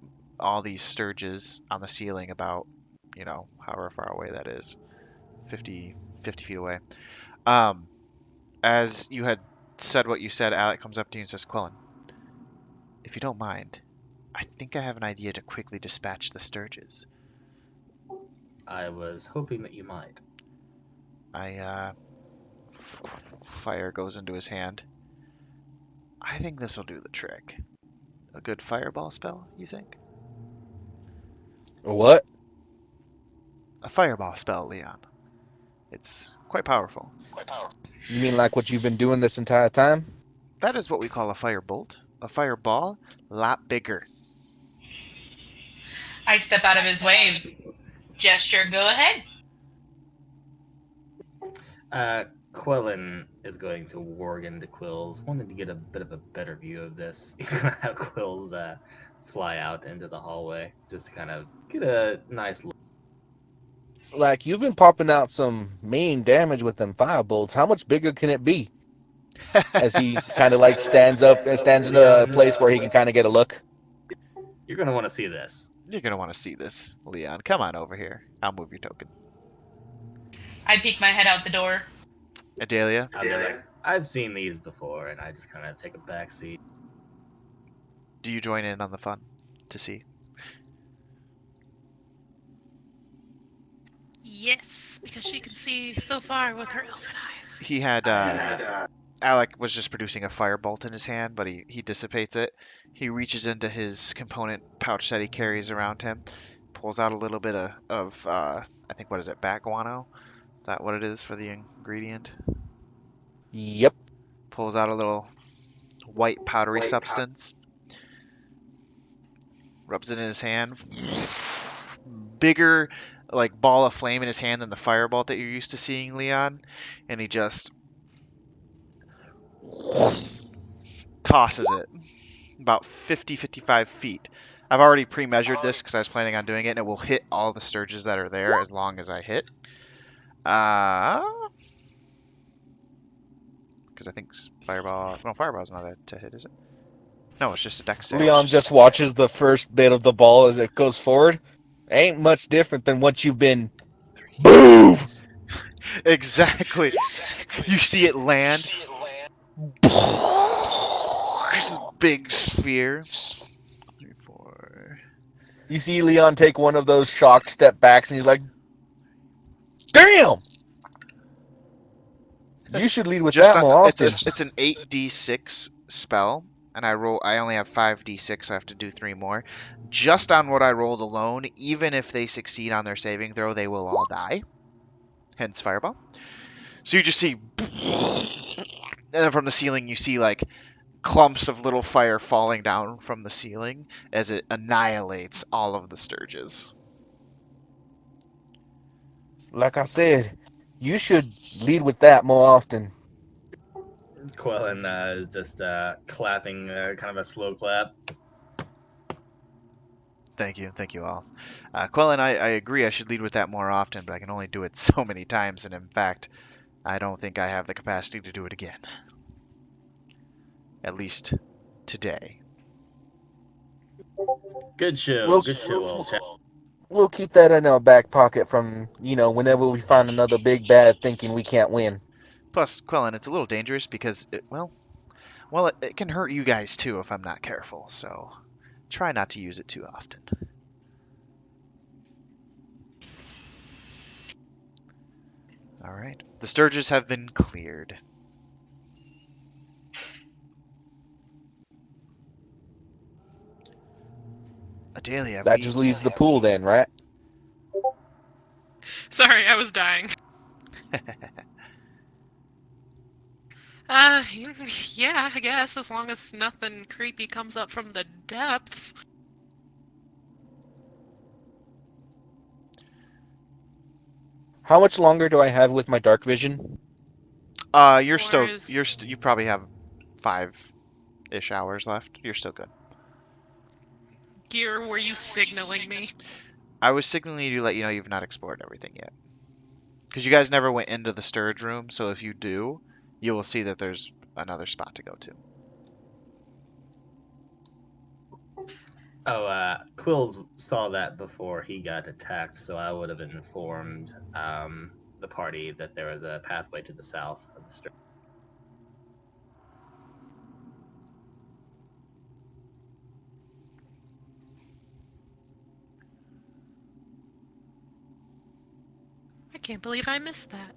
all these sturges on the ceiling about, however far away that is, 50 feet away. As you had said what you said, Alec comes up to you and says, Quillen, if you don't mind, I think I have an idea to quickly dispatch the sturges. I was hoping that you might. Fire goes into his hand. I think this will do the trick. A good fireball spell, you think? What? A fireball spell, Leon. It's quite powerful. You mean like what you've been doing this entire time? That is what we call a firebolt. A fireball, a lot bigger. I step out of his way and gesture, go ahead. Quillen is going to warg into Quills, wanting to get a bit of a better view of this. He's going to have Quills fly out into the hallway, just to kind of get a nice look. Like, you've been popping out some mean damage with them firebolts. How much bigger can it be? As he kind of like stands up and stands in a place where he can kind of get a look. You're going to want to see this. You're going to want to see this, Leon. Come on over here. I'll move your token. I peek my head out the door. Adelia? I've seen these before, and I just kind of take a back seat. Do you join in on the fun to see? Yes, because she can see so far with her elven eyes. He had, Alec was just producing a firebolt in his hand, but he dissipates it. He reaches into his component pouch that he carries around him, pulls out a little bit of I think, what is it, bat guano? Is that what it is for the ingredient? Yep. Pulls out a little white powdery substance, rubs it in his hand. Bigger, like ball of flame in his hand than the firebolt that you're used to seeing, Leon, and he just tosses it about 50, 55 feet. I've already pre-measured this because I was planning on doing it, and it will hit all the sturges that are there as long as I hit. Because I think fireball. No, fireball's not to hit, is it? No, it's just a dex save. Leon just watches the first bit of the ball as it goes forward. Ain't much different than what you've been. Move! Exactly. You see it land. This big sphere. 3, 4. You see Leon take one of those shocked step backs, and he's like, "Damn! You should lead with Just that more often." it's an 8d6 spell, and I only have 5d6, so I have to do 3 more. Just on what I rolled alone, even if they succeed on their saving throw, they will all die. Hence fireball. So you just see, and then from the ceiling you see like clumps of little fire falling down from the ceiling as it annihilates all of the sturges. Like I said, you should lead with that more often. Quellen is just clapping, kind of a slow clap. Thank you all. Quellen, I agree I should lead with that more often, but I can only do it so many times, and in fact, I don't think I have the capacity to do it again. At least today. Good show, Well- good show, old chap. We'll keep that in our back pocket from, whenever we find another big bad thinking we can't win. Plus, Quellen, it's a little dangerous because, it can hurt you guys too if I'm not careful, so try not to use it too often. Alright, the sturges have been cleared. Adelia, That just leaves the pool then, right? Sorry, I was dying. Yeah, I guess, as long as nothing creepy comes up from the depths. How much longer do I have with my dark vision? You probably have 5-ish hours left. You're still good. Gear, were you signaling me? I was signaling you to let you know you've not explored everything yet. Because you guys never went into the storage room, so if you do, you will see that there's another spot to go to. Oh, Quills saw that before he got attacked, so I would have informed the party that there was a pathway to the south of the street. I can't believe I missed that.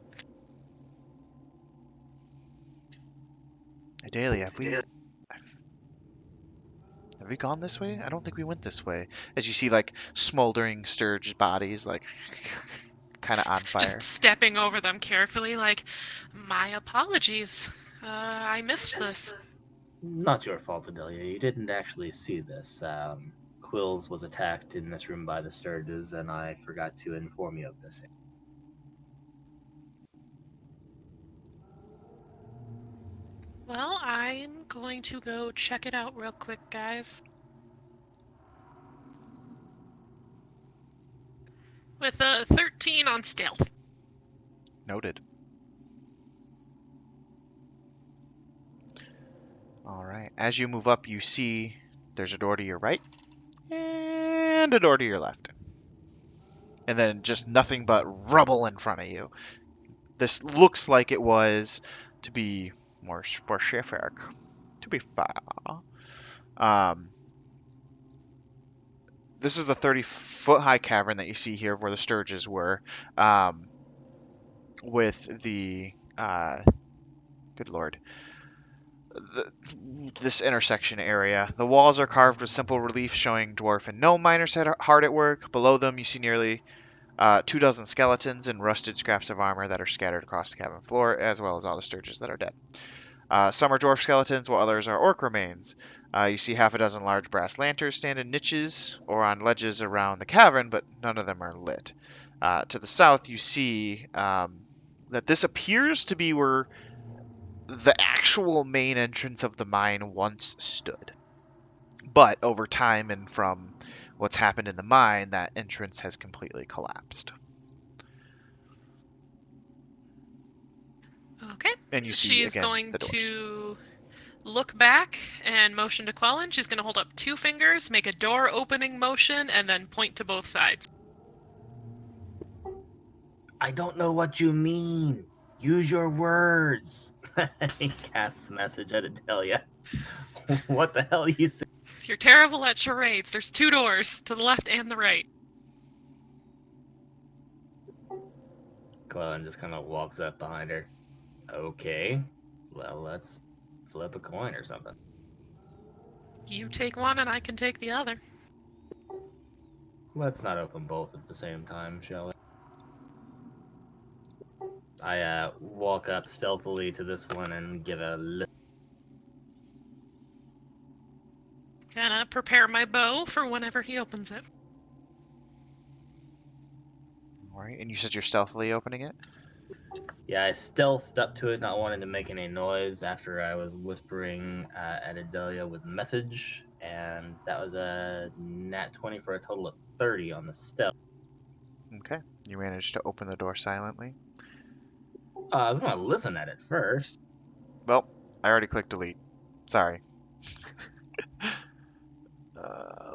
Adelia, have we gone this way? I don't think we went this way. As you see, like, smoldering sturge bodies, like, kind of on fire. Just stepping over them carefully, like, my apologies. I missed this. Not your fault, Adelia. You didn't actually see this. Quills was attacked in this room by the Sturges, and I forgot to inform you of this. Well, I'm going to go check it out real quick, guys. With a 13 on stealth. Noted. Alright, as you move up, you see there's a door to your right and a door to your left. And then just nothing but rubble in front of you. This looks like it was, to be more specific, to be fair. This is the 30-foot high cavern that you see here where the Sturges were, with the, good lord, this intersection area. The walls are carved with simple relief showing dwarf and gnome miners hard at work. Below them, you see nearly 24 skeletons and rusted scraps of armor that are scattered across the cabin floor, as well as all the sturges that are dead. Some are dwarf skeletons, while others are orc remains. You see half a dozen large brass lanterns stand in niches or on ledges around the cavern, but none of them are lit. To the south, you see that this appears to be where the actual main entrance of the mine once stood. But over time and from what's happened in the mine, that entrance has completely collapsed. Okay. And you see, She's again, going the door. to look back and motion to Quellen. She's going to hold up 2 fingers, make a door opening motion, and then point to both sides. I don't know what you mean. Use your words. He casts message at Adelia. What the hell you say? You're terrible at charades. There's 2 doors, to the left and the right. Quellen just kind of walks up behind her. Okay, well, let's flip a coin or something. You take one and I can take the other. Let's not open both at the same time, shall we? I walk up stealthily to this one and give a lift. Gonna prepare my bow for whenever he opens it. Alright, and you said you're stealthily opening it? Yeah, I stealthed up to it, not wanting to make any noise after I was whispering at Adelia with message, and that was a nat 20 for a total of 30 on the stealth. Okay. You managed to open the door silently. I was gonna listen at it first. Well, I already clicked delete. Sorry.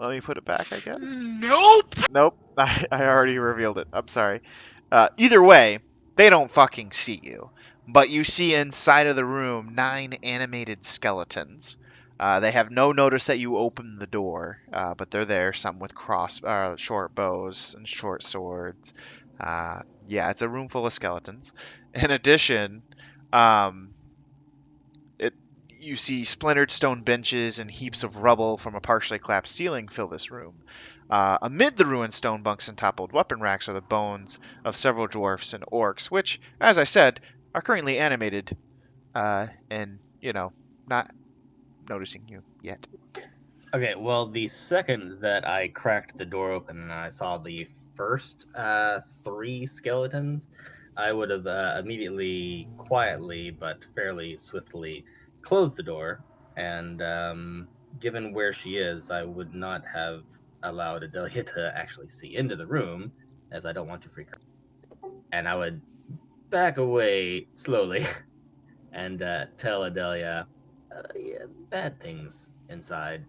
Let me put it back, I guess? Nope! Nope. I already revealed it. I'm sorry. Either way, they don't fucking see you. But you see inside of the room 9 animated skeletons. They have no notice that you opened the door, but they're there, some with short bows and short swords. Yeah, it's a room full of skeletons. In addition, you see splintered stone benches and heaps of rubble from a partially collapsed ceiling fill this room. Amid the ruined stone bunks and toppled weapon racks are the bones of several dwarfs and orcs, which, as I said, are currently animated and, not noticing you yet. Okay, well, the second that I cracked the door open and I saw the first 3 skeletons, I would have immediately, quietly, but fairly swiftly closed the door. And given where she is, I would not have allowed Adelia to actually see into the room, as I don't want to freak her. And I would back away slowly and tell Adelia, yeah, bad things inside.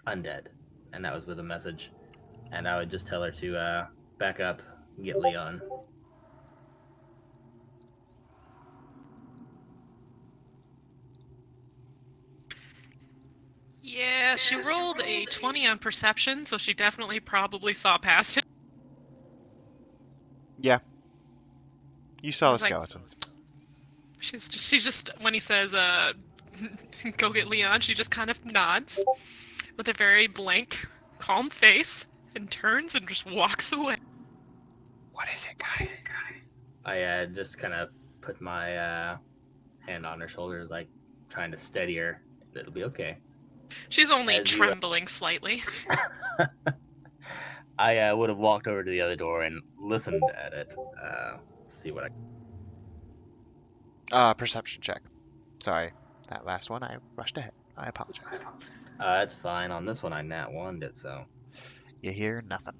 Undead, and that was with a message. And I would just tell her to back up, get Leon. Yeah, she rolled a 20 on perception, so she definitely probably saw past him. Yeah. You saw the It's like- skeletons. She's just when he says, go get Leon, she just kind of nods with a very blank, calm face and turns and just walks away. What is it, guys? I just kind of put my hand on her shoulders, like trying to steady her. It'll be okay. She's only As you- trembling slightly. I would have walked over to the other door and listened at it. See what Perception check. Sorry. That last one, I rushed ahead. I apologize. That's fine. On this one, I nat 1'd it, so. You hear nothing.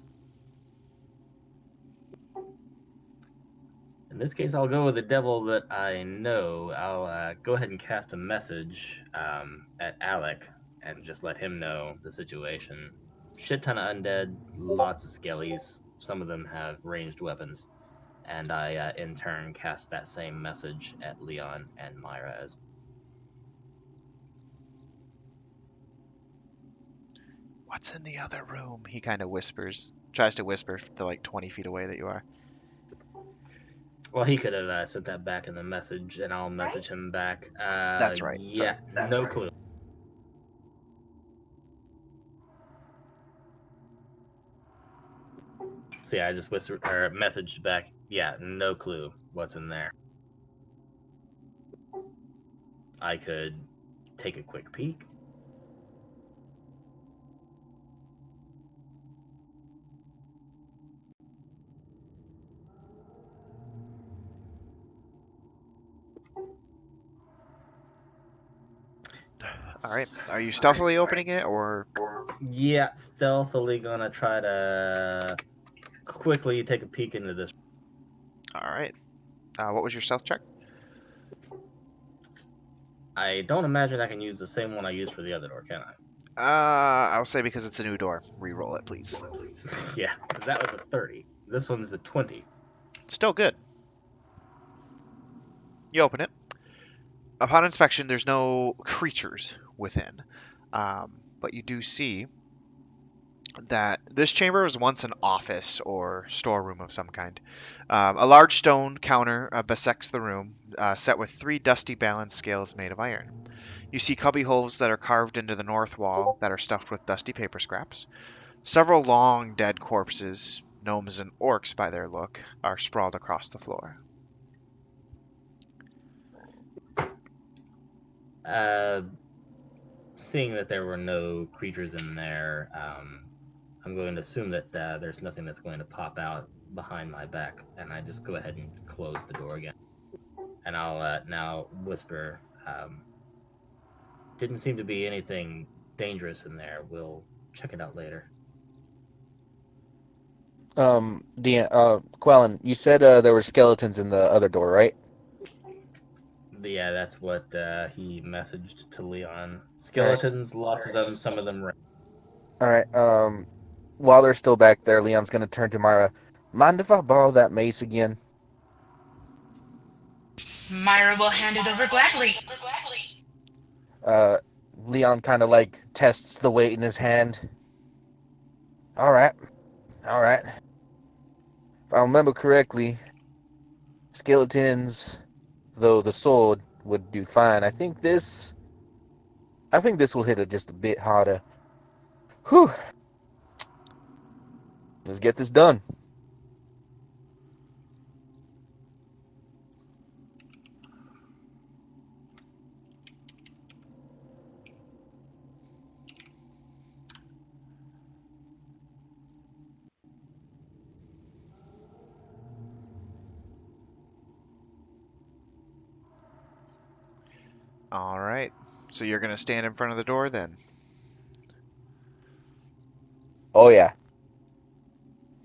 In this case, I'll go with the devil that I know. I'll go ahead and cast a message at Alec and just let him know the situation. Shit ton of undead, lots of skellies. Some of them have ranged weapons. And I, in turn, cast that same message at Leon and Myra as What's in the other room? He kind of whispers. Tries to whisper to like 20 feet away that you are. well, he could have sent that back in the message, and I'll message him back. That's right. Yeah, no clue. So yeah, I just whispered or messaged back. Yeah, no clue what's in there. I could take a quick peek. All right. Are you stealthily opening it, or? Yeah, stealthily gonna try to quickly take a peek into this. All right. What was your stealth check? I don't imagine I can use the same one I used for the other door, can I? I'll say because it's a new door. Reroll it, please. Yeah, that was a 30. This one's the 20. Still good. You open it. Upon inspection, there's no creatures within, but you do see that this chamber was once an office or storeroom of some kind. A large stone counter bisects the room, set with 3 dusty balance scales made of iron. You see cubby holes that are carved into the north wall that are stuffed with dusty paper scraps. Several long dead corpses, gnomes and orcs by their look, are sprawled across the floor. Seeing that there were no creatures in there, I'm going to assume that there's nothing that's going to pop out behind my back, and I just go ahead and close the door again. And I'll now whisper, didn't seem to be anything dangerous in there. We'll check it out later. Quellen, you said there were skeletons in the other door, right? Yeah, that's what he messaged to Leon. Skeletons, lots of them, some of them ran. Alright, while they're still back there, Leon's gonna turn to Myra. Mind if I borrow that mace again? Myra will hand it over gladly. Leon kind of like tests the weight in his hand. Alright. If I remember correctly, skeletons, though the sword would do fine. I think this will hit it just a bit harder. Whew. Let's get this done. All right. So you're going to stand in front of the door then? Oh yeah.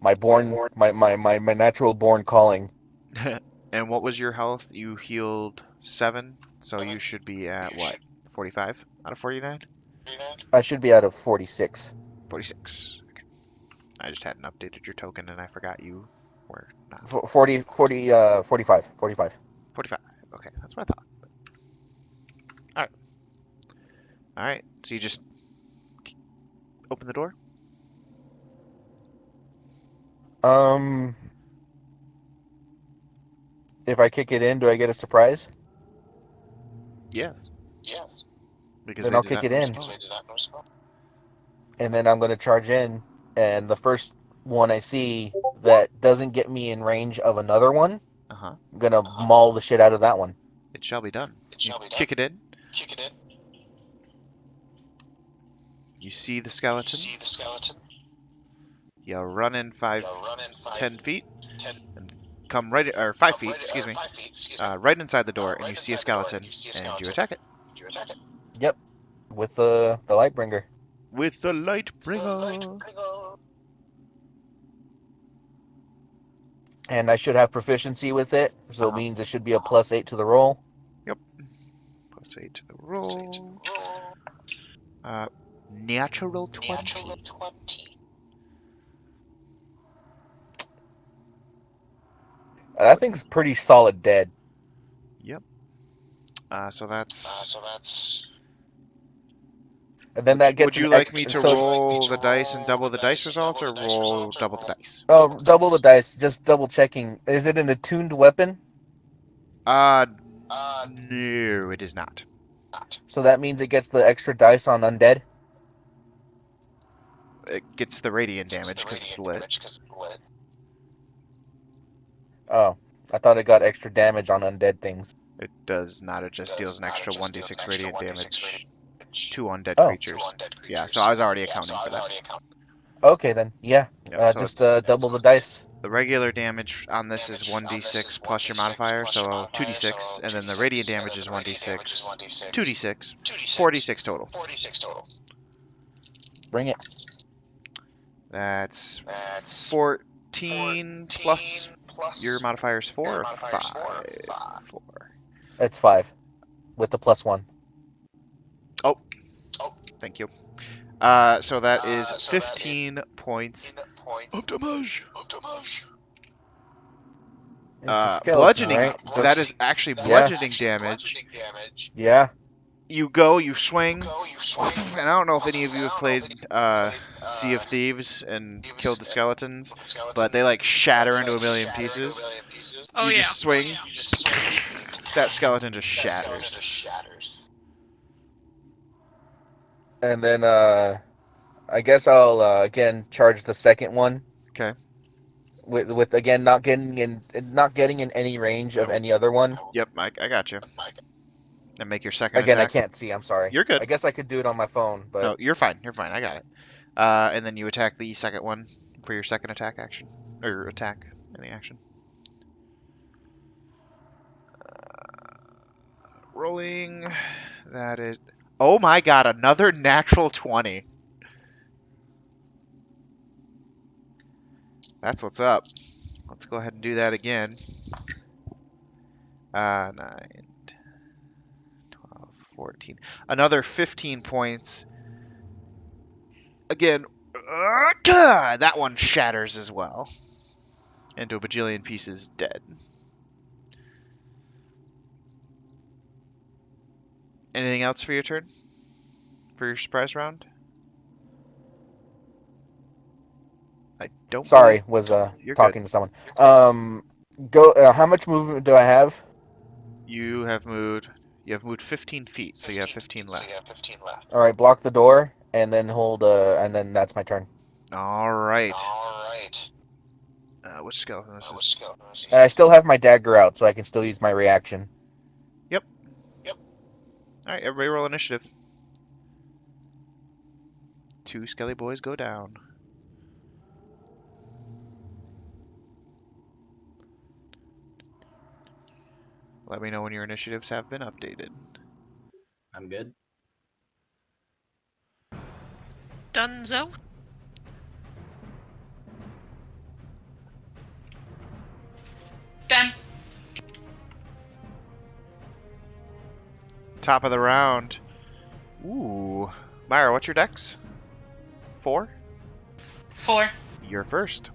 My natural born calling. And what was your health? You healed 7, so you should be at what? 45 out of 49? I should be out of 46. 46. Okay. I just hadn't updated your token and I forgot you were not. 45. 45. 45. Okay, that's what I thought. All right. All right. So you just open the door? If I kick it in, do I get a surprise? Yes. Because Then they I'll did kick not it in. respond. And then I'm going to charge in, and the first one I see that doesn't get me in range of another one, Uh-huh. I'm going to maul the shit out of that one. It shall be done. You kick it in. You see the skeleton. You run in 10 feet, and come right, or 5 feet, excuse me, right inside the door, and you see a skeleton, and you attack it. Yep, with the Lightbringer. With the Lightbringer. And I should have proficiency with it, so it means it should be a +8 to the roll. Yep. +8 to the roll. Natural 20. That thing's pretty solid dead. Yep. So that's. And then that gets. Would you like me to roll the dice and double the dice results, or roll double the dice? Oh, double the dice. Just double checking. Is it an attuned weapon? No, it is not. So that means it gets the extra dice on undead? It gets the radiant damage because it's lit. Oh, I thought it got extra damage on undead things. It does not. It just deals an extra 1d6 radiant damage to undead Oh. creatures. Yeah, so I was already accounting for that. Okay then, yeah. Yep, so Just double the dice. the regular damage on this is 1d6 plus your modifier, so 2d6, and then the radiant damage is 1d6, 2d6, 4d6 total. Bring it. That's 14 plus your modifier is 4 or 5? 4. It's 5 with the +1. Oh, thank you. So that is 15 points of damage. It's a skeleton, Bludgeoning. right? That is actually bludgeoning damage. Yeah. You go, you swing, and I don't know if any of you have played Sea of Thieves and killed the skeletons, but they like shatter into a million pieces. Oh You yeah. just swing, that skeleton just shatters. And then I guess I'll again charge the second one. Okay. With again not getting in any range of any other one. Yep, I got you. And make your second Again, attack. I can't see. I'm sorry. You're good. I guess I could do it on my phone, but No, you're fine. You're fine. I got it. And then you attack the second one for your second attack action. Or attack in the action. Rolling. That is... Oh my god, another natural 20. That's what's up. Let's go ahead and do that again. 9, 12, 14. Another 15 points. Again, that one shatters as well. Into a bajillion pieces, dead. Anything else for your turn? For your surprise round? I don't. sorry, was You're talking good. to someone. Go. How much movement do I have? You have moved 15 feet, so you have 15 left. All right, block the door and then hold. And then that's my turn. All right. Which skeleton this is? And I still have my dagger out, so I can still use my reaction. All right, everybody roll initiative. 2 skelly boys go down. Let me know when your initiatives have been updated. I'm good. Dunzo. Done. Top of the round. Ooh. Myra, what's your dex? 4? 4. You're first.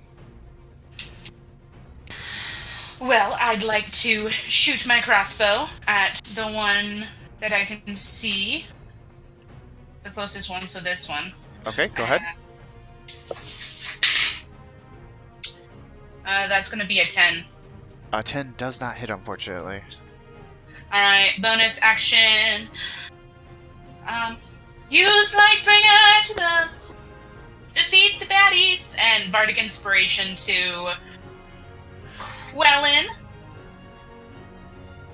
Well, I'd like to shoot my crossbow at the one that I can see. The closest one, so this one. Okay, go ahead. That's going to be a 10. 10 does not hit, unfortunately. Alright, bonus action. Use Lightbringer to defeat the baddies. And Bardic Inspiration to Quellen.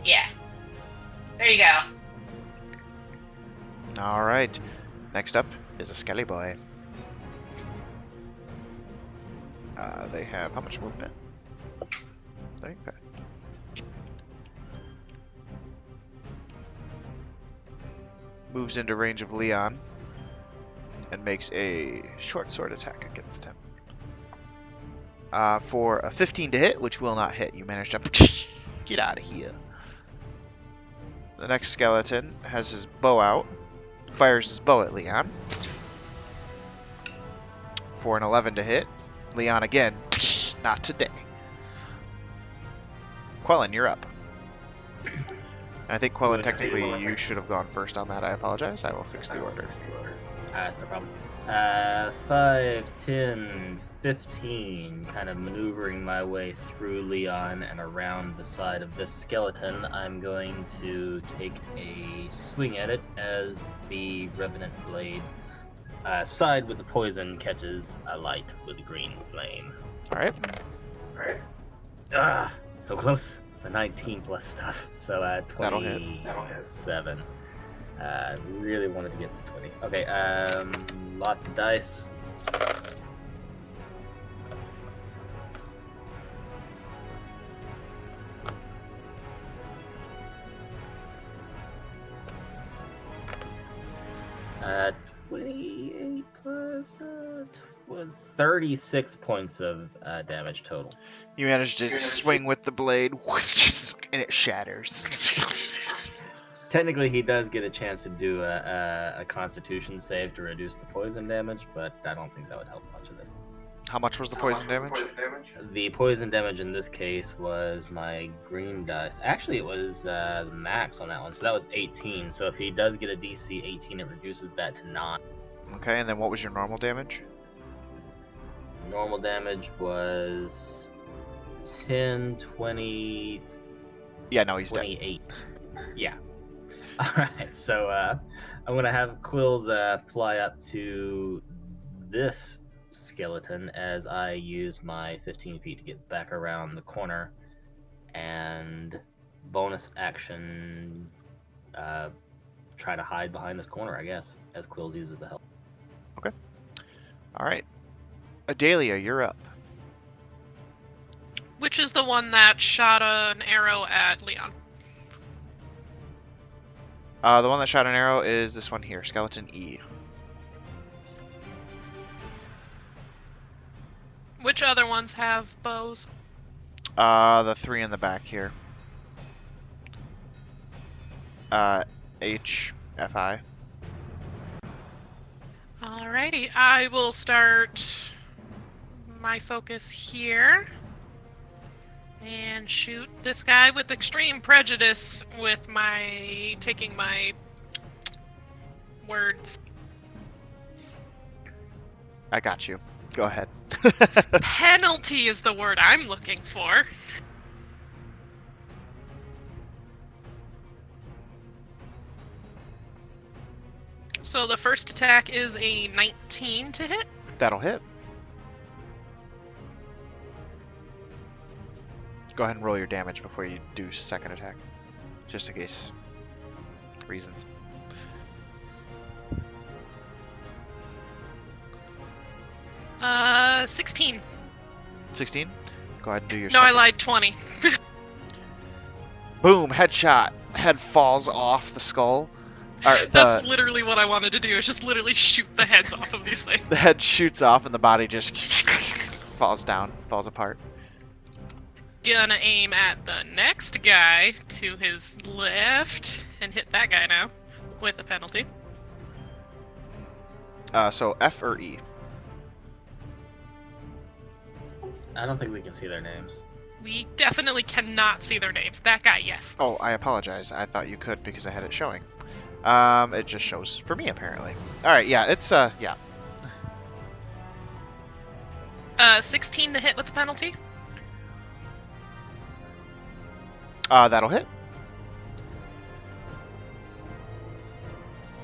Yeah. There you go. All right. Next up is a skelly boy. They have how much movement? Okay. Moves into range of Leon and makes a short sword attack against him. For a 15 to hit, which will not hit. You managed to get out of here. The next skeleton has his bow out. Fires his bow at Leon. For an 11 to hit. Leon again. Not today. Quellen, you're up. And I think Quellen, technically, you should have gone first on that. I apologize. I will fix the order. That's no problem. 5, 10, 15. Kind of maneuvering my way through Leon and around the side of this skeleton. I'm going to take a swing at it as the Revenant Blade side with the poison catches a light with a green flame. Alright. So close. It's the 19 plus stuff. So That'll hit. 27. Really wanted to get to 20. Okay, lots of dice. Uh, 28 plus 36 points of damage total. You manage to swing with the blade, and it shatters. Technically, he does get a chance to do a Constitution save to reduce the poison damage, but I don't think that would help much of it. How much was the poison damage? The poison damage in this case was my green dice. Actually, it was the max on that one, so that was 18. So if he does get a DC 18, it reduces that to 9. Okay, and then what was your normal damage? Normal damage was 10, 20, Yeah, no, he's dead. 28. Yeah. Alright, so I'm going to have Quills fly up to this skeleton as I use my 15 feet to get back around the corner, and bonus action try to hide behind this corner, I guess, as Quills uses the help. Alright. Adalia, you're up. Which is the one that shot an arrow at Leon? The one that shot an arrow is this one here, Skeleton E. Which other ones have bows? The 3 in the back here. H, F, I. Alrighty, I will start my focus here and shoot this guy with extreme prejudice with taking my words. I got you. Go ahead. Penalty is the word I'm looking for. So the first attack is a 19 to hit. That'll hit. Go ahead and roll your damage before you do second attack. Just in case. Reasons. Uh, 16. 16? Go ahead and do your No, I second. lied, 20. Boom, headshot. Head falls off the skull. That's literally what I wanted to do, is just literally shoot the heads off of these things. The head shoots off and the body just falls down, falls apart. Gonna aim at the next guy to his left and hit that guy now with a penalty. So F or E? I don't think we can see their names. We definitely cannot see their names. That guy, yes. Oh, I apologize. I thought you could because I had it showing. It just shows for me apparently. All right, yeah, it's yeah. 16 to hit with the penalty. That'll hit.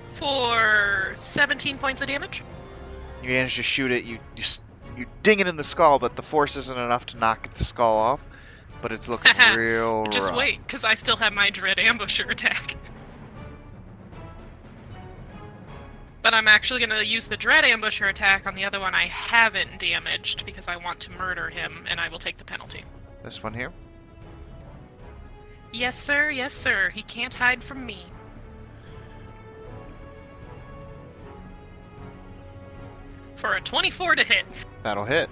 For 17 points of damage. You manage to shoot it. You ding it in the skull, but the force isn't enough to knock the skull off. But it's looking real Just rough. wait, because I still have my Dread Ambusher attack. But I'm actually going to use the Dread Ambusher attack on the other one I haven't damaged, because I want to murder him, and I will take the penalty. This one here. Yes, sir. Yes, sir. He can't hide from me. For a 24 to hit. That'll hit.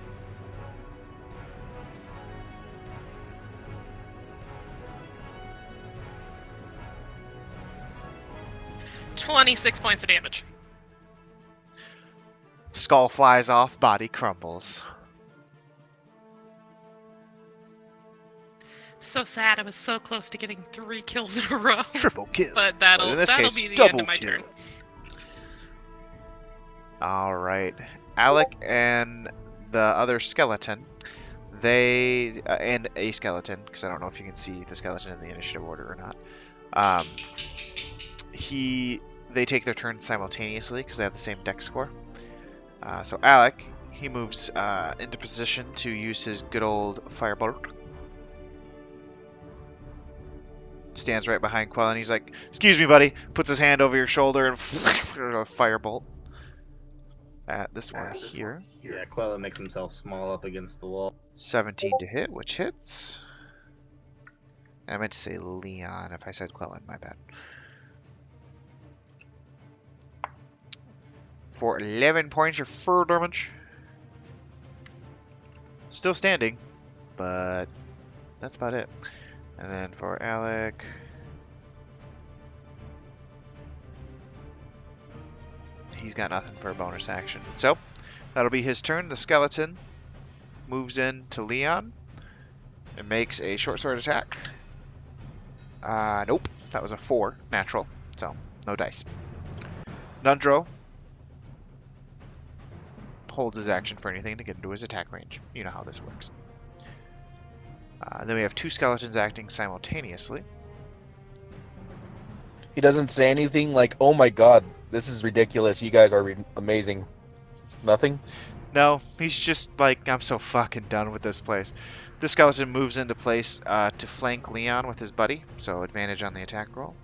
$26 points of damage. Skull flies off, body crumbles. So sad. I was so close to getting 3 kills in a row. Triple kill. But In that'll this case, be the end double of my kill. turn. All right, Alec and the other skeleton, they and a skeleton, because I don't know if you can see the skeleton in the initiative order or not. They take their turns simultaneously because they have the same dex score. So Alec, he moves into position to use his good old firebolt. Stands right behind Quellen. He's like, "Excuse me, buddy." Puts his hand over your shoulder and a firebolt at this one here. Yeah, Quella makes himself small up against the wall. 17 to hit, which hits. I meant to say Leon if I said Quellen, my bad. For 11 points of fur damage. Still standing, but that's about it. And then for Alec, he's got nothing for a bonus action. So that'll be his turn. The skeleton moves in to Leon and makes a short sword attack. Nope, that was a 4 natural, so no dice. Nundro holds his action for anything to get into his attack range. You know how this works. Then we have 2 skeletons acting simultaneously. He doesn't say anything like, "Oh my god, this is ridiculous. You guys are amazing." Nothing? No, he's just like, "I'm so fucking done with this place." This skeleton moves into place to flank Leon with his buddy, so advantage on the attack roll.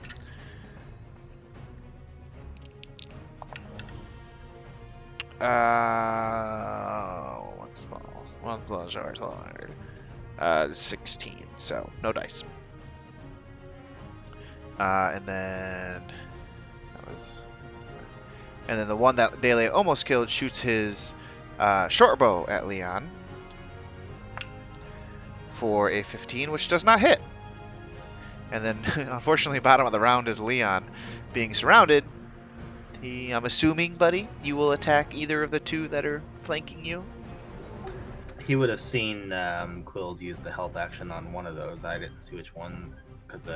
What's the short sword? 16, so no dice. And then the one that Dele almost killed shoots his short bow at Leon for a 15, which does not hit. And then, unfortunately, bottom of the round is Leon being surrounded. I'm assuming, buddy, you will attack either of the 2 that are flanking you. He would have seen Quills use the help action on one of those. I didn't see which one, because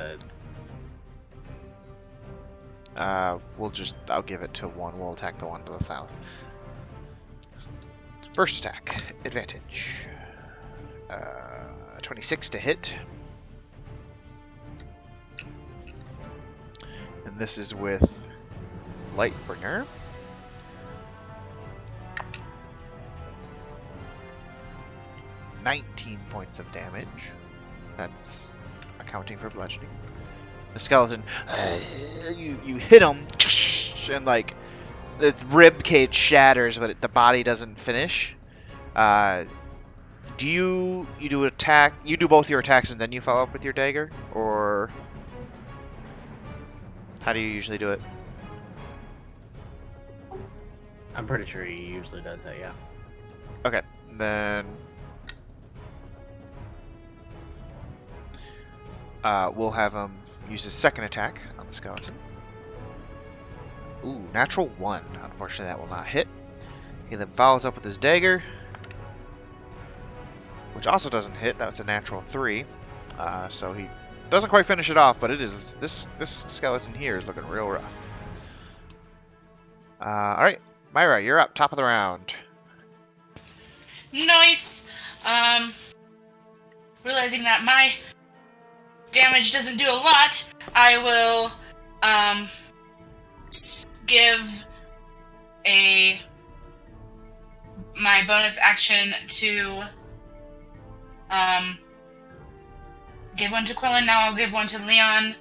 I'll give it to one. We'll attack the one to the south. First attack, advantage. 26 to hit. And this is with Lightbringer. $19 points of damage. That's accounting for bludgeoning. The skeleton, you hit him, and like the rib cage shatters, but the body doesn't finish. Do you do attack? You do both your attacks and then you follow up with your dagger, or how do you usually do it? I'm pretty sure he usually does that, yeah. Okay, then we'll have him use his second attack on the skeleton. Ooh, natural 1. Unfortunately, that will not hit. He then follows up with his dagger, which also doesn't hit. That's a natural 3. So he doesn't quite finish it off, but it is this skeleton here is looking real rough. All right, Myra, you're up, top of the round. Nice. Realizing that my damage doesn't do a lot, I will give my bonus action to give one to Quellen. Now I'll give one to Leon.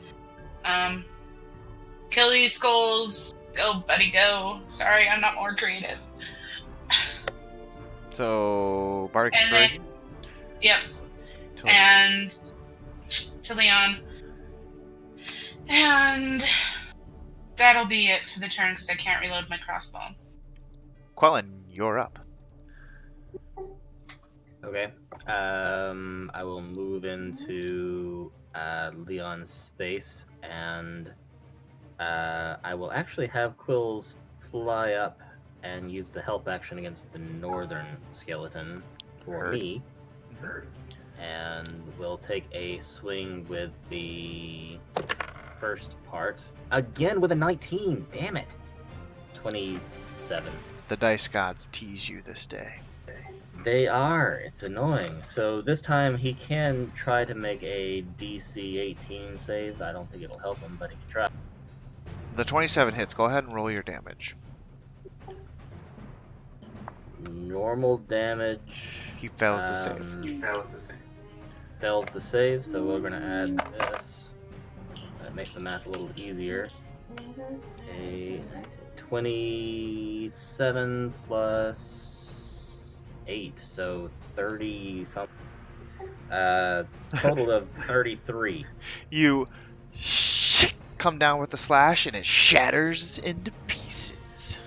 Kill these skulls. Go, buddy, go. Sorry, I'm not more creative. So Bardic And then, Inspiration. yep. And to Leon. And that'll be it for the turn because I can't reload my crossbow. Quellen, you're up. Okay. I will move into Leon's space, and I will actually have Quills fly up and use the help action against the northern skeleton for me. And we'll take a swing with the first part. Again with a 19! Damn it! 27. The dice gods tease you this day. They are. It's annoying. So this time he can try to make a DC 18 save. I don't think it'll help him, but he can try. The 27 hits. Go ahead and roll your damage. Normal damage. He fails the save. Fails the save, so we're gonna add this. That makes the math a little easier. A 27 plus 8, so 30 something. Total of 33. You come down with the slash, and it shatters into pieces.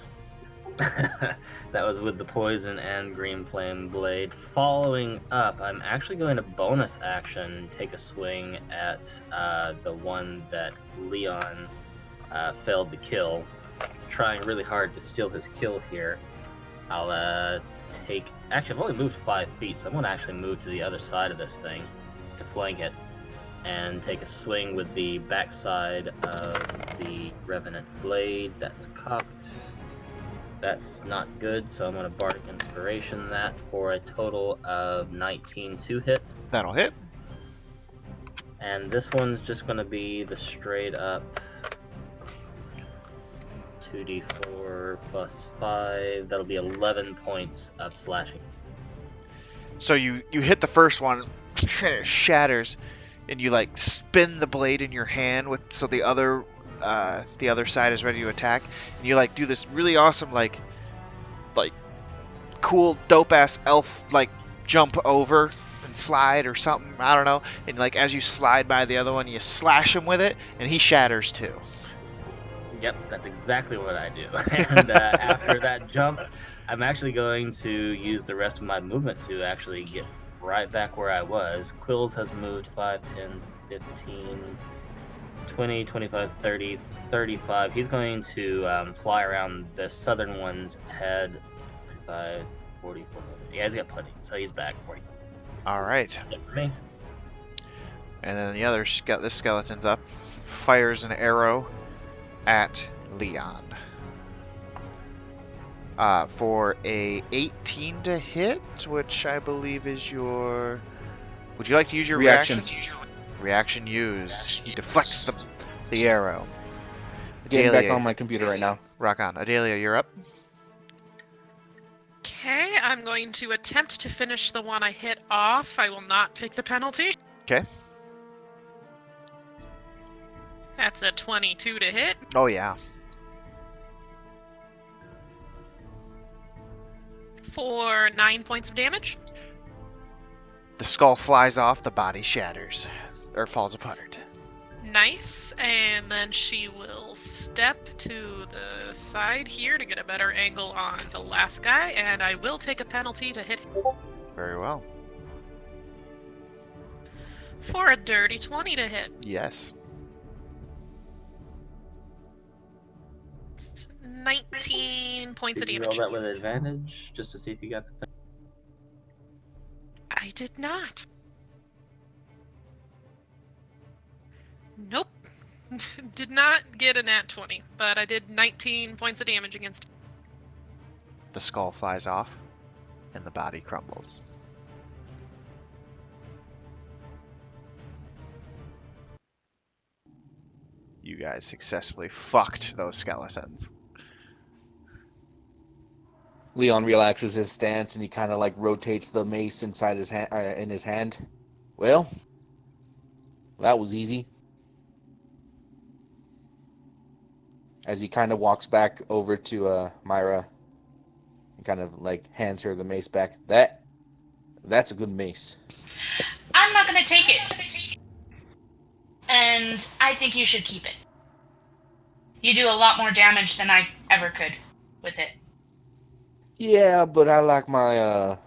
That was with the poison and green flame blade. Following up, I'm actually going to bonus action take a swing at the one that Leon failed to kill. Trying really hard to steal his kill here. I'll take... Actually, I've only moved 5 feet, so I'm going to actually move to the other side of this thing to flank it and take a swing with the backside of the Revenant blade. That's cocked. That's not good, so I'm going to Bardic Inspiration that for a total of 19 to hit. That'll hit. And this one's just going to be the straight up 2d4 plus 5. That'll be 11 points of slashing. So you hit the first one, it shatters, and you like spin the blade in your hand so the other side is ready to attack, and you like do this really awesome like cool dope ass elf like jump over and slide or something, I don't know, and like as you slide by the other one, you slash him with it, and he shatters too. Yep, that's exactly what I do. And after that jump, I'm actually going to use the rest of my movement to actually get right back where I was. Quills has moved 5, 10, 15, 20, 25, 30, 35. He's going to fly around the southern one's head. 35, 40, 40. Yeah, he's got plenty, so he's back 40. All right. That's it for me. And then the other this skeleton's up, fires an arrow at Leon. For a 18 to hit, which I believe is your... Would you like to use your reaction? Reaction used. You deflect the arrow. Getting back Adelia, on my computer right now. rock on. Adelia, you're up. Okay, I'm going to attempt to finish the one I hit off. I will not take the penalty. Okay. That's a 22 to hit. Oh, yeah. For 9 points of damage. The skull flies off, the body shatters. Or falls apart. Nice. And then she will step to the side here to get a better angle on the last guy, and I will take a penalty to hit him. Very well. For a dirty 20 to hit. Yes. 19 points of Did you damage. roll that with advantage, just to see if you got the thing? I did not. Nope. Did not get a nat 20, but I did 19 points of damage against him. The skull flies off, and the body crumbles. You guys successfully fucked those skeletons. Leon relaxes his stance and he kind of like rotates the mace inside his hand. In his hand. Well, that was easy. As he kind of walks back over to Myra and kind of like hands her the mace back. That's a good mace. I'm not going to take it. And I think you should keep it. You do a lot more damage than I ever could with it. Yeah, but I like my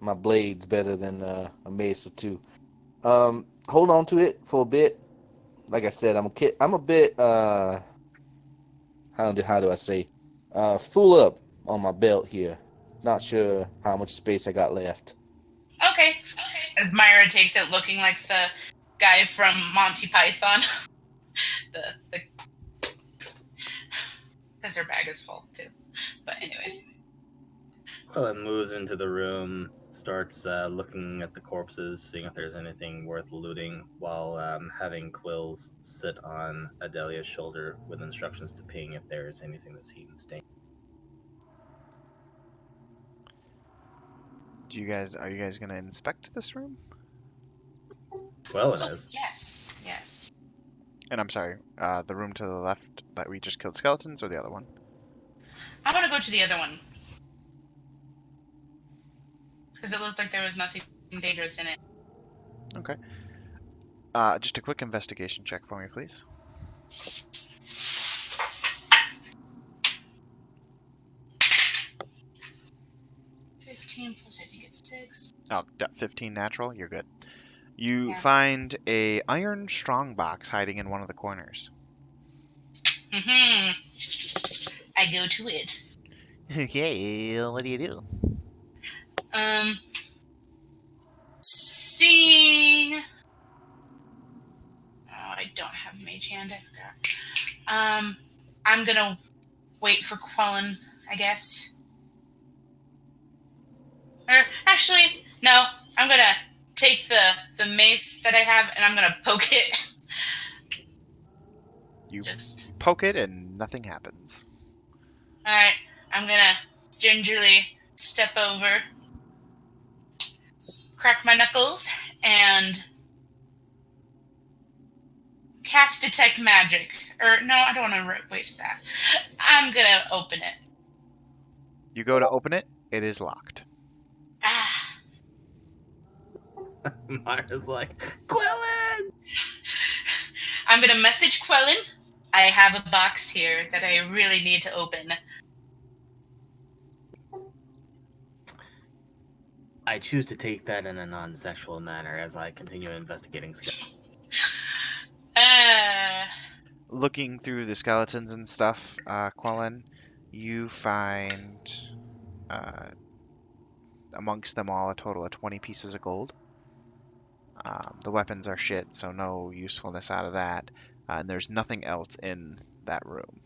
my blades better than a mace or two. Hold on to it for a bit. Like I said, I'm a bit how do I say full up on my belt here. Not sure how much space I got left. Okay. As Myra takes it, looking like the guy from Monty Python. Because her bag is full too. But anyways. Well, it moves into the room, starts looking at the corpses, seeing if there's anything worth looting, while having Quills sit on Adelia's shoulder with instructions to ping if there's anything that seems dangerous. Are you guys gonna inspect this room? Well, it is. Yes. And I'm sorry, the room to the left that we just killed skeletons, or the other one? I want to go to the other one. Because it looked like there was nothing dangerous in it. Okay. Just a quick investigation check for me, please. Plus I think it's 6. Oh, 15 natural, you're good. You Yeah. find a iron strongbox hiding in one of the corners. I go to it. Okay, what do you do? Seeing. Oh, I don't have Mage Hand. I forgot. I'm gonna wait for Quellen, I guess. Or actually, no. I'm gonna take the mace that I have and I'm gonna poke it. You Just. poke it and nothing happens. Alright, I'm gonna gingerly step over, crack my knuckles, and cast Detect Magic. Or, no, I don't want to waste that. I'm gonna open it. You go to open it, it is locked. Ah. Myra's like, Quillen! I'm gonna message Quellen. I have a box here that I really need to open. I choose to take that in a non-sexual manner as I continue investigating. Looking through the skeletons and stuff, Quellen, you find amongst them all a total of 20 pieces of gold. The weapons are shit, so no usefulness out of that. And there's nothing else in that room.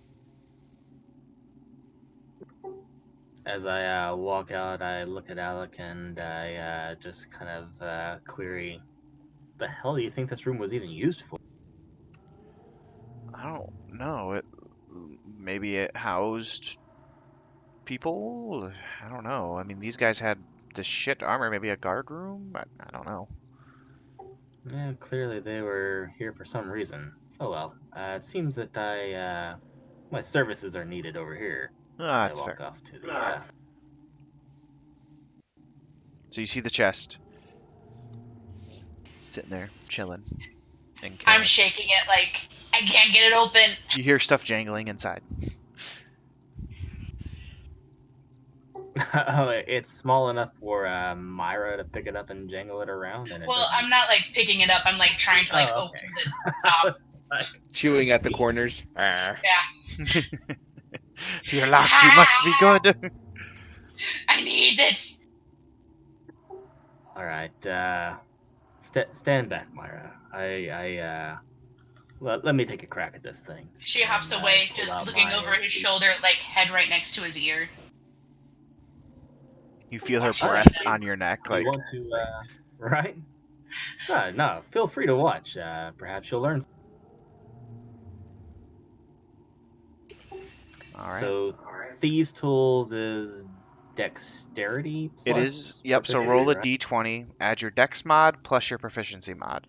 As I walk out, I look at Alec and I just kind of query, the hell do you think this room was even used for? I don't know. Maybe it housed people? I don't know. I mean, these guys had this shit armor. Maybe a guard room? I don't know. Yeah, clearly they were here for some reason. Oh well. It seems that my services are needed over here. Ah, I that's walk fair. off to the. So you see the chest sitting there, chilling. And I'm shaking it like I can't get it open. you hear stuff jangling inside. Oh, it's small enough for Myra to pick it up and jangle it around. And Well, I'm not like picking it up. I'm like trying to like open the top. Chewing at the corners. Ah. Yeah. You're locked. You must be good. I need this. All right. Stand back, Myra. Let me take a crack at this thing. She hops away, just looking over his shoulder, like head right next to his ear. You feel her All breath right. on your neck, like. You want to, right? No. Feel free to watch. Perhaps you'll learn. All right. So, Thieves' Tools is Dexterity. Plus It is. Yep. So roll a d20, add your Dex mod plus your proficiency mod.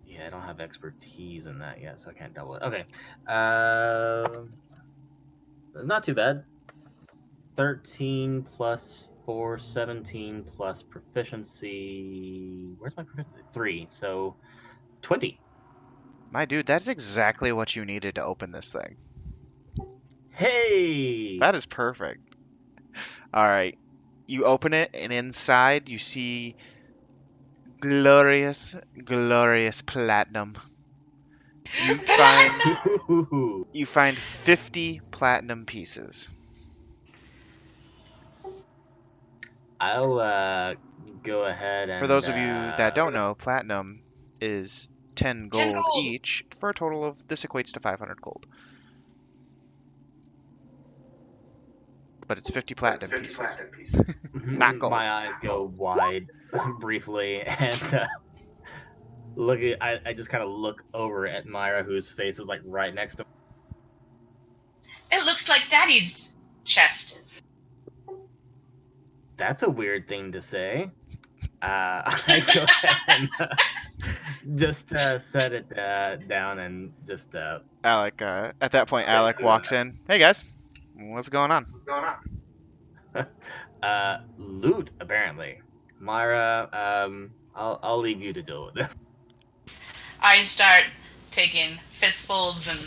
Yeah, I don't have expertise in that yet, so I can't double it. Okay. Not too bad. 13 plus 4, 17 plus proficiency. Where's my proficiency? 3. So 20. My dude, that's exactly what you needed to open this thing. Hey! That is perfect. All right. You open it, and inside you see glorious, glorious platinum. You find 50 platinum pieces. I'll go ahead and. For those of you that don't know, platinum is 10 gold each for a total of, this equates to 500 gold. But it's 50 platinum pieces. Not gold. My eyes go wide briefly, and I just kind of look over at Myra, whose face is like right next to me. It looks like Daddy's chest. That's a weird thing to say. I go ahead and Just set it down and just Alec, at that point, Alec walks in. Hey guys, what's going on? loot apparently. Myra, I'll leave you to deal with this. I start taking fistfuls and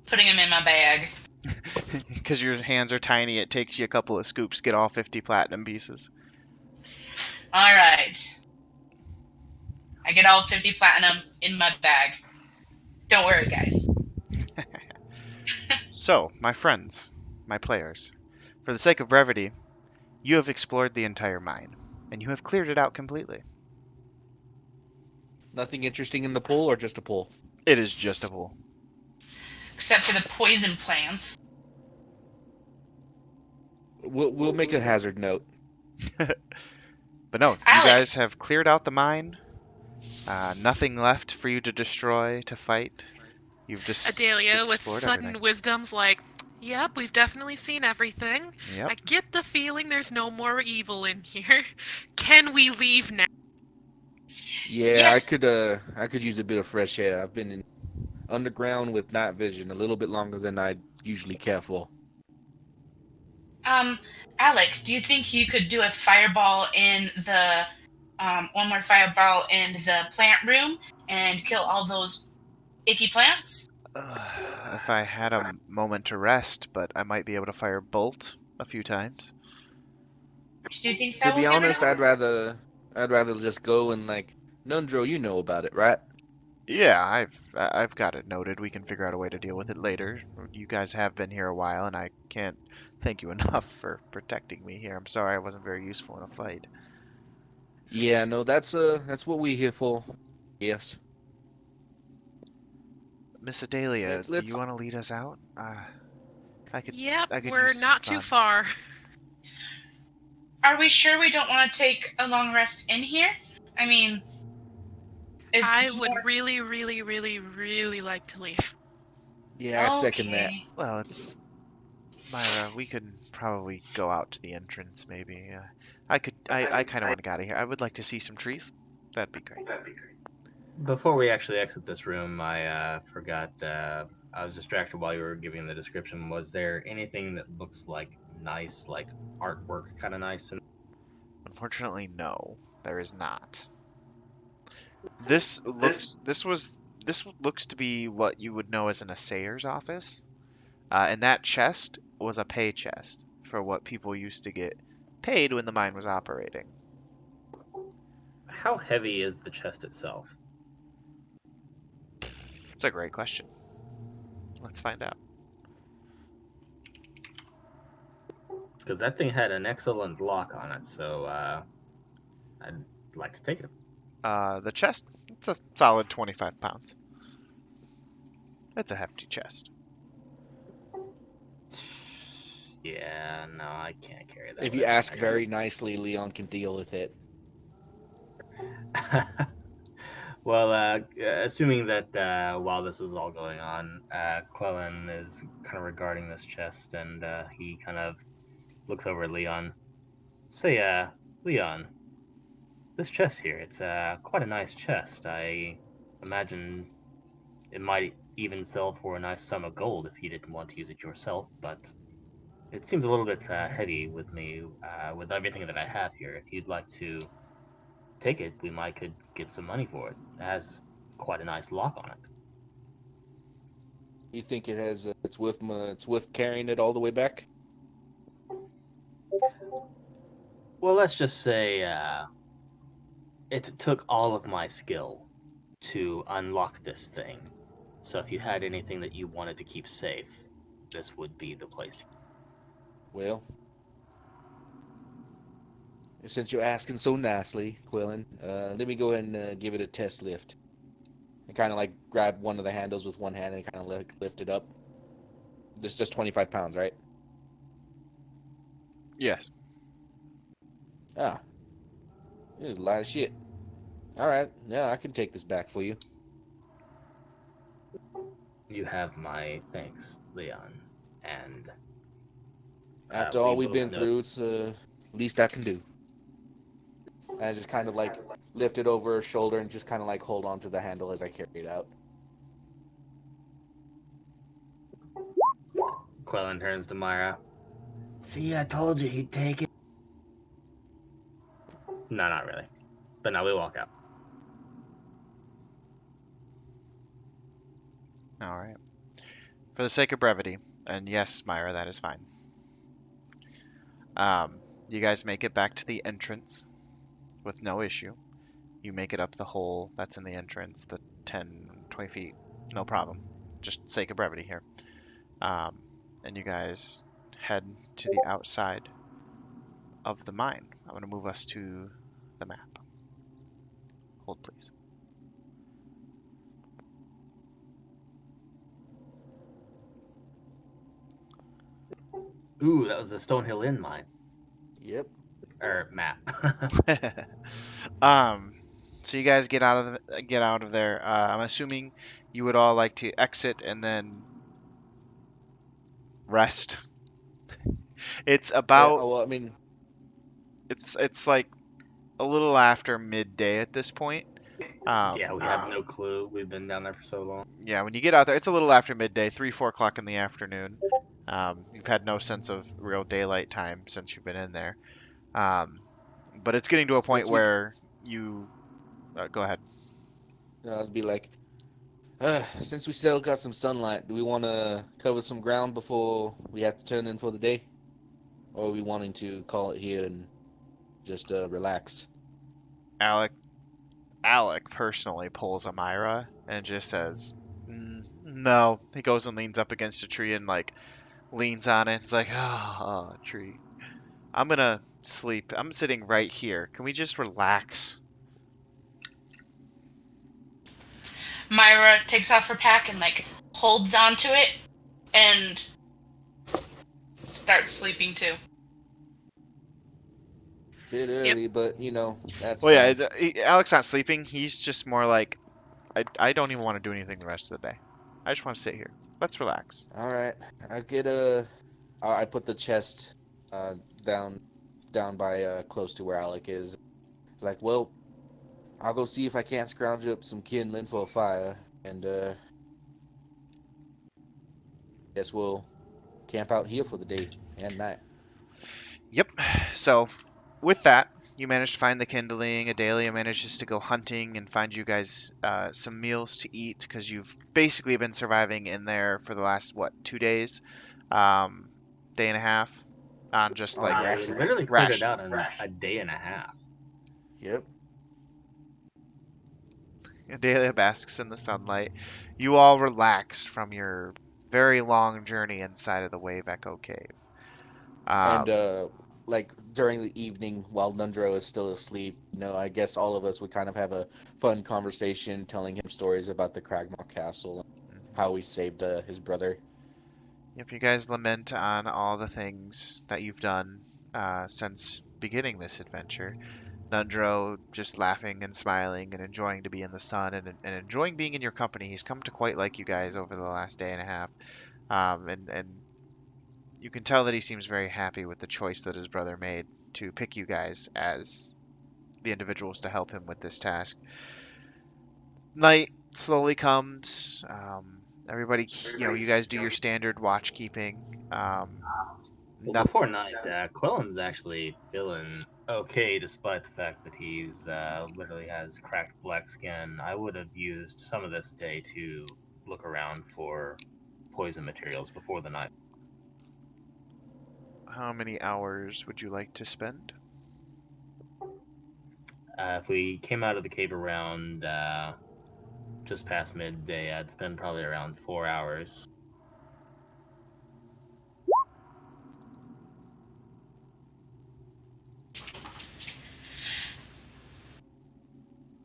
putting them in my bag. Because your hands are tiny, it takes you a couple of scoops to get all 50 platinum pieces. All right. I get all 50 platinum in my bag. Don't worry, guys. So, my friends, my players, for the sake of brevity, you have explored the entire mine, and you have cleared it out completely. Nothing interesting in the pool, or just a pool? It is just a pool. Except for the poison plants. We'll make a hazard note. But no, you Alec. guys have cleared out the mine. Nothing left for you to destroy, to fight. You've just Adelia, with explored sudden everything. wisdom's like, yep, we've definitely seen everything. Yep. I get the feeling there's no more evil in here. Can we leave now? Yeah, Yes. I could use a bit of fresh air. I've been in underground with night vision a little bit longer than I usually care for. Alec, do you think you could do a fireball in the, one more fireball in the plant room and kill all those icky plants? If I had a moment to rest, but I might be able to fire bolt a few times. Do you think To that be will get honest, rid of it? I'd rather just go and Nundro, you know about it, right? Yeah, I've got it noted. We can figure out a way to deal with it later. You guys have been here a while, and I can't thank you enough for protecting me here. I'm sorry I wasn't very useful in a fight. Yeah, no, that's what we're here for. Yes. Miss Adelia, do Let's you want to lead us out? I could Yep, I could we're use some not too fun. far. Are we sure we don't want to take a long rest in here? I mean, it's I would more- really, really, really, really like to leave. Yeah, I second that. Okay. Well, it's Myra. We could probably go out to the entrance, maybe. I kind of want to get out of here. I would like to see some trees. That'd be great. Before we actually exit this room, I forgot. I was distracted while you were giving the description. Was there anything that looks like nice, like artwork, kind of nice? Unfortunately, no, there is not. This looks to be what you would know as an assayer's office, and that chest was a pay chest for what people used to get paid when the mine was operating. How heavy is the chest itself? It's a great question. Let's find out. Because that thing had an excellent lock on it, so I'd like to take it. The chest, it's a solid 25 pounds. That's a hefty chest. Yeah, no, I can't carry that. If you ask very nicely, Leon can deal with it. Well, assuming that while this is all going on, Quellen is kind of regarding this chest, and he kind of looks over at Leon. Say, Leon, this chest here, it's quite a nice chest. I imagine it might even sell for a nice sum of gold if you didn't want to use it yourself, but it seems a little bit heavy with me, with everything that I have here. If you'd like to take it, we might could get some money for it. It has quite a nice lock on it. You think it has? It's worth carrying it all the way back? Well, let's just say it took all of my skill to unlock this thing. So if you had anything that you wanted to keep safe, this would be the place. Well, since you're asking so nicely, Quillen, let me go ahead and give it a test lift. I kind of grab one of the handles with one hand and kind of lift it up. This is just 25 pounds, right? Yes. Ah, this is a lot of shit. All right, yeah, I can take this back for you. You have my thanks, Leon. And After all we've been through, it's the least I can do. And I just kind of like lift it over her shoulder and just kind of like hold on to the handle as I carry it out. Quellen turns to Myra. See, I told you he'd take it. No, not really. But no, we walk out. All right. For the sake of brevity, and yes, Myra, that is fine. You guys make it back to the entrance with no issue. You make it up the hole that's in the entrance, the 10, 20 feet, no problem. Just sake of brevity here. And you guys head to the outside of the mine. I'm going to move us to the map. Hold, please. Ooh, that was the Stonehill Inn mine. Yep. Or map. So you guys get out of there. I'm assuming you would all like to exit and then rest. It's Yeah. about Well, I mean, it's like a little after midday at this point. Yeah, we have no clue. We've been down there for so long. Yeah, when you get out there, it's a little after midday, 3, 4 o'clock in the afternoon. You've had no sense of real daylight time since you've been in there. But it's getting to a point since we, where you go ahead. I'd be like, since we still got some sunlight, do we want to cover some ground before we have to turn in for the day, or are we wanting to call it here and just relax? Alec personally pulls a Myra and just says, "No." He goes and leans up against a tree and like leans on it. It's like, oh, tree. I'm gonna sleep. I'm sitting right here. Can we just relax? Myra takes off her pack and like holds onto it and starts sleeping too. Bit early, but that's Well, fine. yeah, Alec's not sleeping. He's just more like, I don't even want to do anything the rest of the day. I just want to sit here. Let's relax. All right, I get I put the chest uh, down by close to where Alec is. Like, well, I'll go see if I can't scrounge up some kindling for a fire, and guess we'll camp out here for the day and night. Yep. So, with that, you manage to find the kindling. Adalia manages to go hunting and find you guys some meals to eat because you've basically been surviving in there for the last, 2 days? Day and a half on just like We Ration. literally cleared it out rations. in a day and a half. Yep. Adalia basks in the sunlight. You all relax from your very long journey inside of the Wave Echo Cave. And Um, like during the evening while Nundro is still asleep, I guess all of us would kind of have a fun conversation telling him stories about the Cragmaw Castle and how we saved his brother. If you guys lament on all the things that you've done since beginning this adventure, Nundro just laughing and smiling and enjoying to be in the sun and enjoying being in your company. He's come to quite like you guys over the last day and a half. And you can tell that he seems very happy with the choice that his brother made to pick you guys as the individuals to help him with this task. Night slowly comes. Everybody, you guys do your standard watch keeping. Well, Nothing. before night, Quellen's actually feeling okay despite the fact that he's literally has cracked black skin. I would have used some of this day to look around for poison materials before the night. How many hours would you like to spend? If we came out of the cave around just past midday, I'd spend probably around 4 hours.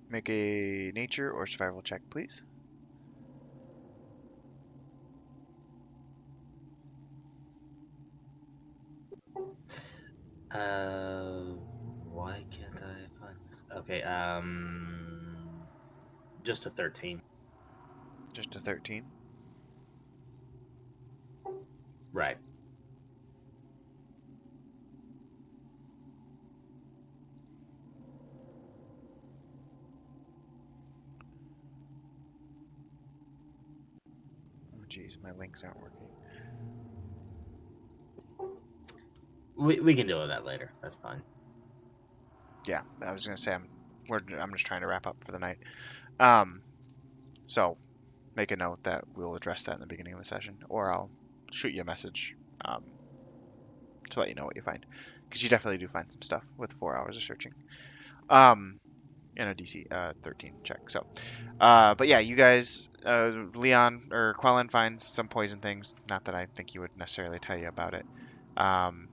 Make a nature or survival check, please. Why can't I find this? Okay, just a 13. Just a 13. Right. Jeez, my links aren't working. We can deal with that later. That's fine. Yeah, I was gonna say I'm just trying to wrap up for the night. So make a note that we'll address that in the beginning of the session, or I'll shoot you a message um, to let you know what you find, because you definitely do find some stuff with 4 hours of searching. In a DC 13 check. So, but yeah, you guys, Leon or Quellen finds some poison things. Not that I think he would necessarily tell you about it. Um,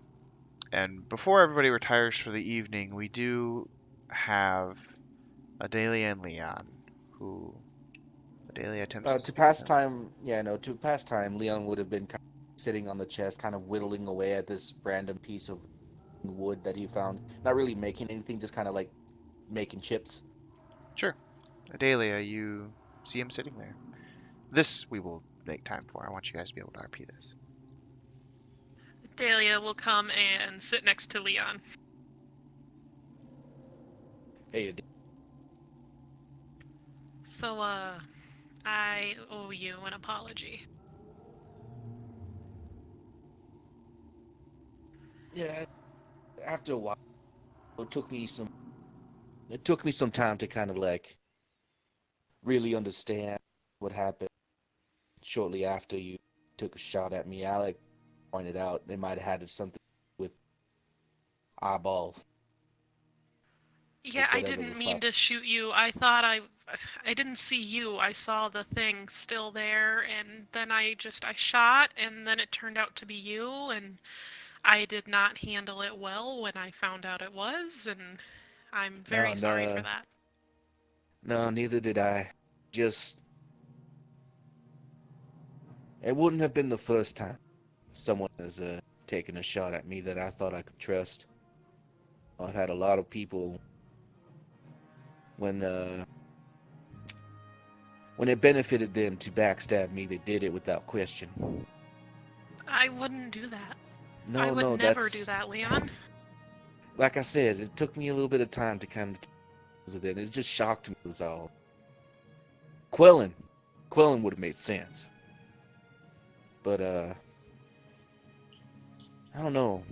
and before everybody retires for the evening, we do have Adelia and Leon, who Adelia attempts to To speak with pass them. time, yeah, no, to pass time, Leon would have been kind of sitting on the chest, kind of whittling away at this random piece of wood that he found. Not really making anything, just kind of like making chips. Sure, Adelia, you see him sitting there. This we will make time for. I want you guys to be able to RP this. Dahlia will come and sit next to Leon. Hey, So, I owe you an apology. yeah. After a while, it took me some. It took me some time to kind of like really understand what happened shortly after you took a shot at me. Alec pointed out they might have had something with eyeballs or Yeah, I whatever the didn't mean fuck. to shoot you. I didn't see you. I saw the thing still there, and then I shot, and then it turned out to be you, and I did not handle it well when I found out it was, and I'm very No, sorry for no, that. no, neither did I. Just, it wouldn't have been the first time someone has taken a shot at me that I thought I could trust. I've had a lot of people when when it benefited them to backstab me, they did it without question. I wouldn't do that. I No, would no, never do that's that, Leon. like I said. It took me a little bit of time to kind of deal with it. It just shocked me. It was all Quellen. Quellen would have made sense, but I don't know.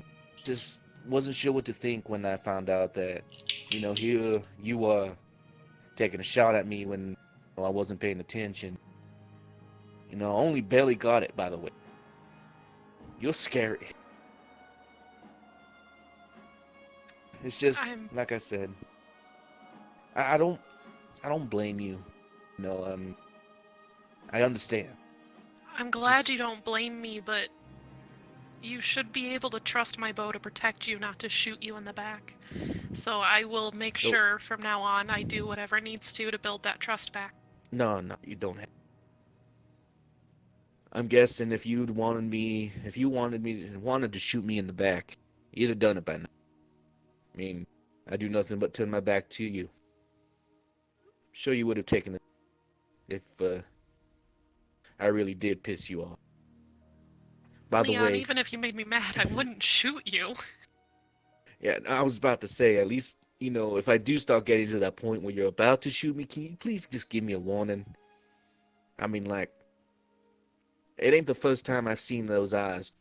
Just wasn't sure what to think when I found out that, here you were taking a shot at me when I wasn't paying attention. Only barely got it, by the way. You're scary. It's just I'm like I said. I don't blame you. I understand. I'm glad Just you don't blame me, but you should be able to trust my bow to protect you, not to shoot you in the back. So I will make no, sure from now on I do whatever needs to build that trust back. no, no. You don't have. I'm guessing if you wanted to shoot me in the back, you'd have done it by now. I mean, I do nothing but turn my back to you. Sure, you would have taken it if I really did piss you off. By the Leon, way, even if you made me mad, I wouldn't shoot you. yeah, I was about to say, at least, if I do start getting to that point where you're about to shoot me, can you please just give me a warning? I mean, like, it ain't the first time I've seen those eyes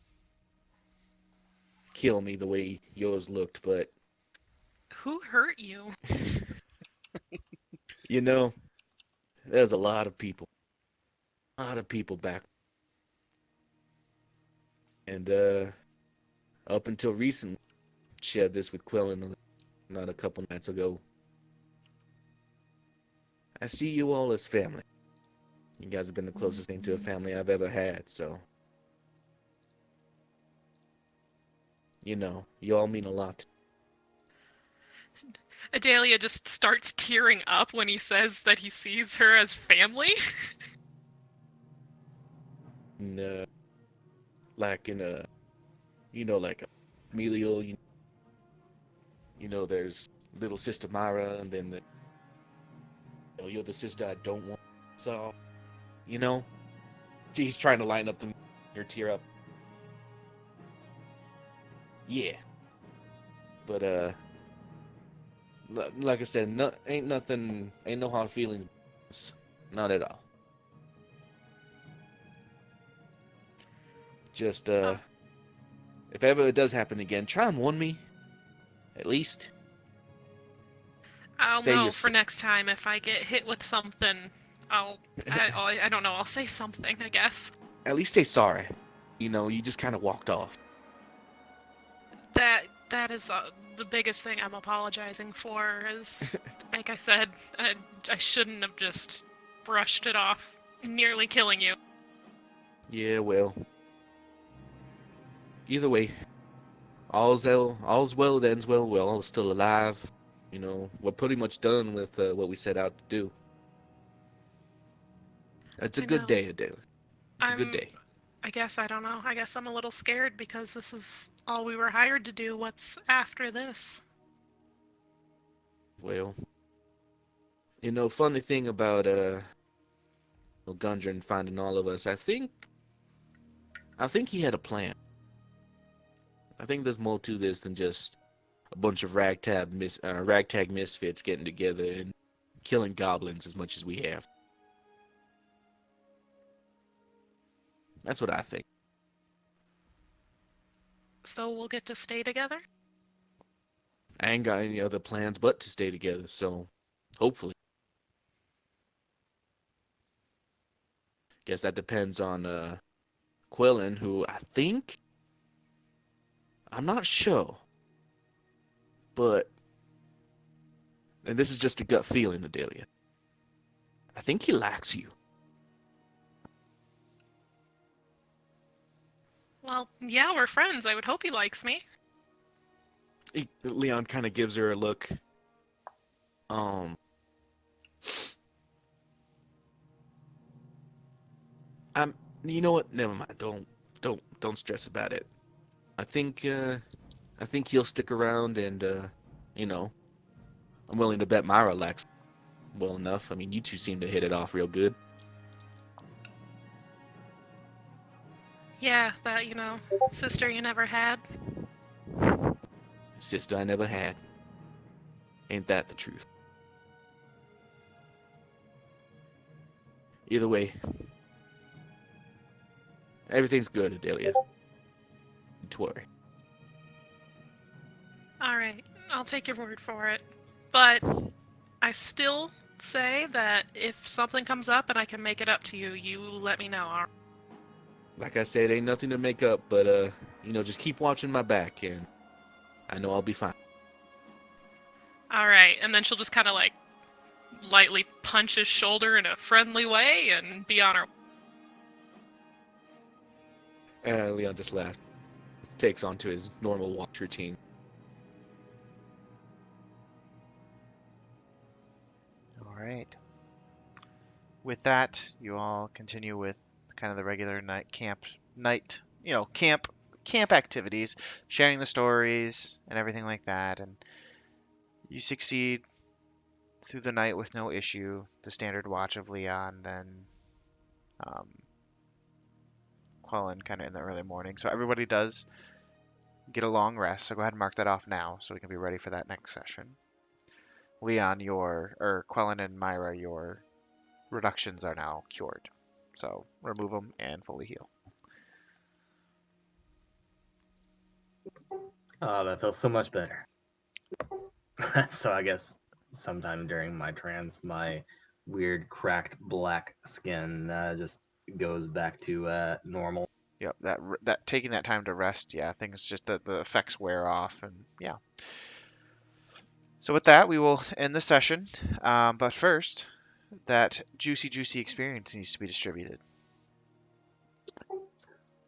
kill me the way yours looked, but, Who hurt you? you know, there's a lot of people back. And, up until recently, shared this with Quillen not a couple nights ago. I see you all as family. You guys have been the closest thing to a family I've ever had, so. You all mean a lot. Adelia just starts tearing up when he says that he sees her as family. And, like in a, like a familial, there's little sister Myra, and then you're the sister I don't want. So, you know, she's trying to line up her tear up. Yeah, but like I said, ain't no hard feelings, not at all. Just, if ever it does happen again, try and warn me. At least. I'll Say know you're for s- next time if I get hit with something. I don't know. I'll say something, I guess. At least say sorry. You know, you just kind of walked off. That is the biggest thing I'm apologizing for. Is like I said, I shouldn't have just brushed it off, nearly killing you. Yeah, well. Either way, all's well that ends well. We're all still alive. You know, we're pretty much done with what we set out to do. It's a I good know. day, Adele. It's a good day. I guess I don't know. I guess I'm a little scared because this is all we were hired to do. What's after this? Well, you know, funny thing about Gundren finding all of us, I think he had a plan. I think there's more to this than just a bunch of ragtag misfits getting together and killing goblins as much as we have. That's what I think. So we'll get to stay together? I ain't got any other plans but to stay together, so hopefully. Guess that depends on Quillen, who I'm not sure, but, and this is just a gut feeling, Adelia, I think he likes you. Well, yeah, we're friends. I would hope he likes me. Leon kind of gives her a look. I'm. You know what? Never mind. Don't stress about it. I think he'll stick around, and you know, I'm willing to bet Myra likes well enough. I mean, you two seem to hit it off real good. Yeah, that, sister you never had. Sister I never had. Ain't that the truth? Either way, everything's good, Adelia. Don't worry. Alright, I'll take your word for it. But I still say that if something comes up and I can make it up to you, you let me know, alright? Like I said, ain't nothing to make up, but you know, just keep watching my back, and I know I'll be fine. Alright, and then she'll just kind of lightly punch his shoulder in a friendly way and be on her. Leon just laughs. Takes on to his normal watch routine. All right. With that, you all continue with kind of the regular camp activities, sharing the stories and everything like that, and you succeed through the night with no issue. The standard watch of Leon, then um, Quellen kind of in the early morning. So everybody does get a long rest. So go ahead and mark that off now, so we can be ready for that next session. Leon, Quellen and Myra, your reductions are now cured. So remove them and fully heal. Oh, that feels so much better. So I guess sometime during my trance, my weird cracked black skin just goes back to normal. Yep, that taking that time to rest, yeah, things just the effects wear off, and yeah. So with that, we will end the session. But first, that juicy experience needs to be distributed.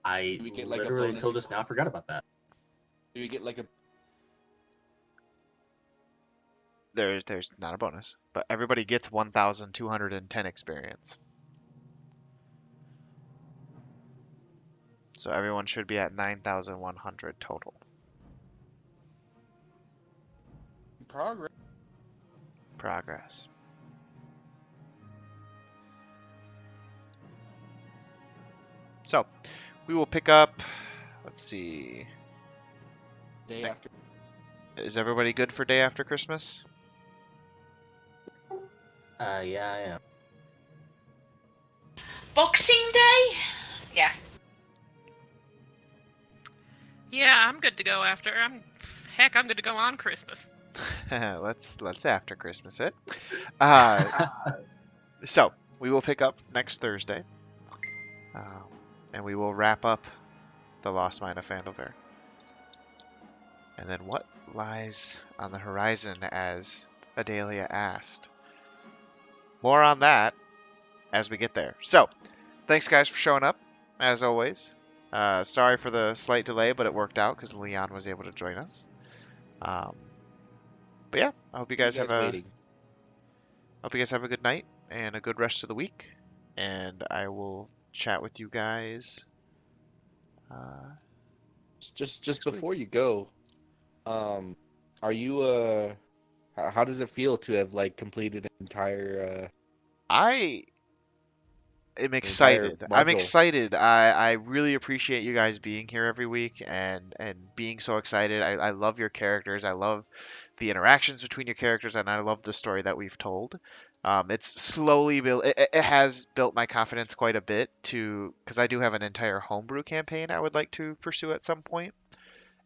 I Do we get like a literally bonus until just now forgot about that. Do we get like a There's not a bonus, but everybody gets 1,210 experience. So everyone should be at 9,100 total. Progress. So we will pick up. Let's see. day after? Is everybody good for day after Christmas? Yeah, I am. Boxing Day? Yeah. Yeah, I'm good to go after. I'm good to go on Christmas. Let's after Christmas it. Uh, so we will pick up next Thursday, um, and we will wrap up the Lost Mine of Phandelver. And then what lies on the horizon, as Adalia asked. More on that as we get there. So, thanks guys for showing up, as always. Sorry for the slight delay, but it worked out because Leon was able to join us. Um, but yeah, I hope you guys have waiting. a good night and a good rest of the week. And I will chat with you guys. Just before you go, are you how does it feel to have like completed an entire I am an entire excited. I'm module? excited. I really appreciate you guys being here every week and being so excited. I love your characters. I love the interactions between your characters, and I love the story that we've told. It's slowly built. It has built my confidence quite a bit to because I do have an entire homebrew campaign I would like to pursue at some point.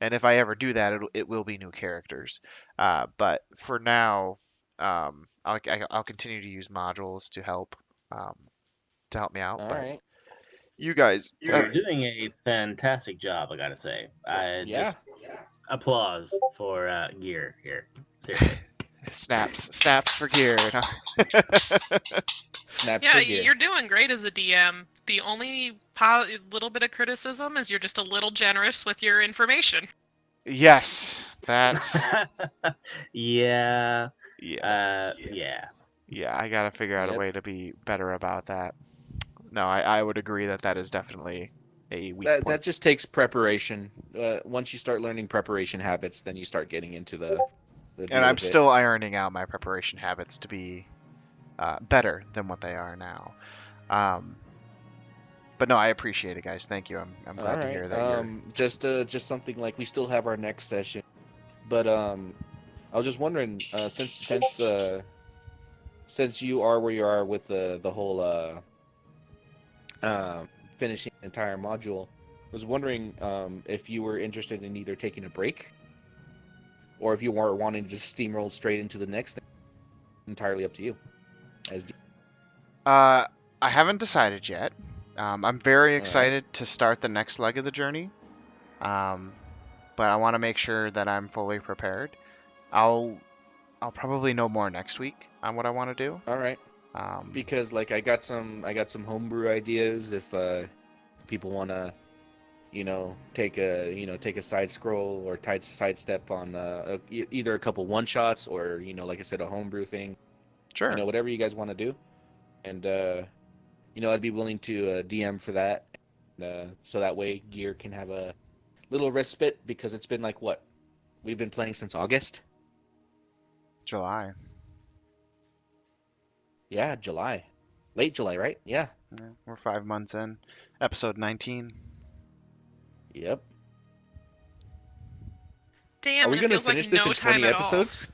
And if I ever do that, it will be new characters. But for now, I'll continue to use modules um, to help me out. All But right. you guys, You're doing a fantastic job, I gotta say. I Yeah. just applause for gear here. Seriously. snaps for gear. Snaps Yeah, for gear. you're doing great as a DM. The only little bit of criticism is you're just a little generous with your information. Yes, that. Yeah. Yes. Yeah. Yeah, I gotta figure out a Yep. way to be better about that. No, I would agree that that is definitely a weak That point. just takes preparation. Once you start learning preparation habits, then you start getting into the And deal I'm with it. still ironing out my preparation habits to be better than what they are now. Um, but no, I appreciate it, guys. Thank you. I'm All glad to right. hear that you're. Just something like we still have our next session, but I was just wondering, since you are where you are with the whole finishing the entire module, I was wondering if you were interested in either taking a break or if you were wanting to just steamroll straight into the next thing. Entirely up to you. As I haven't decided yet. I'm very all right, excited to start the next leg of the journey. Um, but I want to make sure that I'm fully prepared. I'll probably know more next week on what I want to do. all right. Um, Because like I got some homebrew ideas if people want to take a side scroll or tight sidestep on either a couple one shots or like I said a homebrew thing, sure. whatever you guys want to do, and I'd be willing to DM for that, so that way Gear can have a little respite because it's been like what we've been playing since August. July. Yeah, July, late July, right? Yeah. Yeah, we're 5 months in. Episode 19. Yep. Damn, Are we and it gonna feels like finish this no in time 20 at all. episodes?